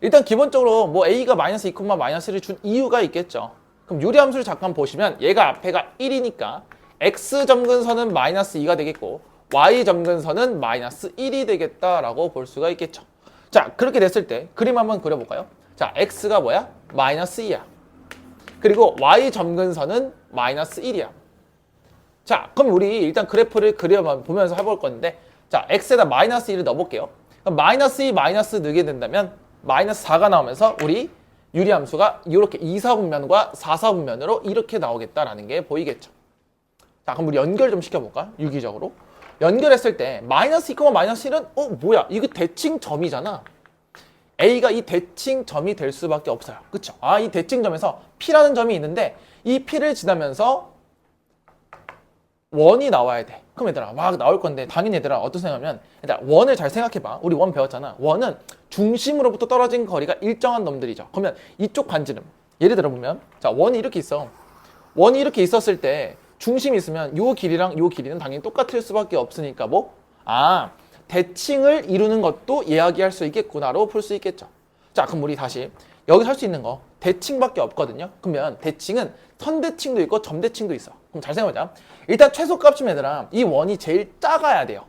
일단 기본적으로 뭐 A가 마이너스 2, 마이너스 1을 준 이유가 있겠죠. 그럼 유리함수를 잠깐 보시면 얘가 앞에가 1이니까 X 점근선은 마이너스 2가 되겠고 Y 점근선은 마이너스 1이 되겠다라고 볼 수가 있겠죠. 자, 그렇게 됐을 때 그림 한번 그려볼까요? 자, X가 뭐야? 마이너스 2야. 그리고 Y 점근선은 마이너스 1이야. 자, 그럼 우리 일단 그래프를 그려보면서 해볼 건데 자, X에다 마이너스 1을 넣어볼게요. 그럼 마이너스 2, 마이너스 넣게 된다면 마이너스 4가 나오면서 우리 유리함수가 이렇게 2사분면과 4사분면으로 이렇게 나오겠다라는 게 보이겠죠. 자, 그럼 우리 연결 좀 시켜볼까? 유기적으로. 연결했을 때 마이너스 2, 마이너스 1은 뭐야? 이거 대칭점이잖아. A가 이 대칭점이 될 수밖에 없어요. 그쵸? 아, 이 대칭점에서 P라는 점이 있는데 이 P를 지나면서 원이 나와야 돼. 그럼 얘들아 막 나올 건데 당연히 얘들아 어떤 생각하면 얘들아 원을 잘 생각해봐. 우리 원 배웠잖아. 원은 중심으로부터 떨어진 거리가 일정한 놈들이죠. 그러면 이쪽 반지름 예를 들어 보면 자, 원이 이렇게 있어. 원이 이렇게 있었을 때 중심이 있으면 요 길이랑 요 길이는 당연히 똑같을 수밖에 없으니까 대칭을 이루는 것도 이야기할 수 있겠구나로 풀 수 있겠죠. 자, 그럼 우리 다시 여기서 할 수 있는 거 대칭밖에 없거든요. 그러면 대칭은 선대칭도 있고 점대칭도 있어. 그럼 잘 생각해보자. 일단 최소값이 얘들아 이 원이 제일 작아야 돼요.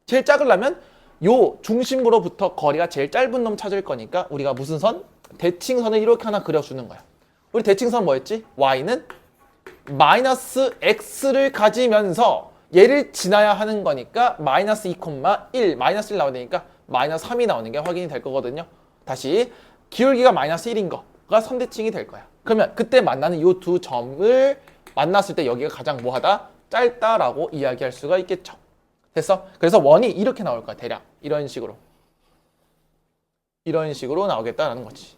제일 작으려면 요 중심으로부터 거리가 제일 짧은 놈 찾을 거니까 우리가 무슨 선? 대칭선을 이렇게 하나 그려주는 거야. 우리 대칭선 뭐였지? Y는 마이너스 X를 가지면서 얘를 지나야 하는 거니까 마이너스 2, 1, 마이너스 1 나와야 되니까 마이너스 3이 나오는 게 확인이 될 거거든요. 다시 기울기가 마이너스 1인 거가 선대칭이 될 거야. 그러면 그때 만나는 이 두 점을 만났을 때 여기가 가장 뭐하다? 짧다라고 이야기할 수가 있겠죠. 됐어? 그래서 원이 이렇게 나올 거야. 대략 이런 식으로 나오겠다라는 거지.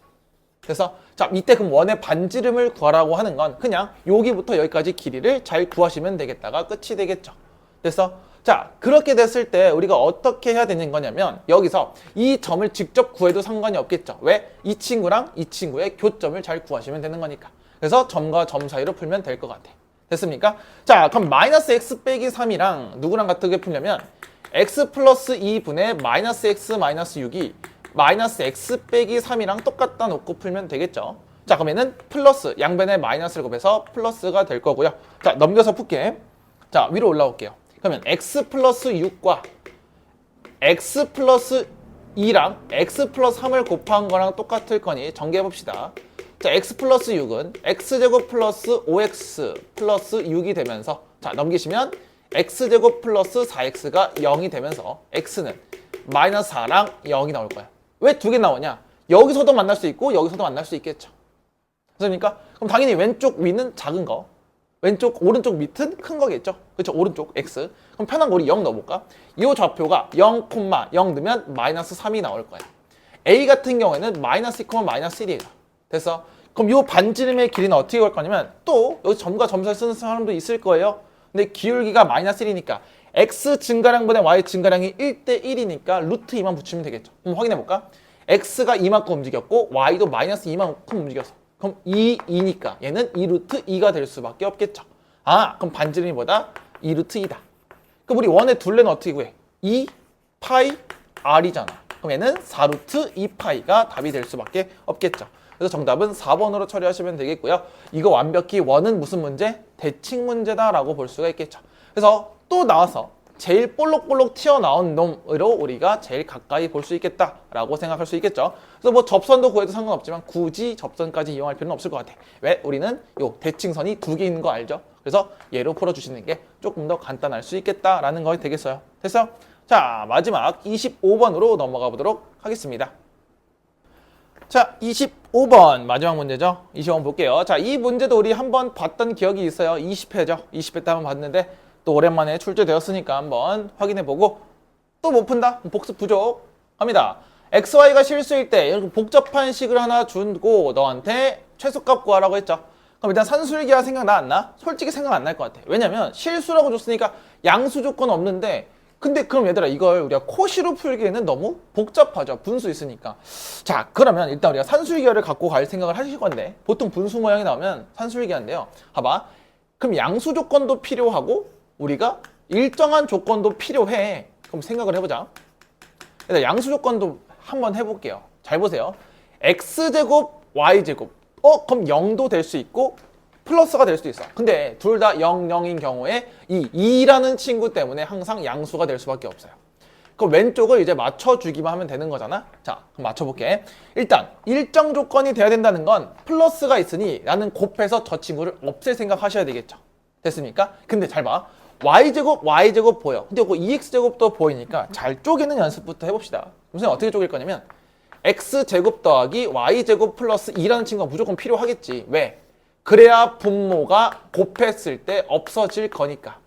그래서 자, 이때 그럼 원의 반지름을 구하라고 하는 건 그냥 여기부터 여기까지 길이를 잘 구하시면 되겠다가 끝이 되겠죠. 그래서 자, 그렇게 됐을 때 우리가 어떻게 해야 되는 거냐면 여기서 이 점을 직접 구해도 상관이 없겠죠. 왜? 이 친구랑 이 친구의 교점을 잘 구하시면 되는 거니까. 그래서 점과 점 사이로 풀면 될 것 같아. 됐습니까? 자, 그럼 마이너스 x 빼기 3이랑 누구랑 같게 풀려면 x 플러스 2분의 마이너스 x 마이너스 6이 마이너스 x 빼기 3이랑 똑같다 놓고 풀면 되겠죠. 자, 그러면은 플러스 양변에 마이너스를 곱해서 플러스가 될 거고요. 자, 넘겨서 풀게. 자, 위로 올라올게요. 그러면 x 플러스 6과 x 플러스 2랑 x 플러스 3을 곱한 거랑 똑같을 거니 전개해봅시다. 자, x 플러스 6은 x제곱 플러스 5x 플러스 6이 되면서 자, 넘기시면 x제곱 플러스 4x가 0이 되면서 x는 마이너스 4랑 0이 나올 거야. 왜 두 개 나오냐? 여기서도 만날 수 있고 여기서도 만날 수 있겠죠. 그렇습니까? 그럼 당연히 왼쪽 위는 작은 거, 오른쪽 밑은 큰 거겠죠. 그렇죠? 오른쪽 x. 그럼 편한 거 우리 0 넣어볼까? 이 좌표가 0, 0 넣으면 마이너스 3이 나올 거야. a 같은 경우에는 마이너스 2, 마이너스 1이에요. 됐어? 그럼 이 반지름의 길이는 어떻게 걸 거냐면 또 여기 점과 점선을 쓰는 사람도 있을 거예요. 근데 기울기가 마이너스 1이니까 x 증가량분의 y 증가량이 1대 1이니까 루트 2만 붙이면 되겠죠. 그럼 확인해 볼까? x가 이만큼 움직였고 y도 마이너스 2만큼 움직였어. 그럼 2니까 얘는 2 루트 2가 될 수밖에 없겠죠. 아, 그럼 반지름이 뭐다? 2 루트 2다. 그럼 우리 원의 둘레는 어떻게 구해? 2 파이 r이잖아. 그럼 얘는 4 루트 2 파이가 답이 될 수밖에 없겠죠. 그래서 정답은 4번으로 처리하시면 되겠고요. 이거 완벽히 원은 무슨 문제? 대칭 문제다라고 볼 수가 있겠죠. 그래서 또 나와서 제일 볼록볼록 튀어나온 놈으로 우리가 제일 가까이 볼 수 있겠다라고 생각할 수 있겠죠. 그래서 뭐 접선도 구해도 상관없지만 굳이 접선까지 이용할 필요는 없을 것 같아. 왜? 우리는 요 대칭선이 두 개 있는 거 알죠? 그래서 얘로 풀어주시는 게 조금 더 간단할 수 있겠다라는 거 되겠어요. 됐어? 자, 마지막 25번으로 넘어가 보도록 하겠습니다. 자, 25번 마지막 문제죠. 25번 볼게요. 자, 이 문제도 우리 한번 봤던 기억이 있어요. 20회죠. 20회 때 한번 봤는데 또 오랜만에 출제되었으니까 한번 확인해보고 또 못 푼다? 복습 부족 합니다. XY가 실수일 때 이렇게 복잡한 식을 하나 주고 너한테 최소값 구하라고 했죠. 그럼 일단 산술기하 생각나 안 나? 솔직히 생각 안 날 것 같아. 왜냐면 실수라고 줬으니까 양수 조건 없는데 근데 그럼 얘들아 이걸 우리가 코시로 풀기에는 너무 복잡하죠. 분수 있으니까. 자, 그러면 일단 우리가 산술기하를 갖고 갈 생각을 하실 건데 보통 분수 모양이 나오면 산술기하인데요. 봐봐. 그럼 양수 조건도 필요하고 우리가 일정한 조건도 필요해. 그럼 생각을 해보자. 일단 양수 조건도 한번 해볼게요. 잘 보세요. x제곱, y제곱. 그럼 0도 될 수 있고 플러스가 될 수도 있어. 근데 둘 다 0, 0인 경우에 이 2라는 친구 때문에 항상 양수가 될 수밖에 없어요. 그럼 왼쪽을 이제 맞춰주기만 하면 되는 거잖아. 자, 그럼 맞춰볼게. 일단 일정 조건이 돼야 된다는 건 플러스가 있으니 나는 곱해서 저 친구를 없앨 생각 하셔야 되겠죠. 됐습니까? 근데 잘 봐. y제곱, y제곱 보여. 근데 이거 2x제곱도 보이니까 잘 쪼개는 연습부터 해봅시다. 무슨 어떻게 쪼갤 거냐면 x제곱 더하기 y제곱 플러스 2라는 친구가 무조건 필요하겠지. 왜? 그래야 분모가 곱했을 때 없어질 거니까.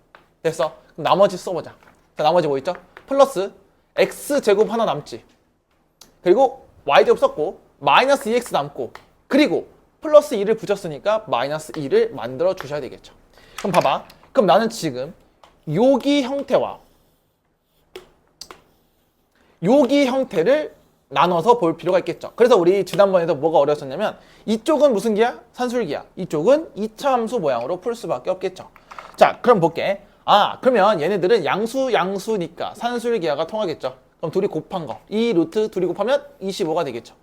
됐어? 그럼 나머지 써보자. 자, 나머지 뭐 있죠? 플러스 x제곱 하나 남지. 그리고 y제곱 썼고 마이너스 2x 남고 그리고 플러스 2를 붙였으니까 마이너스 2를 만들어 주셔야 되겠죠. 그럼 봐봐. 그럼 나는 지금 여기 형태와 여기 형태를 나눠서 볼 필요가 있겠죠. 그래서 우리 지난번에도 뭐가 어려웠었냐면 이쪽은 무슨 기야? 산술기야. 이쪽은 2차 함수 모양으로 풀 수밖에 없겠죠. 자, 그럼 볼게. 아, 그러면 얘네들은 양수니까 산술기하가 통하겠죠. 그럼 둘이 곱한 거. 이 루트 둘이 곱하면 25가 되겠죠.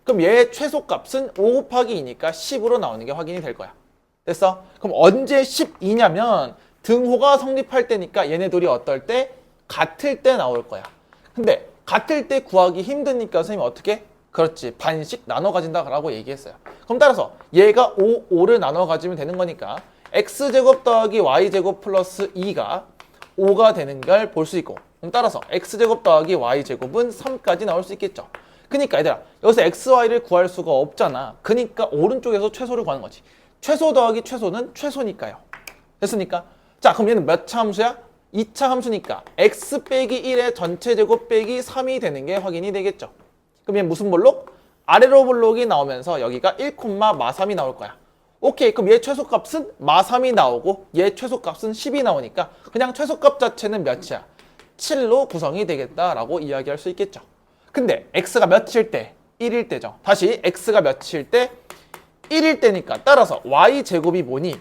그럼 얘의 최소값은 5 곱하기 2니까 10으로 나오는 게 확인이 될 거야. 됐어? 그럼 언제 12냐면 등호가 성립할 때니까 얘네들이 어떨 때? 같을 때 나올 거야. 근데 같을 때 구하기 힘드니까 선생님이 어떻게? 그렇지. 반씩 나눠 가진다라고 얘기했어요. 그럼 따라서 얘가 5를 나눠 가지면 되는 거니까 x제곱 더하기 y제곱 플러스 2가 5가 되는 걸 볼 수 있고 그럼 따라서 x제곱 더하기 y제곱은 3까지 나올 수 있겠죠. 그러니까 얘들아 여기서 x, y를 구할 수가 없잖아. 그러니까 오른쪽에서 최소를 구하는 거지. 최소 더하기 최소는 최소니까요. 됐습니까? 자, 그럼 얘는 몇 차 함수야? 2차 함수니까 x 빼기 1의 전체 제곱 빼기 3이 되는 게 확인이 되겠죠. 그럼 얘 무슨 볼록? 아래로 볼록이 나오면서 여기가 1, 마3이 나올 거야. 오케이, 그럼 얘 최소값은 마3이 나오고 얘 최소값은 10이 나오니까 그냥 최소값 자체는 몇이야? 7로 구성이 되겠다라고 이야기할 수 있겠죠. 근데 x가 몇일 때? 1일 때죠. 다시 x가 몇일 때? 1일 때니까 따라서 y제곱이 뭐니?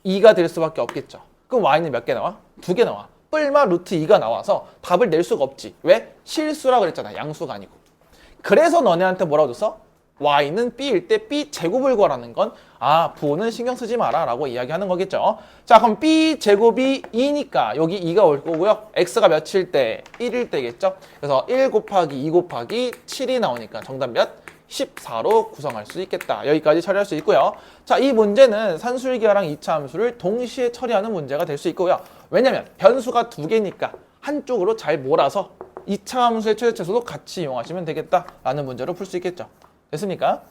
2가 될 수밖에 없겠죠. 그럼 y는 몇 개 나와? 2개 나와. 뿔마 루트 2가 나와서 답을 낼 수가 없지. 왜? 실수라 그랬잖아. 양수가 아니고. 그래서 너네한테 뭐라고 줬어? y는 b일 때 b제곱을 구하라는 건 부호는 신경 쓰지 마라 라고 이야기하는 거겠죠. 자, 그럼 b제곱이 2니까 여기 2가 올 거고요. x가 몇일 때? 1일 때겠죠. 그래서 1 곱하기 2 곱하기 7이 나오니까 정답 몇? 14로 구성할 수 있겠다. 여기까지 처리할 수 있고요. 자, 이 문제는 산술기하랑 2차 함수를 동시에 처리하는 문제가 될 수 있고요. 왜냐면 변수가 2개니까 한쪽으로 잘 몰아서 2차 함수의 최대차수도 같이 이용하시면 되겠다라는 문제로 풀 수 있겠죠. 됐습니까?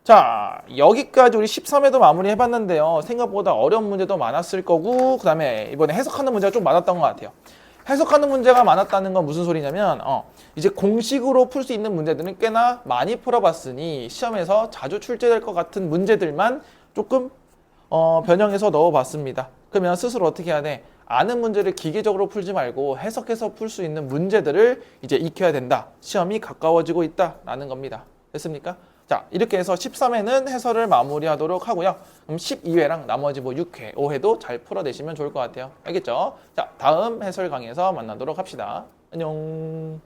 자, 여기까지 우리 13회도 마무리 해봤는데요. 생각보다 어려운 문제도 많았을 거고, 그 다음에 이번에 해석하는 문제가 좀 많았던 것 같아요. 해석하는 문제가 많았다는 건 무슨 소리냐면, 이제 공식으로 풀 수 있는 문제들은 꽤나 많이 풀어봤으니 시험에서 자주 출제될 것 같은 문제들만 조금 변형해서 넣어봤습니다. 그러면 스스로 어떻게 해야 돼? 아는 문제를 기계적으로 풀지 말고 해석해서 풀 수 있는 문제들을 이제 익혀야 된다. 시험이 가까워지고 있다라는 겁니다. 됐습니까? 자, 이렇게 해서 13회는 해설을 마무리하도록 하고요. 그럼 12회랑 나머지 뭐 6회, 5회도 잘 풀어내시면 좋을 것 같아요. 알겠죠? 자, 다음 해설 강의에서 만나도록 합시다. 안녕.